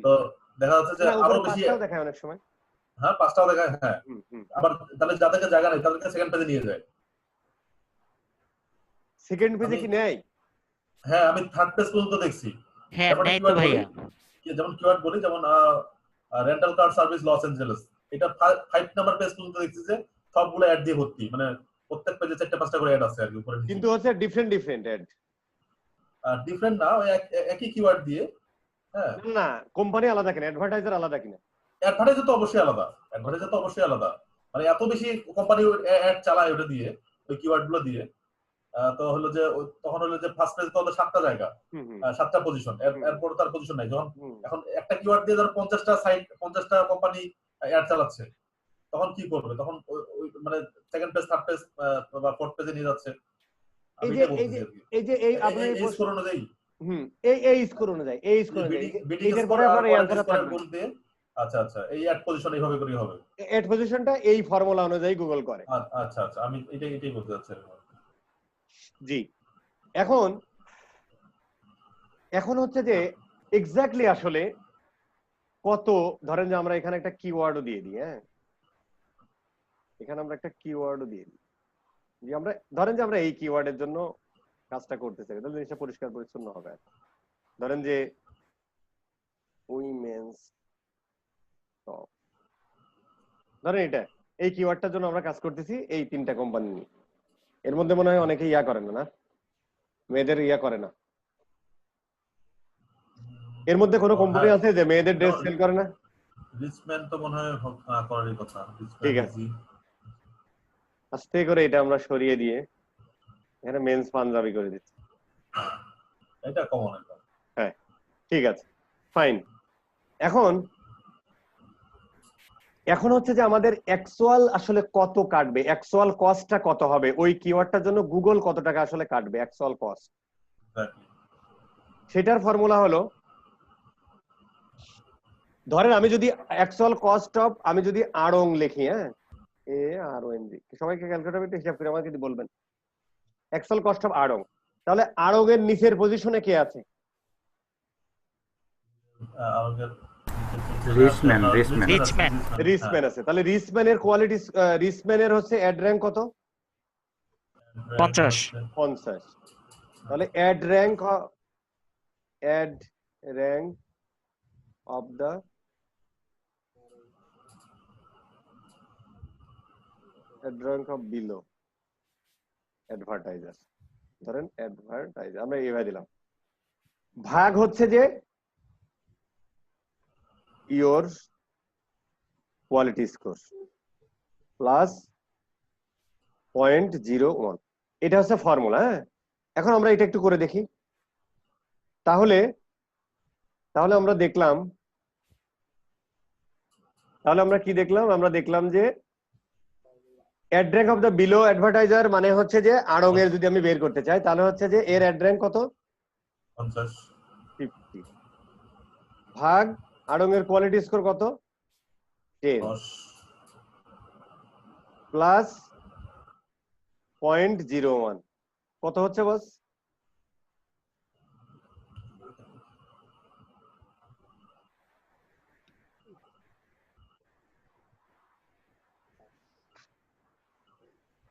তো দেখা যাচ্ছে যে আরো বেশি দেখায় অনেক সময়। হ্যাঁ, 5টাও দেখায়। হ্যাঁ, আবার তাহলে যাদেরকে জায়গা নেই তাদেরকে সেকেন্ড পেজে নিয়ে যায়। সেকেন্ড পেজে কি নেয়? হ্যাঁ, আমি থার্ড পেজ পর্যন্ত দেখছি। হ্যাঁ, নেয় তো ভাইয়া। যেমন কিওয়ার্ড বলি, যেমন rental car service Los Angeles, এটা 5 নাম্বার পেজ পর্যন্ত দেখছি যে সবগুলো অ্যাড দিয়ে ভর্তি, মানে প্রত্যেক পেজে 4টা 5টা করে অ্যাড আছে আর কি উপরে। কিন্তু হচ্ছে ডিফারেন্ট অ্যাড, ডিফারেন্ট না, ওই একই কিওয়ার্ড দিয়ে। হ্যাঁ, না কোম্পানি আলাদা কিনা, অ্যাডভার্টাইজার আলাদা কিনা? অ্যাডভার্টাইজার তো অবশ্যই আলাদা, মানে এত বেশি কোম্পানি অ্যাড চালায় ওটা দিয়ে, ওই কিওয়ার্ড গুলো দিয়ে। তো হলো যে তখন হলো যে ফার্স্ট পেজ তো হলো 7টা জায়গা, 7টা পজিশন, এরপর তার পজিশন নাই। যখন এখন একটা কিওয়ার্ড দিয়ে ধর 50টা সাইট 50টা কোম্পানি অ্যাড চালাচ্ছে, তখন কি করবে? তখন মানে সেকেন্ড পেজ থার্ড পেজ বা ফোর্থ পেজে নিয়ে যাচ্ছে। এই যে এই আপনার এই স্কোর অনুযায়ী এই স্কোর অনুযায়ী এটার পরে আপনার এই অ্যানসারটা থাকবে। আচ্ছা আচ্ছা, এই অ্যাড পজিশন এইভাবে করেই হবে। অ্যাড পজিশনটা এই ফর্মুলা অনুযায়ী গুগল করে। আচ্ছা আচ্ছা, আমি এটাই বলতে চাচ্ছি। জি, এখন হচ্ছে যে এক্স্যাক্টলি আসলে কত, ধরেন যে আমরা এখানে একটা কিওয়ার্ডও দিয়ে দিই। হ্যাঁ, এখানে আমরা একটা কিওয়ার্ডও দিয়ে দিই যে আমরা ধরেন যে আমরা এই কিওয়ার্ডের জন্য কাজটা করতে চাই, তাহলে জিনিসটা পরিষ্কার পরিচ্ছন্ন হবে। ধরেন যে উইমেন্স টপ, ধরেন এটা এই কিওয়ার্ডটার জন্য আমরা কাজ করতেছি এই 3টা কোম্পানি নিয়ে। এর মধ্যে মনে হয় অনেকে ইয়া করে না, মেয়েদের ইয়া করে না। এর মধ্যে কোনো কোম্পানি আছে যে মেয়েদের ড্রেস সেল করে না? রিচম্যান তো মনে হয় করারই কথা। ঠিক আছে, আস্তে করে এটা আমরা সরিয়ে দিয়ে এখানে মেন্স পাঞ্জাবি করে দিচ্ছি। এটা কমন একটা। হ্যাঁ, ঠিক আছে, ফাইন। এখন হচ্ছে যে আমাদের অ্যাকচুয়াল আসলে কত কাটবে, অ্যাকচুয়াল কস্টটা কত হবে, ওই কিওয়ার্ডটার জন্য গুগল কত টাকা আসলে কাটবে অ্যাকচুয়াল কস্ট, সেটার ফর্মুলা হলো, ধরেন আমি যদি অ্যাকচুয়াল কস্ট অফ, আমি যদি আড়ং লিখি, হ্যাঁ ARONG, সবাইকে ক্যালকুলেটর হিসাব করে আমাকে যদি বলবেন অ্যাকচুয়াল কস্ট অফ আড়ং, তাহলে আড়ং এর নিচের পজিশনে কে আছে? রিচম্যান আছে। তাহলে রিচম্যানের কোয়ালিটি, রিচম্যানের হচ্ছে অ্যাড র‍্যাঙ্ক কত? 50। তাহলে ad rank of the rank of below advertiser, ধরেন অ্যাডভার্টাইজার আমরা এইভাবে দিলাম, ভাগ হচ্ছে যে your quality score প্লাস 0.01, এটা হচ্ছে ফর্মুলা। হ্যাঁ, এখন আমরা এটা একটু করে দেখি। তাহলে আমরা দেখলাম, আমরা কি দেখলাম? আমরা দেখলাম যে ad rank of the below advertiser মানে হচ্ছে যে আড়ং এর যদি আমি বের করতে চাই, তাহলে হচ্ছে যে এর অ্যাড র‍্যাঙ্ক কত? 50 ভাগ আড়ং এর কোয়ালিটি স্কোর কত? 10 প্লাস 0.01, কত হচ্ছে বস?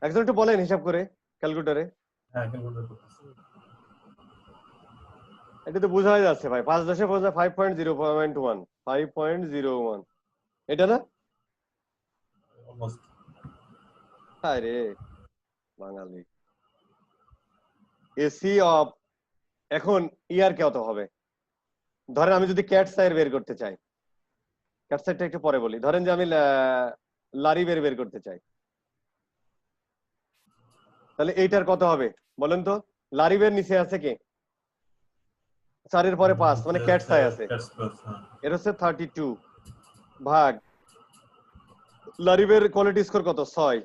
একজন একটু বলেন হিসাব করে ক্যালকুলেটরে। হ্যাঁ, ক্যালকুলেটর করতেছি। এটা তো বোঝা যাচ্ছে ভাই, 5 10 5.0.1 5.01, এটা না? অলমোস্ট। আরে বাঙালি। এসি অফ, এখন ইয়ার কত হবে? ধরেন আমি যদি ক্যাট সাইর বের করতে চাই, ক্যাট সাইরটা একটু পরে বলি। ধরেন যে আমি লারি বের করতে চাই, তাহলে এইটার কত হবে বলেন তো? লারিবের নিচে আছে কে? 4 এর পরে 5, মানে ক্যাটস আই আছে, এর হচ্ছে 32 ভাগ লারিবের কোয়ালিটি স্কোর কত? 6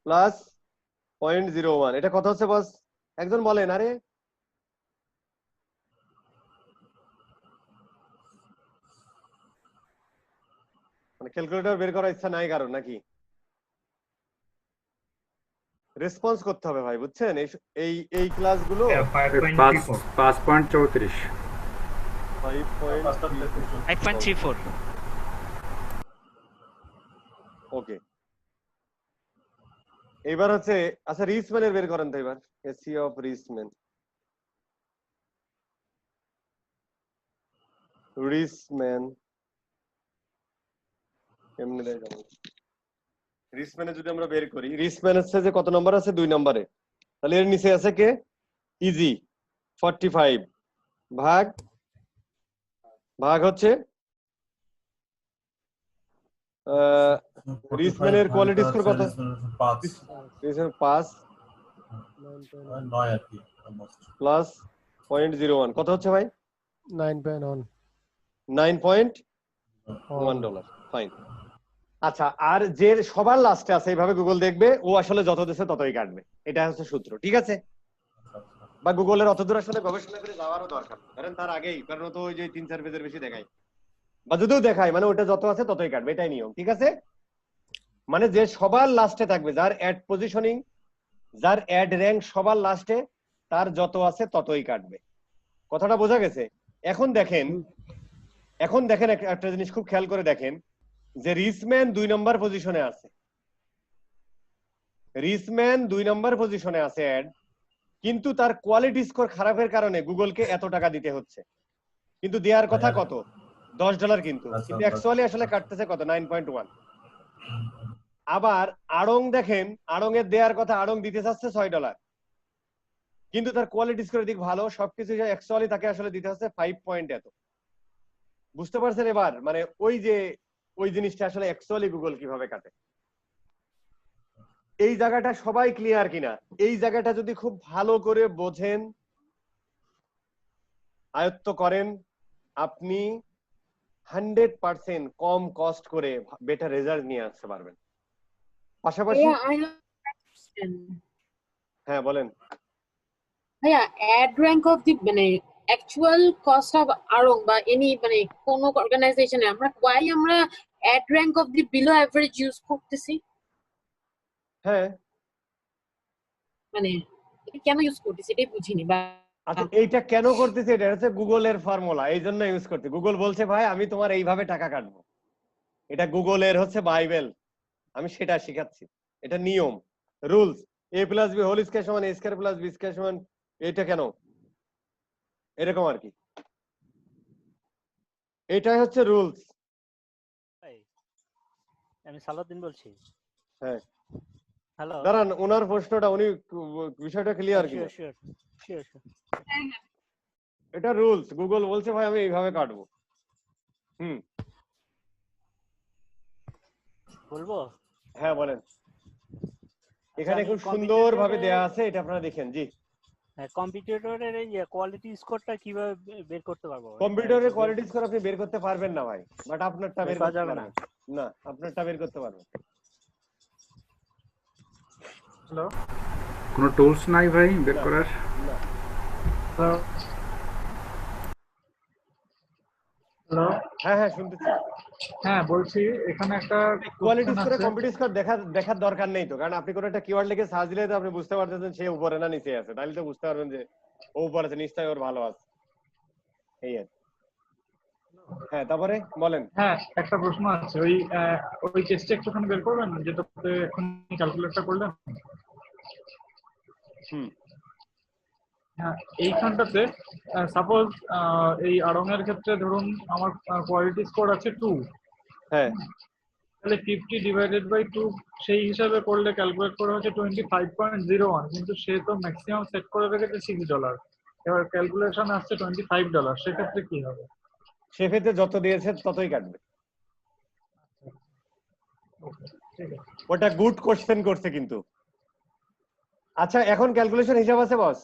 প্লাস 0.01, এটা কত হচ্ছে বস? একজন বলেন। আরে মানে ক্যালকুলেটর বের করার ইচ্ছা নাই কারণ নাকি? রেসপন্স করতে হবে ভাই, বুঝছেন? এই ক্লাসগুলো 5.34 ওকে। এবার হচ্ছে আচ্ছা রিচম্যানের বের করেন তো এবার, এসি অফ রিচম্যান। কেমনে দেয় জানো? রিচম্যানে যদি আমরা বের করি, রিচম্যান হচ্ছে যে কত নম্বর আছে? 2 নম্বরে। তাহলে এর নিচে আছে কে? ইজি 45 ভাগ হচ্ছে রিসম্যানের কোয়ালিটি স্কোর কত? 5 রিসম্যান 5 9 আর কি প্লাস 0.01 কত হচ্ছে ভাই? 9.1 $9.1 ফাইন। আচ্ছা, আর যে সবার লাস্টে আছে এইভাবে গুগল দেখবে, ও আসলে যত দিচ্ছে ততই কাটবে, এটা হচ্ছে সূত্র, ঠিক আছে? বা গুগলের অত দূর আসলে গবেষণা করে যাওয়ারও দরকার নেই, কারণ তার আগেই, কারণ তো ওই যে 3-4 পেজের বেশি দেখায়, বা যদিও দেখায় মানে ওটা যত আছে ততই কাটবে, এটাই নিয়ম, ঠিক আছে? মানে যে সবার লাস্টে থাকবে, যার অ্যাড পজিশনিং, যার অ্যাড র্যাঙ্ক সবার লাস্টে, তার যত আছে ততই কাটবে। কথাটা বোঝা গেছে? এখন দেখেন একটা জিনিস খুব খেয়াল করে দেখেন যে রিসম্যান 2 নম্বর পজিশনে আছে, রিসম্যান 2 নম্বর পজিশনে আছে অ্যাড, কিন্তু তার কোয়ালিটি স্কোর খারাপের কারণে গুগলকে এত টাকা দিতে হচ্ছে, কিন্তু দেওয়ার কথা কত? $10 কিন্তু অ্যাকচুয়ালি আসলে কাটতেছে কত? 9.1। আবার আড়ং দেখেন, আড়ং এর দেওয়ার কথা, আড়ং দিতে চাচ্ছে $6, কিন্তু তার কোয়ালিটি স্কোর দিক ভালো, সবকিছু অ্যাকচুয়ালি তাকে আসলে দিতে হচ্ছে 5 পয়েন্ট এত। বুঝতে পারছেন এবার? মানে ওই জিনিসটা আসলে অ্যাকচুয়ালি গুগল কিভাবে কাটে, এই জায়গাটা সবাই ক্লিয়ার কিনা? এই জায়গাটা যদি খুব ভালো করে বোঝেন, আয়ত্ত করেন, আপনি 100% কম কস্ট করে বেটার রেজাল্ট নিয়ে আসতে পারবেন। পাশাপাশি হ্যাঁ বলেন ভাইয়া, অ্যাড র্যাঙ্ক অফ দি মানে অ্যাকচুয়াল কস্ট অফ আরং বা এনি মানে কোন অর্গানাইজেশনে আমরা ad rank of the below average use করতেছি? হ্যাঁ, মানে এটা কেন ইউজ করতেছি এটাই বুঝিনি। বা আচ্ছা এইটা কেন করতেছে? এটা হচ্ছে গুগলের ফর্মুলা, এই জন্য ইউজ করতে। গুগল বলছে ভাই আমি তোমার এইভাবে টাকা কাটবো, এটা গুগলের হচ্ছে বাইবেল, আমি সেটা শিখাচ্ছি, এটা নিয়ম, rules. a plus B whole square সমান a square plus B square সমান, এটা কেন এরকম আর কি, এটাই হচ্ছে রুলস। আমি সালাউদ্দিন বলছি। হ্যাঁ হ্যালো, দাঁড়ান, ওনার প্রশ্নটা, উনি বিষয়টা ক্লিয়ার কি? এটা রুলস, গুগল বলছে ভাই আমি এইভাবে কাটবো। বলবো? হ্যাঁ বলেন। এখানে খুব সুন্দর ভাবে দেয়া আছে, এটা আপনারা দেখেন। জি, কম্পিউটারের এই কোয়ালিটি স্কোরটা কিভাবে বের করতে পারবো? কম্পিউটারের কোয়ালিটি স্কোর আপনি বের করতে পারবেন না ভাই, বাট আপনারটা বের করতে যাবে পারবেন। না, আপনারটা বের করতে পারবেন। হ্যালো, কোনো টুলস নাই ভাই বের করার? না। হ্যালো, হ্যাঁ হ্যাঁ শুনতেছি। হ্যাঁ বলছি, এখানে একটা কোয়ালিটি স্কোরে কম্পিউটার স্কোর দেখার দরকার নেই তো, কারণ আপনি কোনো একটা কিওয়ার্ড লিখে সার্চ দিলে তো আপনি বুঝতে পারতেছেন সে উপরে না নিচে আছে, তাহলে তো বুঝতে পারবেন যে ও উপরে আছে, নিশ্চয়ই ওর ভালো আছে, এই আর। হ্যাঁ তারপরে বলেন। হ্যাঁ একটা প্রশ্ন আছে, ওই কেসটা একটুখানি বের করবেন যেটাতে এখন ক্যালকুলেটটা করলেন। হ্যাঁ এইখানটাতে সাপোজ এই আড়ং এর ক্ষেত্রে ধরুন আমার কোয়ালিটি স্কোর আছে 2, হ্যাঁ তাহলে 50 ডিভাইডেড বাই 2 সেই হিসাবে করলে ক্যালকুলেট করা হচ্ছে 25.01, কিন্তু সে তো ম্যাক্সিমাম সেট করে রেখেছে $6, এবার ক্যালকুলেশন আসছে $25, সেক্ষেত্রে কি হবে? সেক্ষেত্রে যত দিয়েছে ততই কাটবে। ওটা গুড কোশ্চেন করছে কিন্তু। আচ্ছা এখন ক্যালকুলেশন হিসাব আছে বস,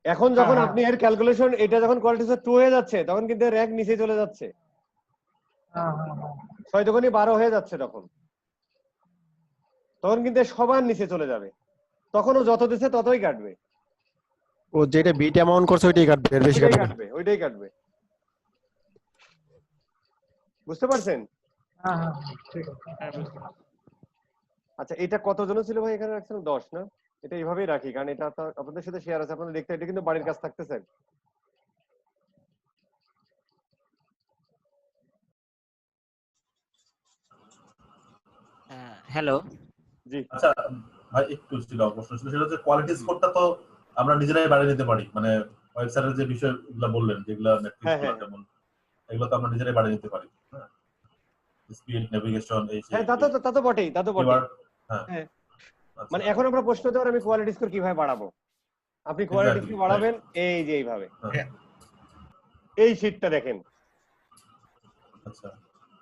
এখন যখন আপনি এর ক্যালকুলেশন এটা যখন কোয়ালিটি স্কোর 2 হয়ে যাচ্ছে তখন কিন্তু র‍্যাঙ্ক নিচে চলে যাচ্ছে, 6 দুগুণে 12 হয়ে যাচ্ছে, তখন কিন্তু সবার নিচে চলে যাবে, তখন ও যত দিচ্ছে ততই কাটবে। ও যেটা বিট অ্যামাউন্ট করছে ওইটাই কাটবে, এর বেশি কাটবে। ওইটাই কাটবে। বুঝতে পারছেন? হ্যাঁ হ্যাঁ ঠিক আছে। আচ্ছা এটা কতজন ছিল ভাই এখানে রাখছেন? 10 না? এটা এইভাবেই রাখি, কারণ এটা আপনাদের সাথে শেয়ার আছে, আপনারা দেখতে, এটা কিন্তু বাড়ির কাছে থাকতেছে। হ্যালো জি আচ্ছা ভাই একটু ছিল প্রশ্ন ছিল, সেটা হচ্ছে কোয়ালিটি স্কোরটা তো আমরা নিজেরাই বাড়িয়ে নিতে পারি, মানে ওয়েবসাইটের যে বিষয়গুলো বললেন যেগুলো নেটফ্লিক্স যেমন এগুলো তো আমরা নিজেরাই বাড়িয়ে নিতে পারি। হ্যাঁ স্পিড নেভিগেশন এই হ্যাঁ তা তো বটেই। হ্যাঁ মানে এখন আমরা প্রশ্ন দেওয়ার আমি কোয়ালিটি স্কোর কিভাবে বাড়াবো? আপনি কোয়ালিটি স্কোর বাড়াবেন এই যে এইভাবে, এই শীটটা দেখেন। আচ্ছা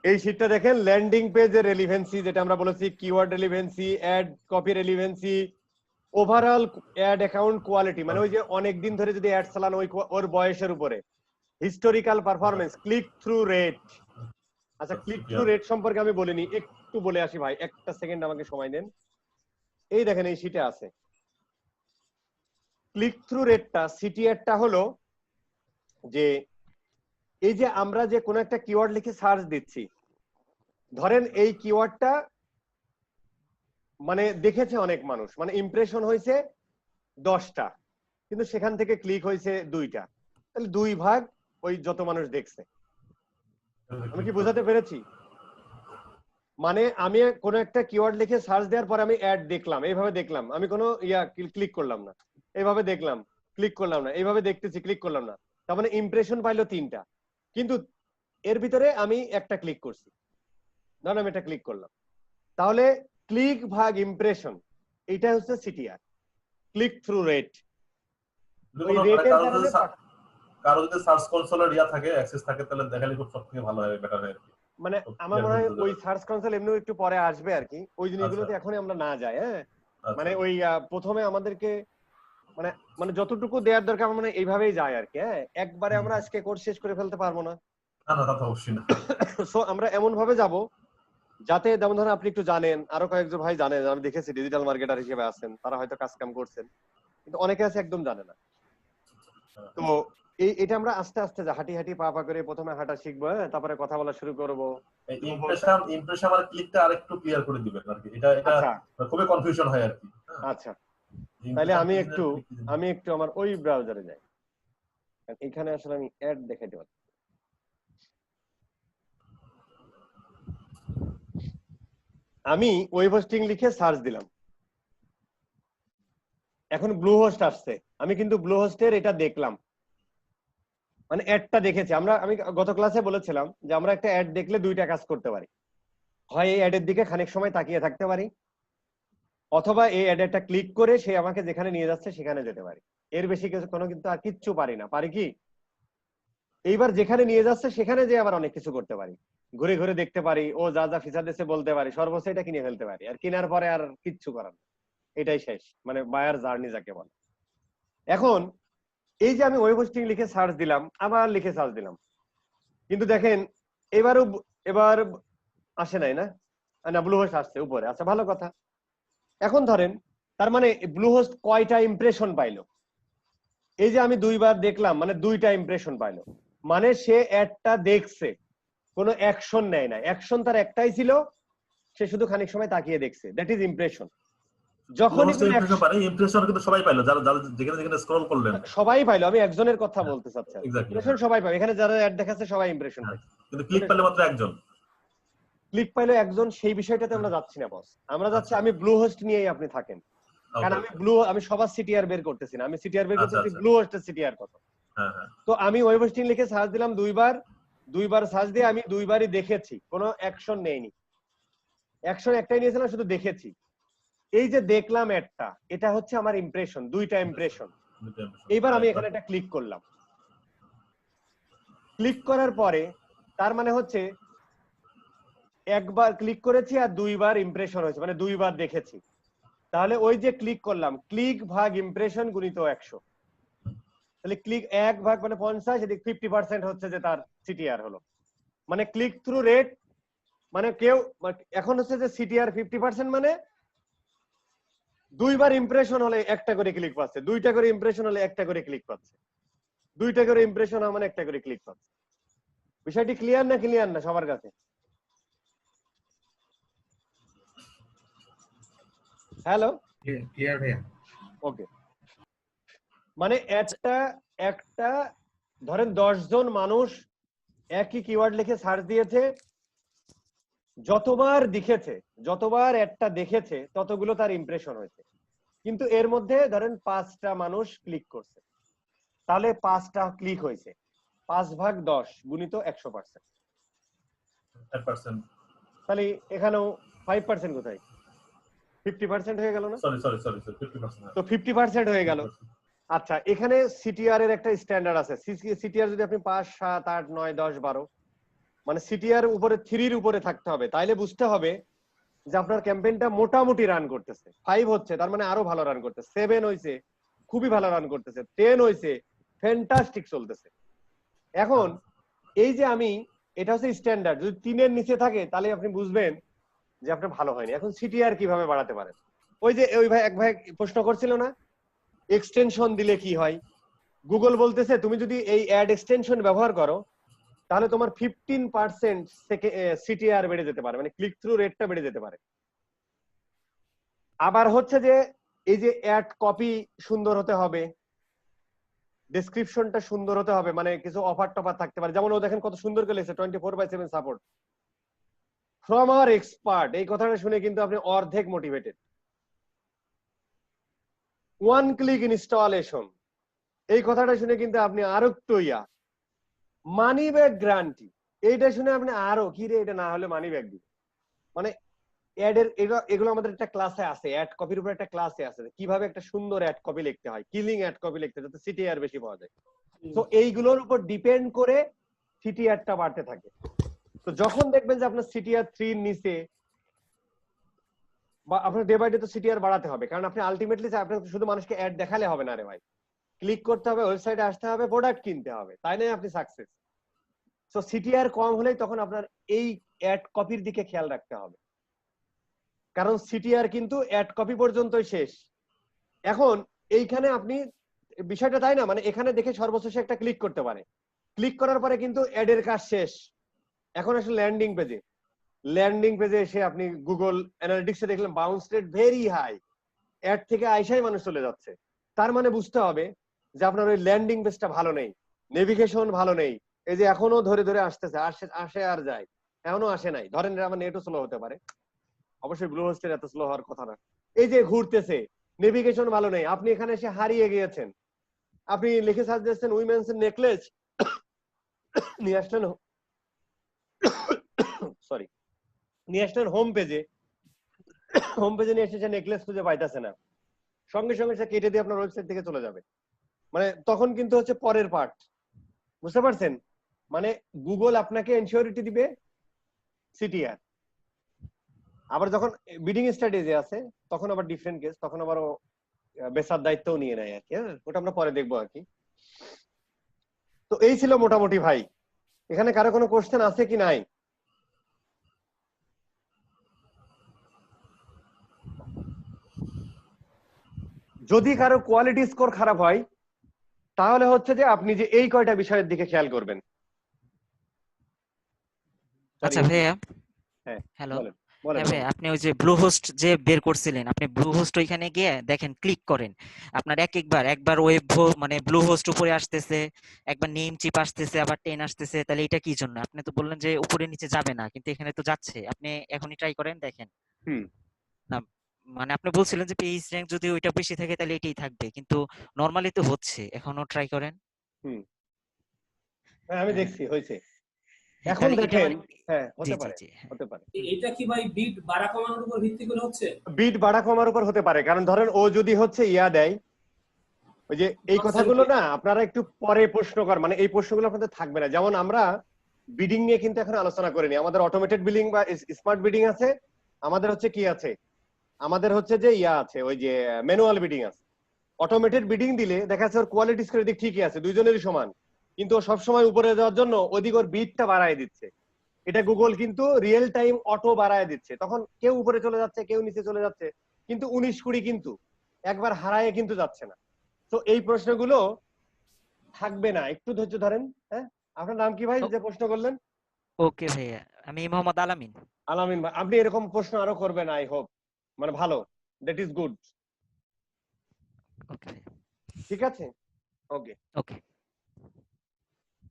এই শীটটা দেখেন, ল্যান্ডিং পেজের রেলিভেন্সি, যেটা আমরা বলেছি keyword relevancy, ad copy relevancy, overall ad account quality, মানে ওই যে অনেক দিন ধরে যদি অ্যাড চালানো ওর বয়সের উপরে, historical performance, click through rate. আচ্ছা, ক্লিক থ্রু রেট সম্পর্কে আমি বলিনি, একটু বলে আসি ভাই, একটা সেকেন্ড আমাকে সময় দেন। এই দেখেন এই শীটে আছে ক্লিক থ্রু রেটটা। সিটিআরটা হলো যে এই যে আমরা যে কোনো একটা কিওয়ার্ড লিখে সার্চ দিচ্ছি, ধরেন এই কিওয়ার্ডটা মানে দেখেছে অনেক মানুষ, মানে ইমপ্রেশন হয়েছে 10টা, কিন্তু সেখান থেকে ক্লিক হয়েছে 2টা, তাহলে 2 ভাগ ওই যত মানুষ দেখছে। আমি কি বোঝাতে পেরেছি? মানে আমি কোনো একটা কিওয়ার্ড লিখে সার্চ দেওয়ার পর আমি অ্যাড দেখলাম, এইভাবে দেখলাম, আমি কোনো ক্লিক করলাম না, এইভাবে দেখলাম, ক্লিক করলাম না, এইভাবে দেখতেছি, ক্লিক করলাম না, তার মানে ইমপ্রেশন পাইলো 3টা, কিন্তু এর ভিতরে আমি একটা ক্লিক করছি, ধরুন আমি এটা ক্লিক করলাম, তাহলে ক্লিক ভাগ ইমপ্রেশন, এইটা হচ্ছে সিটিআর, ক্লিক থ্রু রেট। ওই রেটের কারণে কারো যদি সার্চ কনসোলের থাকে, অ্যাক্সেস থাকে, তাহলে দেখালে খুব সবথেকে ভালো হয়, বেটার হয়। মানে আমার মনে হয় ওই সার্চ কনসোল এমনিও একটু পরে আসবে আর কি, ওই জিনিসগুলোতে এখনই আমরা না যাই। হ্যাঁ, মানে ওই প্রথমে আমাদেরকে মানে মানে যতটুকু দেওয়ার দরকার আমরা মানে এইভাবেই যাই আর কি। হ্যাঁ, একবারে আমরা আজকে কোর্স শেষ করে ফেলতে পারবো না, না তা তো অবশ্যই না। সো আমরা এমন ভাবে যাব যাতে, যেমন ধরেন আপনি একটু জানেন, আরো কয়েকজন ভাই জানেন, আমি দেখেছি ডিজিটাল মার্কেটার হিসেবে আছেন, তারা হয়তো কাজ কাম করছেন, কিন্তু অনেকে আছে একদম জানে না। তো এটা আমরা আস্তে আস্তে হাঁটি হাঁটি পা পা করে প্রথমে হাঁটা শিখবো, তারপরে কথা বলা শুরু করবো। ইমপ্রেশন আর ক্লিকটা আরেকটু ক্লিয়ার করে দিবেন আর কি, এটা খুবই কনফিউশন হয় আর কি। আচ্ছা, তাহলে আমি একটু আমার ওই ব্রাউজারে যাই, এখানে আসলে আমি অ্যাড দেখাইতে পারি। আমি ওয়েব হোস্টিং লিখে সার্চ দিলাম, এখন ব্লু হোস্ট আসছে, আমি কিন্তু ব্লু হোস্টের এটা দেখলাম, মানে অ্যাডটা দেখেছি। আমি গত ক্লাসে বলেছিলাম যে আমরা একটা অ্যাড দেখলে 2টা কাজ করতে পারি, হয় এই অ্যাডের দিকে খানিক সময় তাকিয়ে থাকতে পারি, অথবা এই অ্যাডটা ক্লিক করে সে আমাকে যেখানে নিয়ে যাচ্ছে সেখানে যেতে পারি। এর বেশি কিছু কোনো কিন্তু আর কিচ্ছু পারি না, পারি কি? এইবার যেখানে নিয়ে যাচ্ছে সেখানে যে আবার অনেক কিছু করতে পারি, ঘুরে ঘুরে দেখতে পারি, ও যা যা ফিচার দিচ্ছে বলতে পারি, সর্বোচ্চ এটা কিনে ফেলতে পারি, আর কেনার পরে আর কিচ্ছু করার না, এটাই শেষ, মানে বায়ার জার্নি যাকে বলে। এখন এই যে আমি ওয়েব হোস্টিং লিখে সার্চ দিলাম, আবার লিখে সার্চ দিলাম, কিন্তু দেখেন এবার আসে নাই, না না ব্লু হোস্ট আসছে উপরে। আচ্ছা, ভালো কথা। এখন ধরেন তার মানে ব্লু হোস্ট কয়টা ইমপ্রেশন পাইলো? এই যে আমি 2বার দেখলাম, মানে 2টা ইমপ্রেশন পাইলো, মানে সে অ্যাডটা দেখছে, কোনো অ্যাকশন নেয় না। অ্যাকশন তার একটাই ছিল, সে শুধু খানিক সময় তাকিয়ে দেখছে, দ্যাট ইজ ইমপ্রেশন। যখন ইমপ্রেশন কিন্তু সবাই পাইলো, যারা যেখানে যেখানে স্ক্রল করলেন সবাই পাইলো, আমি একজনের কথা বলতে চাচ্ছি, ইমপ্রেশন সবাই পাবে, এখানে যারা অ্যাড দেখাচ্ছে সবাই ইমপ্রেশন পাইছে, কিন্তু ক্লিক পাইলো মাত্র একজন। ক্লিক পাইলো একজন, সেই বিষয়টাতে আমরা যাচ্ছি না বস, আমরা যাচ্ছি আমি ব্লু হোস্ট নিয়েই আপনি থাকেন, কারণ আমি সবার সিটিআর বের করতেছি না, আমি সিটিআর বের করতেছি ব্লু হোস্টের সিটিআর কত। তো আমি ওয়েব হোস্টিং লিখে সার্চ দিলাম 2বার সার্চ দিয়ে আমি 2বারই দেখেছি, কোনো অ্যাকশন নেইনি, অ্যাকশন একটাই নিয়েছিলাম, শুধু দেখেছি। এই যে দেখলাম একটা, এটা হচ্ছে আমার ইমপ্রেশন, 2টা ইমপ্রেশন। এইবার আমি এখানে একটা ক্লিক করলাম, ক্লিক করার পরে তার মানে হচ্ছে একবার ক্লিক করেছি আর 2বার ইমপ্রেশন হয়েছে, মানে 2বার দেখেছি। তাহলে ওই যে ক্লিক করলাম, ক্লিক ভাগ ইমপ্রেশন গুণিত 100, তাহলে ক্লিক 1 ভাগ মানে 50, এদিকে 50% হচ্ছে যে তার সিটিআর হলো, মানে ক্লিক থ্রু রেট, মানে কেউ এখন হচ্ছে যে সিটিআর 50%, মানে 2বার ইমপ্রেশন হলে একটা করে ক্লিক পাচ্ছে, 2টা করে ইমপ্রেশন হলে একটা করে ক্লিক পাচ্ছে, 2টা করে ইমপ্রেশন মানে একটা করে ক্লিক পাচ্ছে। বিষয়টি ক্লিয়ার না সবার কাছে? হ্যালো, ক্লিয়ার ভাইয়া? ওকে, মানে একটা ধরেন 10 জন মানুষ একই কিওয়ার্ড লিখে সার্চ দিয়েছে, যতবার অ্যাডটা দেখেছে ততগুলো তার ইমপ্রেশন হয়েছে, কিন্তু এর মধ্যে ধরেন 5টা মানুষ ক্লিক করছে, তাহলে 5টা ক্লিক হয়েছে, 5 ভাগ 10 গুণিত 100%, তাহলে এখানেও 5% কোথায়, 50% হয়ে গেল না? সরি 50%, তো 50% হয়ে গেল। আচ্ছা, এখানে সিটিআর এর একটা স্ট্যান্ডার্ড আছে, সিটিআর যদি আপনি 5, 7, 8, 9, 10, 12, মানে সিটিআর উপরে 3 এর উপরে থাকতে হবে, তাইলে বুঝতে হবে যে আপনার ক্যাম্পেইনটা মোটামুটি রান করতেছে। 5 হচ্ছে তার মানে আরো ভালো রান করতেছে, 7 হইছে খুবই ভালো রান করতেছে, 10 হইছে ফ্যান্টাস্টিক চলতেছে। এখন এই যে আমি এটা হচ্ছে স্ট্যান্ডার্ড, যদি 3 এর নিচে থাকে তাহলে আপনি বুঝবেন যে আপনার ভালো হয়নি। এখন সিটিআর কিভাবে বাড়াতে পারেন? ওই যে ওই ভাই এক ভাই প্রশ্ন করছিল না এক্সটেনশন দিলে কি হয়, গুগল বলতেছে তুমি যদি এই অ্যাড এক্সটেনশন ব্যবহার করো তাহলে তোমার 15% সিটিআর বেড়ে যেতে পারে, মানে ক্লিক থ্রু রেটটা বেড়ে যেতে পারে। আবার হচ্ছে যে এই যে অ্যাড কপি সুন্দর হতে হবে, ডেসক্রিপশনটা সুন্দর হতে হবে, মানে কিছু অফার টফার থাকতে পারে, যেমন ও দেখেন কত সুন্দর করে লিখেছে 24/7 সাপোর্ট ফ্রম আওয়ার এক্সপার্ট। এই কথাটা শুনে কিন্তু আপনি অর্ধেক মোটিভেটেড। 1 ক্লিক ইনস্টলেশন, এই কথাটা শুনে কিন্তু আপনি আরো একটু মানি ব্যাক গ্যারান্টি, এইটা শুনে আপনি আরো কি রে এটা না হলে মানি ব্যাক দিবে। মানে অ্যাড এর এগুলো আমাদের একটা ক্লাসে আছে, অ্যাড কপির উপর একটা ক্লাসে আছে কিভাবে একটা সুন্দর অ্যাড কপি লিখতে হয়, কিলিং অ্যাড কপি লিখতে যাতে সিটিআর বেশি পাওয়া যায়। তো এইগুলোর উপর ডিপেন্ড করে সিটিআরটা বাড়তে থাকে। তো যখন দেখবেন যে আপনার সিটিআর 3 এর নিচে বা আপনার ডে বাই ডে তো সিটিআর বাড়াতে হবে, কারণ আপনি আলটিমেটলি আপনাকে শুধু মানুষকে অ্যাড দেখালে হবে না রে ভাই, ক্লিক করতে হবে, ওয়েবসাইটে আসতে হবে, প্রোডাক্ট কিনতে হবে, তাই নয় আপনি সাকসেস। সো সিটিআর কম হলেই তখন আপনার এই অ্যাড কপির দিকে খেয়াল রাখতে হবে, কারণ সিটিআর কিন্তু অ্যাড কপি পর্যন্তই শেষ। এখন এইখানে আপনি বিষয়টা তাই না, মানে এখানে দেখে সর্বশেষে একটা ক্লিক করতে পারে, ক্লিক করার পরে কিন্তু অ্যাড এর কাজ শেষ। এখন আসলে ল্যান্ডিং পেজে, ল্যান্ডিং পেজে এসে আপনি গুগল অ্যানালিটিক্সে দেখলেন bounce rate very high, ad থেকে আইসাই মানুষ চলে যাচ্ছে, তার মানে বুঝতে হবে যে আপনার ওই ল্যান্ডিং পেজটা ভালো নেই, নেভিগেশন ভালো নেই। এই যে এখনো ধরে ধরে আসতেছে, আসে আর যায়, এখনো আসে নাই, ধরেন আমার নেটও স্লো হতে পারে, অবশ্যই ব্লু হোস্টের এত স্লো হওয়ার কথা না। এই যে ঘুরতেছে, নেভিগেশন ভালো নেই, আপনি এখানে এসে হারিয়ে গিয়েছেন, আপনি লিখে সার্চ দিয়েছেন উইমেন্স নেকলেস, নিয়ে আসলেন সরি নিয়ে আসলেন হোম পেজে, হোম পেজে নিয়ে এসে নেকলেস খুঁজে পাইতেছে না, সঙ্গে সঙ্গে সে কেটে দিয়ে আপনার ওয়েবসাইট থেকে চলে যাবে। মানে তখন কিন্তু হচ্ছে পরের পার্ট, বুঝতে পারছেন? মানে গুগল আপনাকে এনশিওরিটি দিবে সিটিআর, আবার যখন বিডিং স্ট্র্যাটেজি আছে তখন আবার ডিফারেন্ট কেস, তখন আবার বেসার দায়িত্বও নিয়ে নেয় আর কি। ওটা আমরা পরে দেখবো আর কি। তো এই ছিল মোটামুটি ভাই। এখানে কারো কোনো কোশ্চেন আছে কি নাই? যদি কারো কোয়ালিটি স্কোর খারাপ হয় তাহলে হচ্ছে যে আপনি যে এই কয়টা বিষয়ের দিকে খেয়াল করবেন। আচ্ছা ভাইয়া, হ্যাঁ হ্যালো, বলেন হ্যাঁ ভাই, আপনি ওই যে ব্লু হোস্ট যে বের করছিলেন, আপনি ব্লু হোস্ট ওইখানে গিয়ে দেখেন, ক্লিক করেন, আপনার একবার ওয়েব মানে ব্লু হোস্ট উপরে আসতেছে, একবার নেম চিপ আসতেছে, আবার 10 আসতেছে, তাহলে এটা কি জন্য? আপনি তো বললেন যে উপরে নিচে যাবে না, কিন্তু এখানে তো যাচ্ছে, আপনি এখনই ট্রাই করেন দেখেন। না মানে আপনি বলছিলেন যে পেজ র‍্যাঙ্ক যদি ওইটা বেশি থাকে তাহলে এটাই থাকবে, কিন্তু নরমালি তো হচ্ছে, এখনো ট্রাই করেন। হ্যাঁ আমি দেখছি হয়েছে। এখন দেখেন হ্যাঁ হতে পারে, হতে পারে। এটা কি ভাই বিট বাড়া কমানোর উপর ভিত্তি করে হচ্ছে? বিট বাড়া কমার উপর হতে পারে, কারণ ধরেন ও যদি হচ্ছে দেয়, ওই যে এই কথাগুলো না আপনারা একটু পরে প্রশ্ন কর, মানে এই প্রশ্নগুলো আপনাদের থাকবে না। যেমন আমরা বিডিং নিয়ে কিন্তু এখন আলোচনা করিনি, আমাদের অটোমেটেড বিডিং বা স্মার্ট বিডিং আছে, আমাদের হচ্ছে কি আছে, আমাদের হচ্ছে যে আছে ওই যে ম্যানুয়াল বিডিং আছে। অটোমেটেড বিডিং দিলে দেখা যাচ্ছে ওর কোয়ালিটি স্কোর দিক ঠিকই আছে, দুইজনেরই সমান, কিন্তু ও সবসময় উপরে যাওয়ার জন্য ওদিক ওর বিটটা বাড়ায় দিচ্ছে। এটা গুগল কিন্তু রিয়েল টাইম অটো বাড়ায় দিচ্ছে, তখন কেউ উপরে চলে যাচ্ছে কেউ নিচে চলে যাচ্ছে, কিন্তু 19-20 কিন্তু একবার হারায় কিন্তু যাচ্ছে না। তো এই প্রশ্নগুলো থাকবে না, একটু ধৈর্য ধরেন। হ্যাঁ আপনার নাম কি ভাই যে প্রশ্ন করলেন? ওকে ভাইয়া, আমি মোহাম্মদ আলামিন। আলামিন ভাই, আপনি এরকম প্রশ্ন আরো করবেন, আই হোপ, মানে ভালো, দ্যাট ইজ গুড। ওকে ঠিক আছে, ওকে ওকে।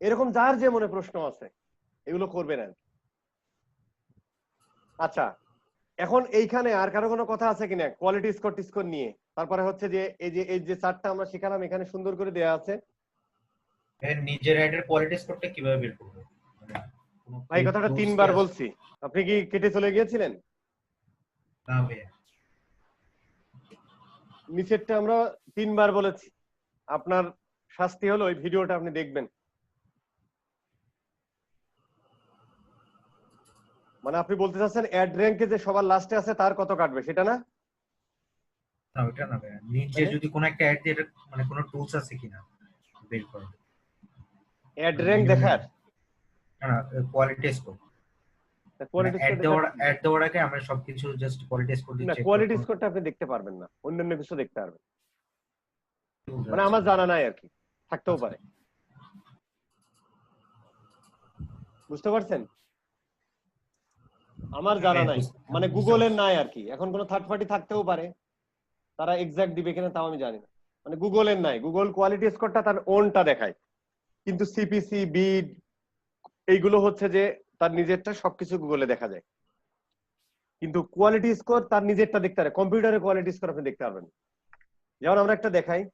এরকম যার যে মনে প্রশ্ন আছে এগুলো করবেন আর। আচ্ছা এখন এইখানে আর কারো কোনো কথা আছে কিনা কোয়ালিটি স্কোর নিয়ে? তারপরে হচ্ছে যে এই যে চার্টটা আমরা শিখালাম এখানে সুন্দর করে দেয়া আছে। নিজের অ্যাডের কোয়ালিটি স্কোরটা কিভাবে বের করব? ভাই কথাটা 3 বার বলছি, আপনি কি কেটে চলে গিয়েছিলেন? না ভাই, নিচেরটা আমরা 3 বার বলেছি, আপনার শাস্তি হলো ওই ভিডিওটা আপনি দেখবেন। মানে আপনি বলতে চাচ্ছেন অ্যাড র্যাঙ্কে যে সবার লাস্টে আছে তার কত কাটবে সেটা না? না ওটা না ভাইয়া, নিচে যদি কোনো একটা অ্যাড দিয়ে মানে কোনো টুলস আছে কিনা বের করো। অ্যাড র্যাঙ্ক দেখার না কোয়ালিটি স্কোর, কোয়ালিটি অ্যাড দেওয়ার আগে আমরা সবকিছু জাস্ট কোয়ালিটি স্কোর দিয়ে না, চেক কোয়ালিটি স্কোরটা আপনি দেখতে পারবেন না, অন্যান্য কিছু দেখতে পারবেন। মানে আমার জানা নাই আর কি, থাকতেও পারে। বুঝতে পারছেন? আমার জানা নাই, মানে গুগলের নাই আর কি। এখন কোনো থার্ড পার্টি থাকতেও পারে, তারা এক্সাক্ট দিবে কিনা তাও আমি জানি না। মানে গুগলের নাই, গুগল কোয়ালিটি স্কোরটা তার ওনটা দেখায়, কিন্তু সিপিসি বিড এইগুলো হচ্ছে যে তার নিজেরটা, সবকিছু গুগলে দেখা যায়। কিন্তু কোয়ালিটি স্কোর তার নিজেরটা দেখতে পারে, কম্পিউটারে কোয়ালিটি স্কোর আপনি দেখতে পারবেন। যেমন আমরা একটা দেখাই,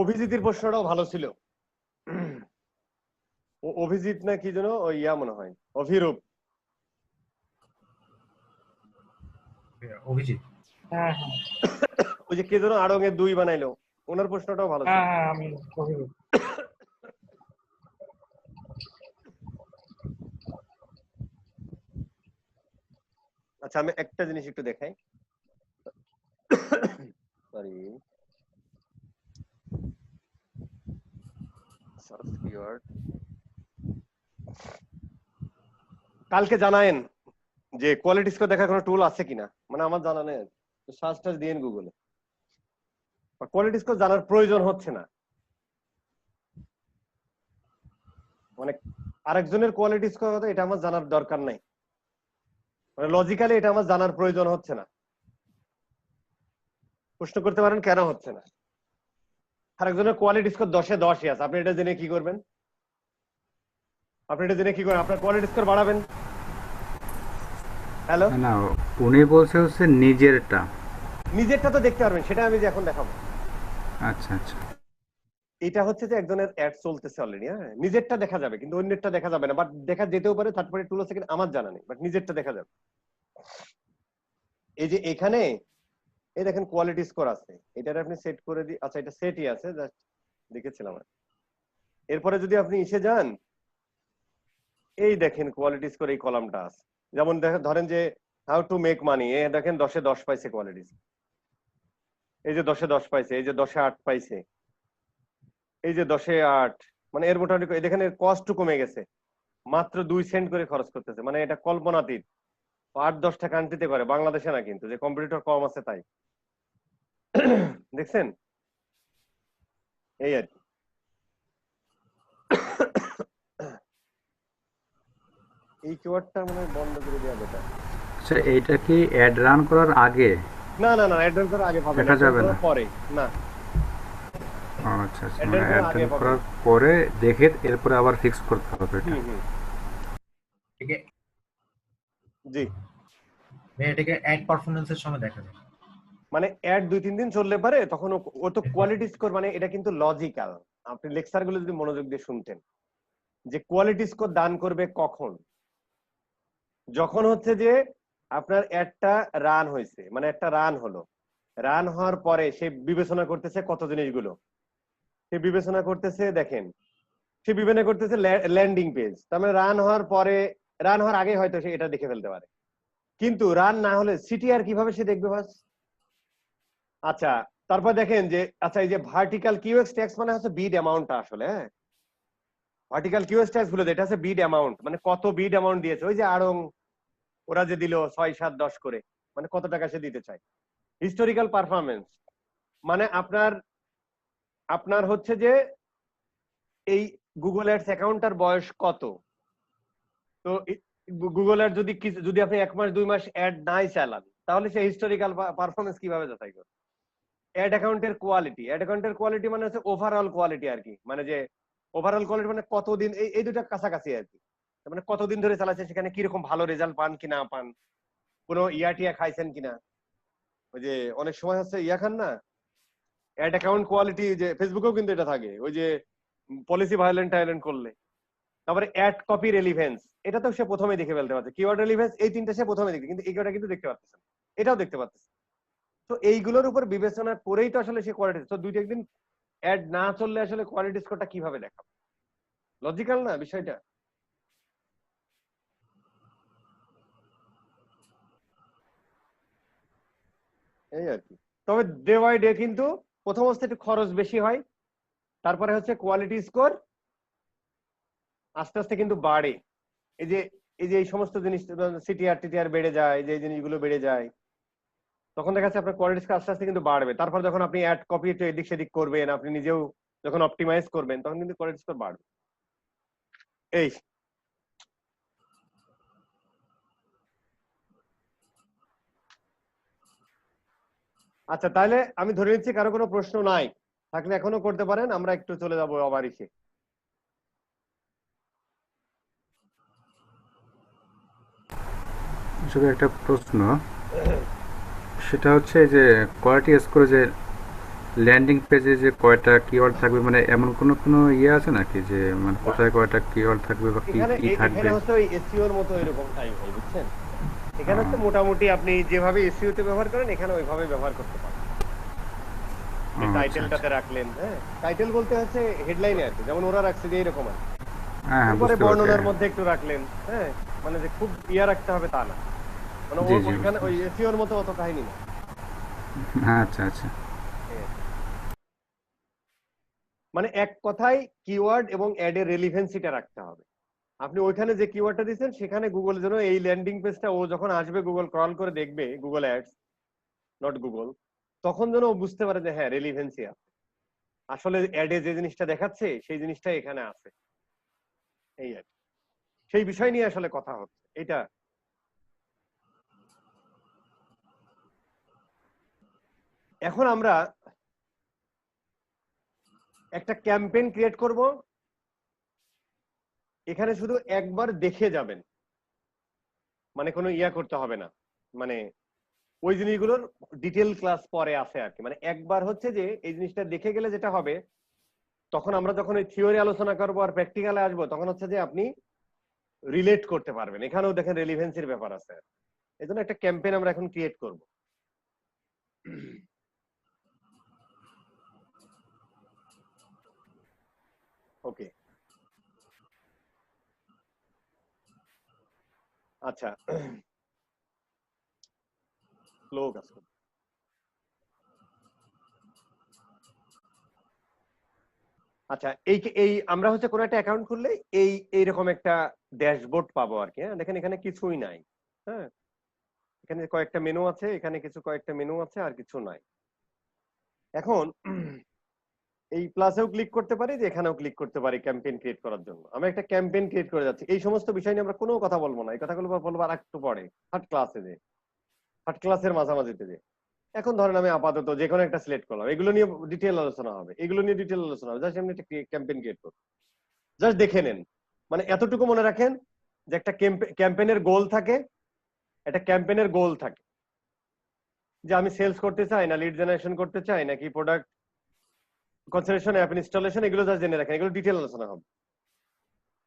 অভিজিতের প্রশ্নটাও ভালো ছিল। অভিজিৎ না কি যেন, ওই ইয়া মনে হয় অভিরূপ, অভিজিৎ, হ্যাঁ হ্যাঁ ওই যে কে যেন আড়ঙের 2 বানাইলো, ওনার প্রশ্নটাও ভালো ছিল। হ্যাঁ আমি অভিরূপ। আচ্ছা আমি একটা জিনিস একটু দেখাই, সরি সার্চ কিওয়ার্ড। কালকে জানায়েন যে কোয়ালিটি স্কোর দেখার কোনো টুল আছে কিনা, মানে আমার জানা নেই, সার্চ টার্চ দিয়েন গুগলে। কোয়ালিটি স্কোর জানার প্রয়োজন হচ্ছে না, মানে আরেকজনের কোয়ালিটি স্কোর কথা এটা আমার জানার দরকার নাই, মানে লজিক্যালি এটা আমার জানার প্রয়োজন হচ্ছে না। প্রশ্ন করতে পারেন কেন হচ্ছে না? আরেকজনের কোয়ালিটি স্কোর 10-এ 10ই আছে, আপনি এটা জেনে কি করবেন? আপনি এটা জেনে কি করবেন? আপনার কোয়ালিটি স্কোর বাড়াবেন? হ্যালো, না উনি বলছে হচ্ছে নিজেরটা। নিজেরটা তো দেখতে পারবেন, সেটা আমি যে এখন দেখাবো। আচ্ছা আচ্ছা, এটা হচ্ছে যে একজনের অ্যাড চলতেছে অলরেডি, হ্যাঁ, নিজেরটা দেখা যাবে কিন্তু অন্যেরটা দেখা যাবে না, বাট দেখা যেতেও পারে, থার্ড পার্টি টুল আছে কিনা আমার জানা নেই, বাট নিজেরটা দেখা যাবে। এই যে এখানে এই দেখেন কোয়ালিটি স্কোর আছে, এটার আপনি সেট করে দিই। আচ্ছা এটা সেটই আছে, জাস্ট দেখেছিলাম। এরপরে যদি আপনি এসে যান, এই দেখেন কোয়ালিটি স্কোর এই কলামটা আছে। যেমন ধরেন যে হাউ টু মেক মানি, এ দেখেন 10-এ 10 পাইছে কোয়ালিটি, এই যে 10-এ 10 পাইছে, এই যে 10-এ 8 পাইছে, এই যে 10-এ 8, মানে এর মোটামুটি দেখেন এর কস্টও কমে গেছে, মাত্র 2 সেন্ট করে খরচ করতেছে। মানে এটা কল্পনাতীত, 8-10টা কান্ট্রিতে করে, বাংলাদেশে না, কিন্তু যে কম্পিটিটর কম আছে তাই। দেখছেন, এই আর কি। এই কিওয়ার্ডটা মনে হয় বন্ধ করে দেওয়া বেটার। আচ্ছা এইটা কি অ্যাড রান করার আগে? না না না, অ্যাড রান করার আগে পাবেন, দেখা যাবে না, পরে না। আচ্ছা আচ্ছা, মানে অ্যাড রান করার পরে দেখে এরপরে আবার ফিক্স করতে হবে এটা। ঠিক আছে, জি এটাকে অ্যাড পারফরম্যান্সের সময় দেখা যায়। মানে অ্যাড 2-3 দিন চললে পারে, তখন ও তো কোয়ালিটি স্কোর, মানে এটা কিন্তু লজিক্যাল। আপনি লেকচার গুলো যদি মনোযোগ দিয়ে শুনতেন, যে কোয়ালিটি স্কোর দান করবে কখন, যখন হচ্ছে যে আপনার অ্যাডটা রান হয়েছে, মানে একটা রান হলো, রান হওয়ার পরে সে বিবেচনা করতেছে কত জিনিসগুলো, সে বিবেচনা করতেছে, দেখেন সে বিবেচনা করতেছে ল্যান্ডিং পেজ, তার মানে রান হওয়ার পরে, রান হওয়ার আগে হয়তো সে এটা দেখে ফেলতে পারে, কিন্তু রান না হলে সিটিআর কিভাবে সে দেখবে বাস। আচ্ছা তারপর দেখেন যে, আচ্ছা এই যে ভার্টিক্যাল কিউএক্স ট্যাক্স মানে হচ্ছে বিড অ্যামাউন্টটা আসলে, হ্যাঁ, ভার্টিক্যাল কিউএক্স ট্যাক্স গুলো এটা হচ্ছে বিড অ্যামাউন্ট, মানে কত বিড অ্যামাউন্ট দিয়েছে। ওই যে আড়ং ওরা যে দিল 6, 7, 10 করে, মানে কত টাকা সে দিতে চায়। হিস্টোরিক্যাল পারফরমেন্স মানে আপনার হচ্ছে যে এই গুগল অ্যাডস অ্যাকাউন্টটার বয়স কত। তো গুগল অ্যাড যদি আপনি 1 মাস 2 মাস অ্যাড নাই চালান, তাহলে সে হিস্টোরিক্যাল পারফরমেন্স কিভাবে যাচাই করবে। অ্যাড অ্যাকাউন্টের কোয়ালিটি, অ্যাড অ্যাকাউন্টের কোয়ালিটি মানে হচ্ছে ওভারঅল কোয়ালিটি আর কি, মানে যে ওভারঅল কোয়ালিটি মানে কতদিন, এই দুটা কাছাকাছি আর কি, মানে কতদিন ধরে চালাচ্ছে, সেখানে কিরকম ভালো রেজাল্ট পান কি না পান, কোনো টিয়া খাইছেন কিনা। ওই যে অনেক সময় হচ্ছে খান না, অ্যাড অ্যাকাউন্ট কোয়ালিটি, যে ফেসবুকেও কিন্তু এটা থাকে, ওই যে পলিসি ভায়োলেন্ট করলে তারপরে অ্যাড কপি রেলিভেন্স, এটা তো সে প্রথমে দেখে ফেলতে পারছে। কিওয়ার্ড রেলিভেন্স এই তিনটা সে প্রথমে দেখে, কিন্তু এইটা কিন্তু দেখতে পাচ্ছে না, এটাও দেখতে পাচ্ছে। তো এইগুলোর উপর বিবেচনা করেই তো আসলে সে কোয়ালিটি, তো দুইটা একদিন অ্যাড না চললে আসলে কোয়ালিটি স্কোরটা কিভাবে দেখাবে? লজিক্যাল না বিষয়টা? এই আর কি। তবে ডে বাই ডে কিন্তু প্রথম অবস্থায় একটু খরচ বেশি হয়, তারপরে হচ্ছে কোয়ালিটি স্কোর আস্তে আস্তে কিন্তু বাড়ে। এই যে এই সমস্ত জিনিস সিটিআর টিটিআর বেড়ে যায়, যে জিনিসগুলো বেড়ে যায়, তখন দেখা যাচ্ছে আপনার কোয়ালিটি স্কোর আস্তে আস্তে কিন্তু বাড়বে। তারপর যখন আপনি অ্যাড কপি একটু এদিক সেদিক করবেন, আপনি নিজেও যখন অপটিমাইজ করবেন, তখন কিন্তু কোয়ালিটি স্কোর বাড়বে। এই আচ্ছা, তাহলে আমি ধরে নিচ্ছি কারো কোনো প্রশ্ন নাই, থাকলে এখনো করতে পারেন, আমরা একটু চলে যাবো আবার ইসে। শুধু একটা প্রশ্ন, সেটা হচ্ছে যে কোয়ালিটি স্কোরে যে ল্যান্ডিং পেজে যে কয়টা কিওয়ার্ড থাকবে, মানে এমন কোনো ইয়ে আছে নাকি যে মানে কোথায় কয়টা কিওয়ার্ড থাকবে বা কি কি থাকবে? এখানে হচ্ছে ওই এসইও এর মতো এরকম টাইপ হয়, বুঝছেন? এখানে হচ্ছে মোটামুটি আপনি যেভাবে এসইও তে ব্যবহার করেন এখানে ওইভাবে ব্যবহার করতে পারেন। টাইটেলটাতে রাখলেন, হ্যাঁ টাইটেল বলতে হচ্ছে হেডলাইনে আর কি, যেমন ওরা রাখছে যে এরকম আর তারপরে বর্ণনার মধ্যে একটু রাখলেন, হ্যাঁ মানে যে খুব ইয়া রাখতে হবে তা না, মানে ওইখানে ওই এসইও এর মতো অত কাহিনী না। আচ্ছা আচ্ছা, মানে এক কথায় কিওয়ার্ড এবং অ্যাড এর রেলিভেন্সিটা রাখতে হবে। আপনি ওইখানে যে কিওয়ার্ডটা দিয়েছেন সেখানে গুগল যেন এই ল্যান্ডিং পেজটা ও যখন আসবে, গুগল ক্রল করে দেখবে, গুগল অ্যাডস নট গুগল, তখন যেন ও বুঝতে পারে যে হ্যাঁ রেলিভেন্সি আছে, আসলে অ্যাডে যে জিনিসটা দেখাচ্ছে সেই জিনিসটা এখানে আছে। এই আর সেই বিষয় নিয়ে আসলে কথা হচ্ছে এটা। এখন আমরা একটা ক্যাম্পেইন ক্রিয়েট করব, এখানে শুধু একবার দেখে যাবেন, মানে কোনো ইয়া করতে হবে না, মানে ওই জিনিসগুলোর ডিটেল ক্লাস পরে আছে আর কি। মানে একবার হচ্ছে যে এই জিনিসটা দেখে গেলে যেটা হবে, তখন আমরা যখন ওই থিওরি আলোচনা করবো আর প্র্যাকটিক্যালে আসবো, তখন হচ্ছে যে আপনি রিলেট করতে পারবেন। এখানেও দেখেন রেলিভেন্সির ব্যাপার আছে, এই জন্য একটা ক্যাম্পেইন আমরা এখন ক্রিয়েট করব। ওকে আচ্ছা, স্লো কাজ করুন। আচ্ছা, এই আমরা হচ্ছে কোনো একটা অ্যাকাউন্ট খুললে এইরকম একটা ড্যাশবোর্ড পাবো আর কি। হ্যাঁ দেখেন এখানে কিছুই নাই, হ্যাঁ এখানে কয়েকটা মেনু আছে, এখানে কয়েকটা মেনু আছে, আর কিছু নাই। এখন এই প্লাসেও ক্লিক করতে পারি, যে এখানেও ক্লিক করতে পারি ক্যাম্পেইন ক্রিয়েট করার জন্য। আমরা একটা ক্যাম্পেইন ক্রিয়েট করে যাচ্ছি, এই সমস্ত বিষয় নিয়ে আমরা কোনো কথা বলবো না, এই কথাগুলো বলবো আর একটু পরে থার্ড ক্লাসের মাঝামাঝিতে যে। এখন ধরেন আমি আপাতত যে কোনো একটা সিলেক্ট করলাম, এগুলো নিয়ে ডিটেল আলোচনা হবে, জাস্ট এমনি একটা ক্যাম্পেইন ক্রিয়েট করব, জাস্ট দেখে নেন। মানে এতটুকু মনে রাখেন যে একটা ক্যাম্পেইনের গোল থাকে, একটা ক্যাম্পেইনের গোল থাকে যে আমি সেলস করতে চাই না লিড জেনারেশন করতে চাই নাকি প্রোডাক্ট কনসিডারেশন অ্যাপ ইনস্টলেশন, এগুলো জাস্ট জেনে রাখেন, এগুলো ডিটেল আলোচনা হবে।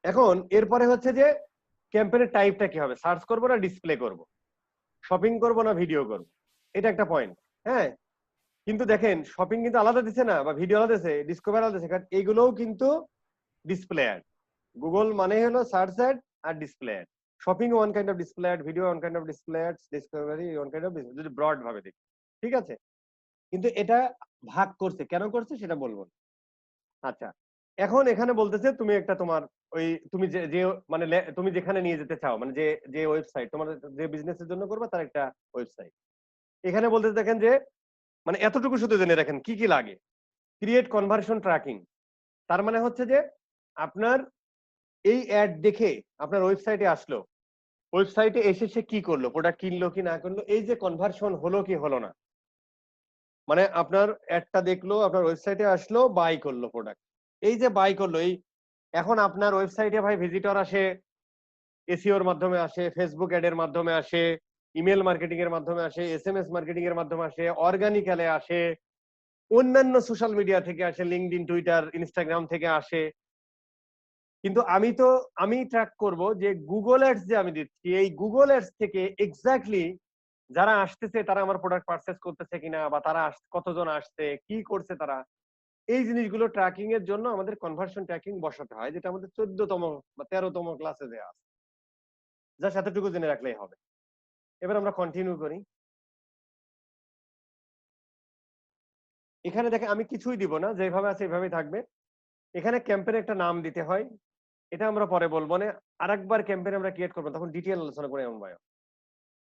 এখন এরপরে হচ্ছে যে ক্যাম্পেইনের টাইপটা কি হবে, সার্চ করব না ডিসপ্লে করব, শপিং করব না ভিডিও করব, এটা একটা পয়েন্ট। হ্যাঁ কিন্তু দেখেন শপিং কিন্তু আলাদা দিছে না, বা ভিডিও আলাদা দিছে, ডিসকভার আলাদা দিছে, কারণ এইগুলোও কিন্তু ডিসপ্লে অ্যাড। গুগল মানে হলো সার্চ অ্যাড আর display ad. Shopping one kind of display ad, video one kind of display ad, discovery one kind of, যদি ব্রড ভাবে দেখি, ঠিক আছে? কিন্তু এটা ভাগ করছে, কেন করছে সেটা বলবো। আচ্ছা, এখন এখানে বলতেছে তুমি একটা তোমার ওই তুমি যে মানে তুমি যেখানে নিয়ে যেতে চাও, মানে যে ওয়েবসাইট তোমার যে বিজনেসের জন্য করবে তার একটা ওয়েবসাইট। এখানে বলতে দেখেন যে মানে এতটুকু শুধু জেনে রাখেন কি কি লাগে। ক্রিয়েট কনভার্সন ট্র্যাকিং, তার মানে হচ্ছে যে আপনার এই অ্যাড দেখে আপনার ওয়েবসাইটে আসলো, ওয়েবসাইটে এসে সে কি করলো, প্রোডাক্ট কিনলো কি না করলো, এই যে কনভার্সন হলো কি হলো না, মানে আপনার অ্যাডটা দেখলো, আপনার ওয়েবসাইটে আসলো, বাই করলো প্রোডাক্ট, এই যে বাই করলো, এই এখন আপনার ওয়েবসাইটে ভাই ভিজিটর আসে, এসইওর মাধ্যমে আসে, ফেসবুক অ্যাডের মাধ্যমে আসে, ইমেল মার্কেটিং এর মাধ্যমে আসে, এসএমএস মার্কেটিং এর মাধ্যমে আসে, অর্গানিক্যালে আসে, অন্যান্য সোশ্যাল মিডিয়া থেকে আসে, লিঙ্কডইন, টুইটার, ইনস্টাগ্রাম থেকে আসে, কিন্তু আমি ট্র্যাক করব যে গুগল অ্যাডস যে আমি দিচ্ছি এই গুগল অ্যাডস থেকে এক্স্যাক্টলি যারা আসতেছে তারা আমার প্রোডাক্ট পারচেজ করতেছে কিনা, বা তারা কতজন আসছে, কি করছে তারা, এই জিনিসগুলো ট্র্যাকিং এর জন্য আমাদের কনভার্সন ট্র্যাকিং বসাতে হয়, যেটা আমাদের 14তম বা 13তম ক্লাসে দেওয়া আছে। যা এতটুকু জেনে রাখলেই হবে। এবার আমরা কন্টিনিউ করি। এখানে দেখে আমি কিছুই দিব না, যেভাবে আছে এইভাবেই থাকবে। এখানে ক্যাম্পেইন একটা নাম দিতে হয়, এটা আমরা পরে বলবো। মানে আরেকবার ক্যাম্পেইন আমরা ক্রিয়েট করবো, তখন ডিটেইল আলোচনা করে এমন ভাই।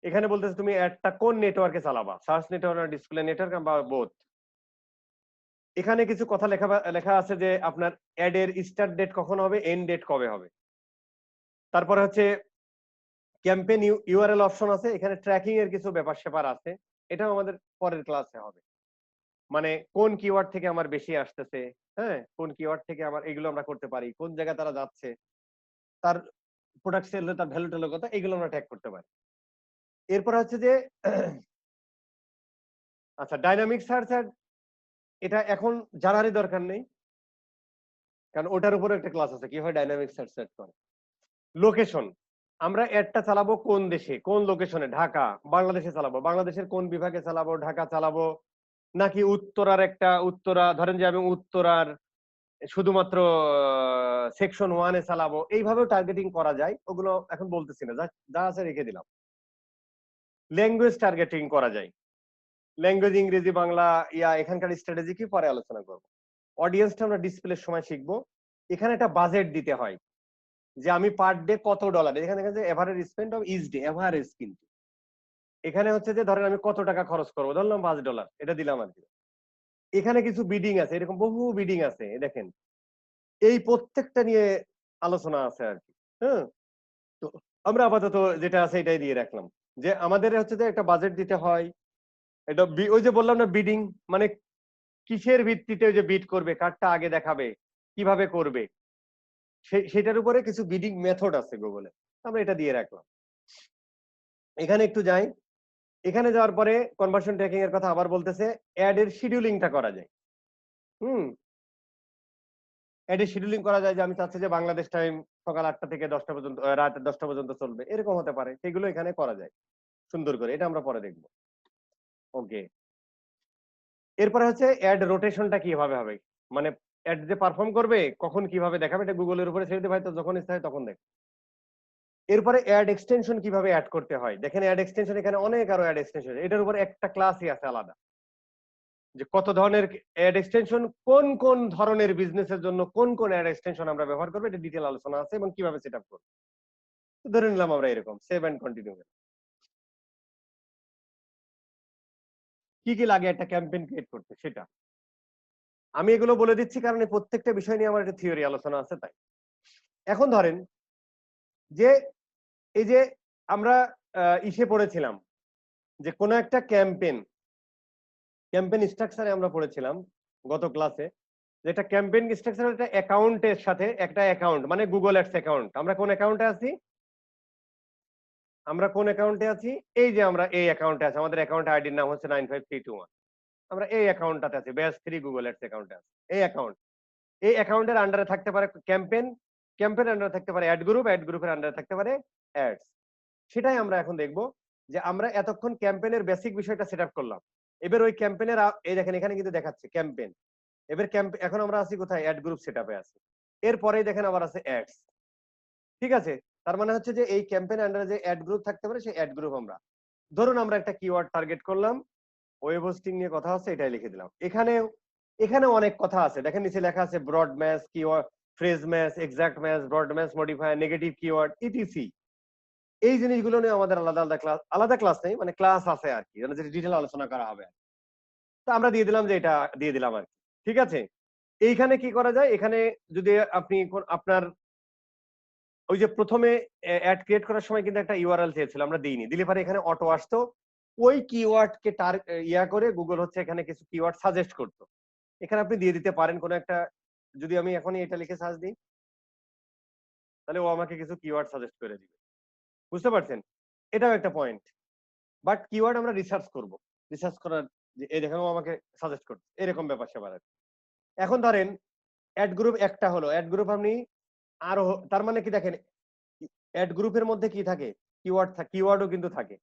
এখানে বলতেছে তুমি অ্যাডটা কোন নেটওয়ার্কে চালাবা, সার্চ নেটওয়ার্ক না ডিসপ্লে নেটওয়ার্ক বা বোথ। এখানে কিছু কথা লেখা আছে যে আপনার অ্যাড এর স্টার্ট ডেট কখন হবে, এন্ড ডেট কবে হবে। তারপরে হচ্ছে ক্যাম্পেইন ইউআরএল অপশন আছে, এখানে ট্র্যাকিং এর কিছু ব্যাপার স্যাপার আছে, এটাও আমাদের পরের ক্লাসে হবে। মানে কোন কিওয়ার্ড থেকে আমার বেশি আসতেছে, হ্যাঁ, কোন কিওয়ার্ড থেকে আমার, এগুলো আমরা করতে পারি, কোন জায়গায় তারা যাচ্ছে, তার প্রোডাক্ট সেল, তার ভ্যালু টেলো কথা, এগুলো আমরা ট্যাগ করতে পারি। এরপর হচ্ছে যে আচ্ছা ডাইনামিক সার্চ অ্যাড, এটা এখন জানারই দরকার নেই, কারণ ওটার উপরে একটা ক্লাস আছে কিভাবে ডাইনামিক সার্চ অ্যাড করে। লোকেশন, আমরা অ্যাডটা চালাবো কোন দেশে, কোন লোকেশনে, ঢাকা, বাংলাদেশে চালাবো, বাংলাদেশের কোন বিভাগে চালাবো, ঢাকা চালাবো নাকি উত্তরা, ধরেন যে আমি উত্তরার শুধুমাত্র সেকশন 1 এ চালাবো, এইভাবেও টার্গেটিং করা যায়। ওগুলো এখন বলতেছি না, যা আছে রেখে দিলাম। ল্যাঙ্গুয়েজ টার্গেটিং করা যায়, ল্যাঙ্গুয়েজ ইংরেজি, বাংলা, এখানকার স্ট্র্যাটেজি কি পরে আলোচনা করব। অডিয়েন্সটা আমরা ডিসপ্লের সময় শিখবো। এখানে একটা বাজেট দিতে হয় যে আমি পার ডে কত ডলার, এখানে দেখা যায় average spend of each day, average. কিন্তু এখানে হচ্ছে যে ধরেন আমি কত টাকা খরচ করবো, ধরলাম $5, এটা দিলাম আর কি। এখানে কিছু বিডিং আছে, এরকম বহু বিডিং আছে, দেখেন এই প্রত্যেকটা নিয়ে আলোচনা আছে আর কি। হ্যাঁ, তো আমরা আপাতত যেটা আছে এটাই দিয়ে রাখলাম, যে আমাদের হচ্ছে যে একটা বাজেট দিতে হয়। এটা ওই যে বললাম না বিডিং, মানে কিসের ভিত্তিতে ওই যে বিড করবে, কারটা আগে দেখাবে, কিভাবে করবে, সেটার উপরে কিছু বিডিং মেথড আছে গুগলে, আমরা এটা দিয়ে রাখলাম। এখানে একটু যাই, এখানে যাওয়ার পরে কনভার্সন ট্র্যাকিং এর কথা আবার বলতেছে, অ্যাড এর শিডিউলিংটা করা যায়। অ্যাড এর শিডিউলিং করা যায়, যে আমি চাচ্ছি যে বাংলাদেশ টাইম সকাল 8টা থেকে 10টা পর্যন্ত, রাত 10টা পর্যন্ত চলবে, এরকম হতে পারে, সেগুলো এখানে করা যায় সুন্দর করে, এটা আমরা পরে দেখবো। ওকে, এরপরে হচ্ছে অ্যাড রোটেশনটা কিভাবে হবে, মানে অ্যাড যে পারফর্ম করবে কখন কিভাবে দেখাবে, এটা গুগলের উপরে ছেড়ে দেবে, তো যখন ইচ্ছা হয় তখন দেখ। এরপরে অ্যাড এক্সটেনশন কিভাবে অ্যাড করতে হয়, দেখেন অ্যাড এক্সটেনশন এখানে অনেক আরো অ্যাড এক্সটেনশন, এটার উপরে একটা ক্লাসই আছে আলাদা, যে কত ধরনের অ্যাড এক্সটেনশন, কোন কোন ধরনের বিজনেসের জন্য কোন কোন অ্যাড এক্সটেনশন আমরা ব্যবহার করবো, এটা ডিটেইল আলোচনা আছে, এবং কিভাবে সেট আপ করবো। ধরে নিলাম আমরা এরকম সেভ এন্ড কন্টিনিউ। কি কি লাগে একটা ক্যাম্পেইন ক্রিয়েট করতে, সেটা আমি এগুলো বলে দিচ্ছি, কারণ এই প্রত্যেকটা বিষয় নিয়ে আমার একটা থিওরি আলোচনা আছে। তাই এখন ধরেন যে এই যে আমরা ইসে পড়েছিলাম যে কোন একটা ক্যাম্পেইন স্ট্রাকচারে আমরা পড়েছিলাম গত ক্লাসে, যেটা ক্যাম্পেইন স্ট্রাকচার একটা অ্যাকাউন্টের সাথে একটা অ্যাকাউন্ট, মানে গুগল অ্যাডস অ্যাকাউন্ট। আমরা কোন অ্যাকাউন্টে আছি, এই যে আমরা এই অ্যাকাউন্টে আছি, আমাদের অ্যাকাউন্ট আইডির নাম হচ্ছে 95321, আমরা এই অ্যাকাউন্টটাতে আছি, ব্যাচ 3 গুগল অ্যাডস অ্যাকাউন্টে আছি। এই অ্যাকাউন্টের আন্ডারে থাকতে পারে ক্যাম্পেইন আন্ডারে থাকতে পারে অ্যাড গ্রুপের আন্ডারে থাকতে পারে অ্যাডস। সেটাই আমরা এখন দেখব, যে আমরা এতক্ষণ ক্যাম্পেইনের বেসিক বিষয়টা সেট আপ করলাম। এবার ওই ক্যাম্পেইনের এই দেখেন এখানে কিন্তু দেখাচ্ছে ক্যাম্পেইন, এবার এখন আমরা আছি কোথায়, অ্যাড গ্রুপ সেটআপে আছি। এরপরেই দেখেন আবার আছে অ্যাডস, ঠিক আছে। তার মানে হচ্ছে যে এই ক্যাম্পেইন আন্ডারে যে অ্যাড গ্রুপ থাকতে পারে, সেই অ্যাড গ্রুপ আমরা ধরুন আমরা একটা কিওয়ার্ড টার্গেট করলাম, ওয়েব হোস্টিং নিয়ে কথা হচ্ছে, এটাই লিখে দিলাম। এখানে অনেক কথা আছে, দেখেন নিচে লেখা আছে broad match, keyword phrase match, exact match, broad match, modifier, negative keyword, ETC. এই জিনিসগুলো নিয়ে আমাদের আলাদা ক্লাস নেই, মানে ক্লাস আছে আর কি, যেটা ডিটেইল আলোচনা করা হবে। তো আমরা দিয়ে দিলাম যে এটা দিয়ে দিলাম আর কি, ঠিক আছে। এইখানে কি করা যায়, এখানে যদি আপনি আপনার ওই যে প্রথমে অ্যাড ক্রিয়েট করার সময় কিন্তু একটা ইউআরএল চেয়েছিল, আমরা দিইনি, দিলে পরে এখানে অটো আসতো, ওই কিওয়ার্ডকে করে গুগল হচ্ছে এখানে কিছু কিওয়ার্ড সাজেস্ট করতো, এখানে আপনি দিয়ে দিতে পারেন কোন একটা। যদি আমি এখনই এটা লিখে সার্চ দিই, তাহলে ও আমাকে কিছু কিওয়ার্ড সাজেস্ট করে দিবে, বুঝতে পারছেন, এটাও একটা পয়েন্ট। বাট কিওয়ার্ড আমরা রিসার্চ করার যে এই দেখেন ও আমাকে সাজেস্ট করছে, এরকম ব্যাপার স্যাপার। এখন ধরেন অ্যাড গ্রুপ একটা হলো, অ্যাড গ্রুপ আরো তার মানে কি দেখেন অ্যাড গ্রুপের মধ্যে কি থাকে কিওয়ার্ডও কিন্তু থাকে।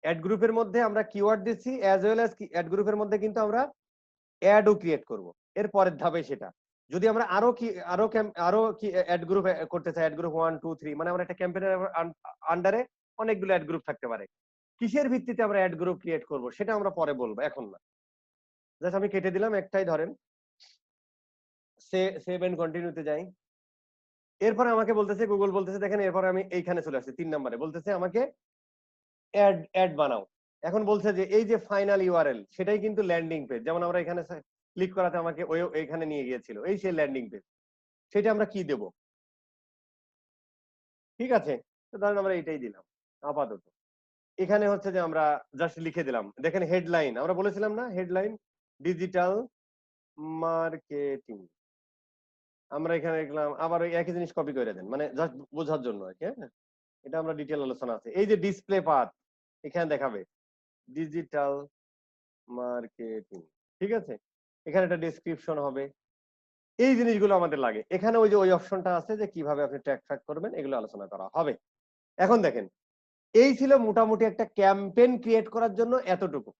অ্যাড গ্রুপের মধ্যে আমরা কিওয়ার্ড দিচ্ছি অ্যাজ ওয়েল অ্যাজ অ্যাড গ্রুপের মধ্যে কিন্তু আমরা অ্যাডও ক্রিয়েট করব এর পরের ধাপে সেটা। যদি আমরা আরো কি অ্যাড গ্রুপ করতে চাই, অ্যাড গ্রুপ 1 2 3 মানে আমরা একটা ক্যাম্পেইনের আন্ডারে অনেকগুলো অ্যাড গ্রুপ থাকতে পারে। কিসের ভিত্তিতে আমরা অ্যাড গ্রুপ ক্রিয়েট করব সেটা আমরা পরে বলবো, এখন না। জাস্ট আমি কেটে দিলাম একটাই, ধরেন সেভ এন্ড কন্টিনিউতে যাই। এরপরে আমাকে বলতেছে, গুগল বলতেছে, দেখেন এরপরে আমি এইখানে চলে আসছি 3 নম্বরে, বলতেছে আমাকে অ্যাড বানাও। এখন বলছে যে এই যে ফাইনাল ইউআরএল সেটাই কিন্তু ল্যান্ডিং পেজ, যেমন আমরা এখানে ক্লিক করাতে আমাকে ওই এখানে নিয়ে গিয়েছিল, এই সেই ল্যান্ডিং পেজ, সেটা আমরা কি দেব? ঠিক আছে, তো ধরেন আমরা এইটাই দিলাম আপাতত। এখানে হচ্ছে যে আমরা জাস্ট লিখে দিলাম, দেখেন হেডলাইন আমরা বলেছিলাম না, হেডলাইন ডিজিটাল মার্কেটিং, আমরা এখানে লিখলাম। আবার ওই একই জিনিস কপি করে দেন, মানে জাস্ট বোঝার জন্য আর কি। হ্যাঁ, এটা আমরা ডিটেল আলোচনা আছে। এই যে ডিসপ্লে পাথ এখানে দেখাবে ডিজিটাল মার্কেটিং, ঠিক আছে, এখানে একটা ডেসক্রিপশন হবে। এই জিনিসগুলো আমাদের লাগে। এখানে ওই যে ওই অপশনটা আছে যে কিভাবে আপনি ট্র্যাক করবেন, এগুলো আলোচনা করা হবে। এখন দেখেন এই ছিল মোটামুটি একটা ক্যাম্পেইন ক্রিয়েট করার জন্য এতটুকু।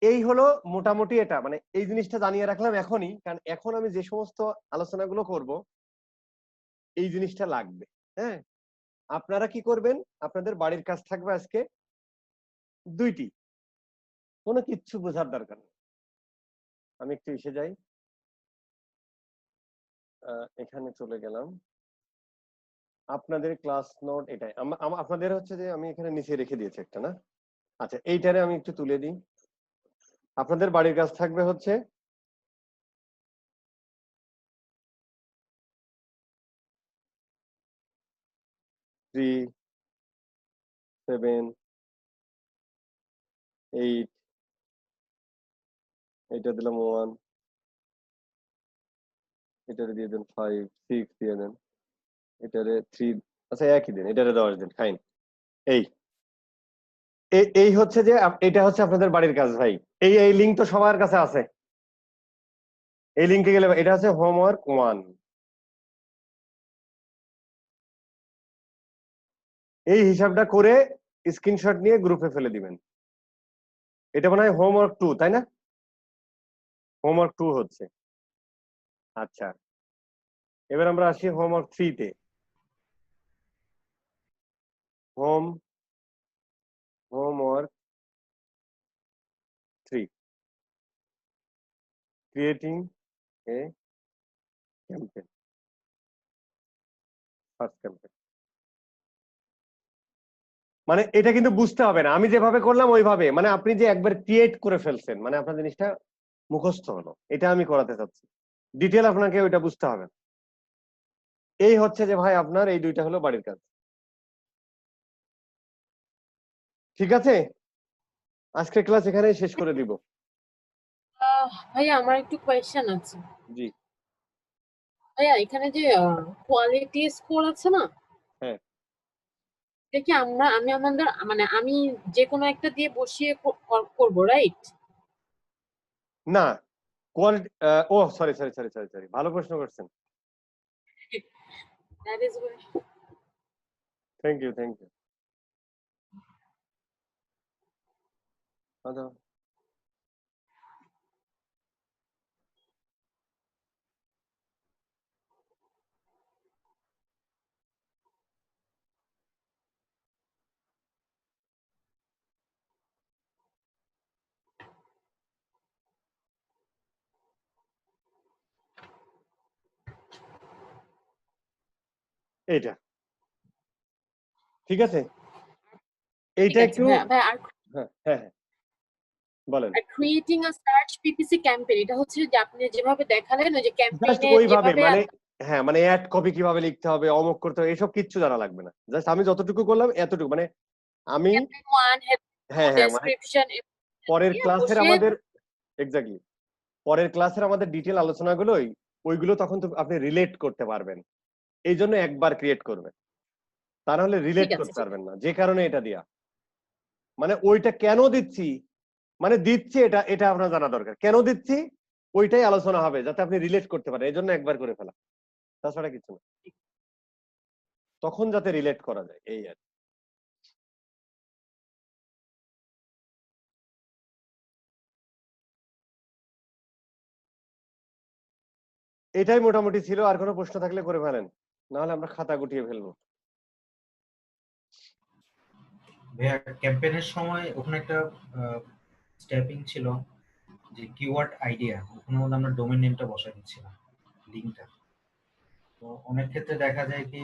এই হলো মোটামুটি এটা, মানে এই জিনিসটা জানিয়ে রাখলাম এখনই, কারণ এখন আমি যে সমস্ত আলোচনাগুলো করব এই জিনিসটা লাগবে। হ্যাঁ, আপনারা কি করবেন, আপনাদের বাড়ির কাজ থাকবে আজকে 2টি, কোনো কিচ্ছু বোঝার দরকার নেই। আমি একটু এসে যাই, এখানে চলে গেলাম। আপনাদের ক্লাস নোট এটাই, আপনাদের হচ্ছে যে আমি এখানে নিচে রেখে দিয়েছি একটা, না? আচ্ছা, এইটারে আমি একটু তুলে দিই। আপনাদের বাড়ির কাজ থাকবে হচ্ছে থ্রি 7 8, এটা দিলাম 1, এটারে দিয়ে দেন 5 6 দিয়ে দেন, এটারে 3, আচ্ছা একই দিন, এটারে 10 দিন, ফাইন। এই হচ্ছে যে এটা হচ্ছে আপনাদের বাড়ির কাজ ভাই। এই লিঙ্ক তো সবার কাছে আছে, এই লিঙ্কে গেলে এটা হচ্ছে হোমওয়ার্ক 1। এই হিসাবটা করে স্ক্রিনশট নিয়ে গ্রুপে ফেলে দিবেন। এটা মনে হয় হোমওয়ার্ক 2, তাই না? হোমওয়ার্ক 2 হচ্ছে। আচ্ছা, এবার আমরা আসি হোমওয়ার্ক 3 তে। Homework 3, creating a campaign, first campaign. মানে এটা কিন্তু বুঝতে হবে না, আমি যেভাবে করলাম ওইভাবে, মানে আপনি যে একবার ক্রিয়েট করে ফেলছেন, মানে আপনার জিনিসটা মুখস্থ হলো, এটা আমি করাতে চাচ্ছি। ডিটেল আপনাকে ওইটা বুঝতে হবে। এই হচ্ছে যে ভাই আপনার এই 2টা হলো বাড়ির কাজ, ঠিক আছে? আজকে ক্লাস এখানেই শেষ করে দিব। ভাইয়া আমার একটু কোয়েশ্চেন আছে। জি ভাইয়া এখানে যে কোয়ালিটি স্কোর আছে না, হ্যাঁ, এটা কি আমি আমাদের মানে আমি যে কোনো একটা দিয়ে বসিয়ে করব, রাইট? না, কোয়ালিটি, ও সরি, ভালো প্রশ্ন করছেন, that is good. Thank you. আচ্ছা, এইটা ঠিক আছে, এইটা একটু হ্যাঁ বলেন। Creating a search PPC campaign, এটা হচ্ছে যে আপনি যেভাবে দেখালেন ওই যে ক্যাম্পেইনে ওইভাবে, যেভাবে, মানে হ্যাঁ, মানে অ্যাড কপি কিভাবে লিখতে হবে, অমুক করতে হবে, এসব কিচ্ছু জানা লাগবে না। জাস্ট আমি যতটুকু করলাম এতটুকু, মানে আমি হ্যাঁ ডেসক্রিপশন পরের ক্লাসের আমাদের এক্স্যাক্টলি পরের ক্লাসের আমাদের ডিটেল আলোচনাগুলো ওইগুলো তখন তো আপনি রিলেট করতে পারবেন, এই জন্য একবার ক্রিয়েট করবেন, তা নাহলে রিলেট করতে পারবেন না। যে কারণে এটা দিয়া, মানে ওইটা কেন দিচ্ছি, মানে দিচ্ছি এটা আপনার জানা দরকার, কেন দিচ্ছি ওইটাই আলোচনা হবে যাতে আপনি রিলেট করতে পারেন, এই জন্য একবার করে ফেলা। তাছাড়া কিছু না, তখন যাতে রিলেট করা যায় এই আর কি। এটাই মোটামুটি ছিল, আর কোনো প্রশ্ন থাকলে করে ফেলেন, নাহলে আমরা খাতা গুটিয়ে ফেলবো। ভাইয়া ক্যাম্পেইনের সময় ওখানে একটা স্টেপিং ছিল যে কিওয়ার্ড আইডিয়া, ওখানে মধ্যে আমরা ডোমেইন নেমটা বসাই দিচ্ছিলাম লিংকটা। তো অনেক ক্ষেত্রে দেখা যায় কি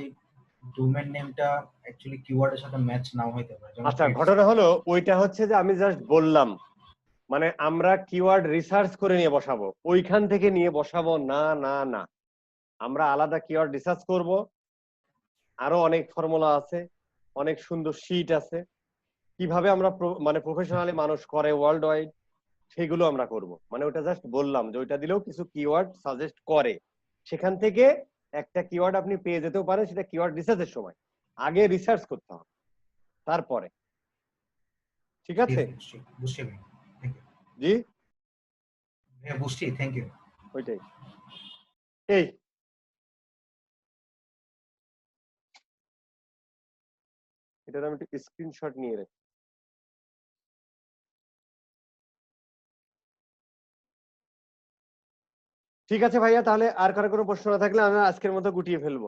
ডোমেইন নেমটা অ্যাকচুয়ালি কিওয়ার্ডের সাথে ম্যাচ নাও হইতে পারে। আচ্ছা, ঘটনা হলো ওইটা হচ্ছে যে আমি জাস্ট বললাম, মানে আমরা কিওয়ার্ড রিসার্চ করে নিয়ে বসাবো, ওইখান থেকে নিয়ে বসাবো না, না না, আমরা আলাদা কিওয়ার্ড রিসার্চ করব, আরো অনেক ফর্মুলা আছে, অনেক সুন্দর শীট আছে, কিভাবে আমরা মানে প্রফেশনালি মানুষ করে ওয়ার্ল্ড ওয়াইড, সেগুলো আমরা করব। মানে ওটা জাস্ট বললাম যে ওইটা দিলেও কিছু কিওয়ার্ড সাজেস্ট করে, সেখান থেকে একটা কিওয়ার্ড আপনি পেয়ে যেতেও পারেন, সেটা কিওয়ার্ড রিসার্চের সময় আগে রিসার্চ করতে হবে, তারপরে। ঠিক আছে? বুঝছি ভাই, থ্যাংক ইউ। জি হ্যাঁ বুঝছি, থ্যাংক ইউ। ওইটাই। এই এটার আমি একটু স্ক্রিনশট নিয়ে রাখি। ঠিক আছে ভাইয়া, তাহলে আর কারো কোনো প্রশ্ন না থাকলে আমরা আজকের মতো গুটিয়ে ফেলবো।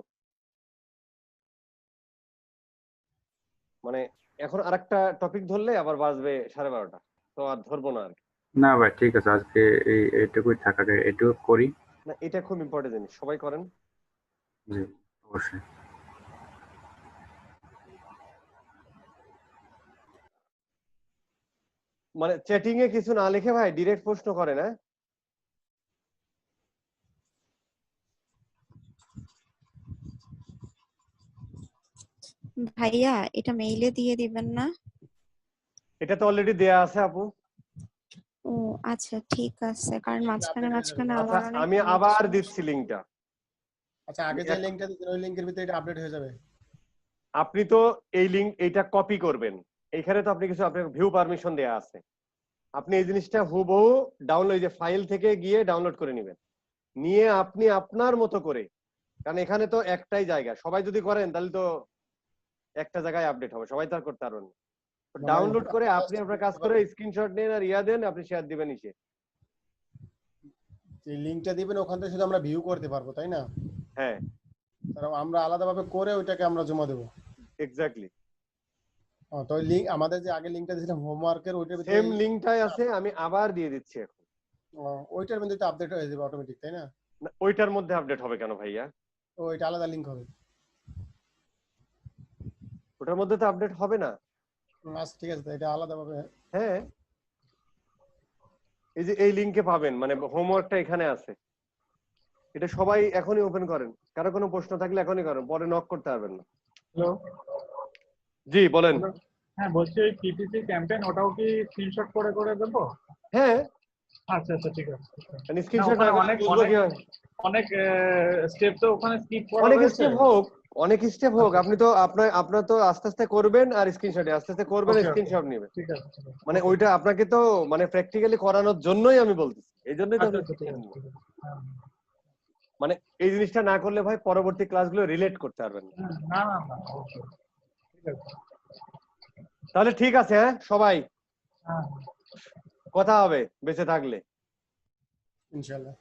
মানে এখন আরেকটা টপিক ধরলে আবার বাজবে 12:30, তো আর ধরবো না আর কি। না ভাই ঠিক আছে, আজকে এইটুকুই থাকাকে এটুকু করি। না, এটা খুব ইম্পর্টেন্ট জিনিস, সবাই করেন। জি অবশ্যই। মানে চ্যাটিং এ কিছু না লিখে ভাই ডিরেক্ট প্রশ্ন করে না। ভাইয়া এটা মেইলে দিয়ে দিবেন না? এটা তো অলরেডি দেয়া আছে আপু। ও আচ্ছা ঠিক আছে, কারণ মাঝখানে আচ্ছা, আমি আবার দিচ্ছি লিংকটা। আচ্ছা, আগে যে লিংকটা দিতেন ওই লিংকের ভিতরে এটা আপডেট হয়ে যাবে। আপনি তো এই লিংক এইটা কপি করবেন, এইখানে তো আপনি কিছু আপনাকে ভিউ পারমিশন দেয়া আছে, আপনি এই জিনিসটা হুবহু ডাউনলোড, যে ফাইল থেকে গিয়ে ডাউনলোড করে নেবেন, নিয়ে আপনি আপনার মতো করে, কারণ এখানে তো একটাই জায়গা, সবাই যদি করেন তাহলে তো একটা জায়গায় আপডেট হবে, সবাই তো আর করতে পারবেন না। ডাউনলোড করে আপনি আপনার কাজ করে স্ক্রিনশট নেন আর ইয়া দেন, আপনি শেয়ার দিবেন নিচে। যে লিংকটা দিবেন ওখান থেকে শুধু আমরা ভিউ করতে পারবো, তাই না? হ্যাঁ, কারণ আমরা আলাদাভাবে করে ওইটাকে আমরা জমা দেব। এক্স্যাক্টলি। তো ওই লিংক আমাদের যে আগে লিংকটা দিয়েছিলাম হোমওয়ার্কের, ওইটার ভিতরে সেম লিংকটাই আছে, আমি আবার দিয়ে দিচ্ছি এখন। ওইটার মধ্যে তো আপডেট হয়ে যাবে অটোমেটিক, তাই না? না, ওইটার মধ্যে আপডেট হবে কেন ভাইয়া? ওইটা আলাদা লিংক হবে। ওটার মধ্যে তো আপডেট হবে না। আচ্ছা ঠিক আছে, এটা আলাদাভাবে। হ্যাঁ, এই যে এই লিংকে পাবেন, মানে হোমওয়ার্কটা এখানে আছে, এটা সবাই এখনই ওপেন করেন, কারো কোনো প্রশ্ন থাকলে এখনই করেন, পরে নক করতে পারবেন না। হ্যালো, জি বলেন। হ্যাঁ বলছি ওই পিপিসি ক্যাম্পেইন ওটাও কি স্ক্রিনশট করে দেবো? হ্যাঁ আচ্ছা আচ্ছা ঠিক আছে। মানে স্ক্রিনশট অনেক স্টেপ তো ওখানে স্কিপ করা অনেক হয়েছে। স্টেপ হোক, আপনি তো আপনার তো আস্তে আস্তে করবেন, আর স্ক্রিনশটে আস্তে আস্তে করবেন, স্ক্রিনশট নেবেন। ঠিক আছে, মানে ওইটা আপনাকে তো মানে প্র্যাকটিক্যালি করানোর জন্যই আমি বলতেছি, এই জন্যই তো মানে এই জিনিসটা না করলে ভাই পরবর্তী ক্লাসগুলো রিলেট করতে পারবেন না। না না না অবশ্যই। ঠিক আছে, তাহলে ঠিক আছে, হ্যাঁ সবাই কথা হবে বেঁচে থাকলে ইনশাআল্লাহ।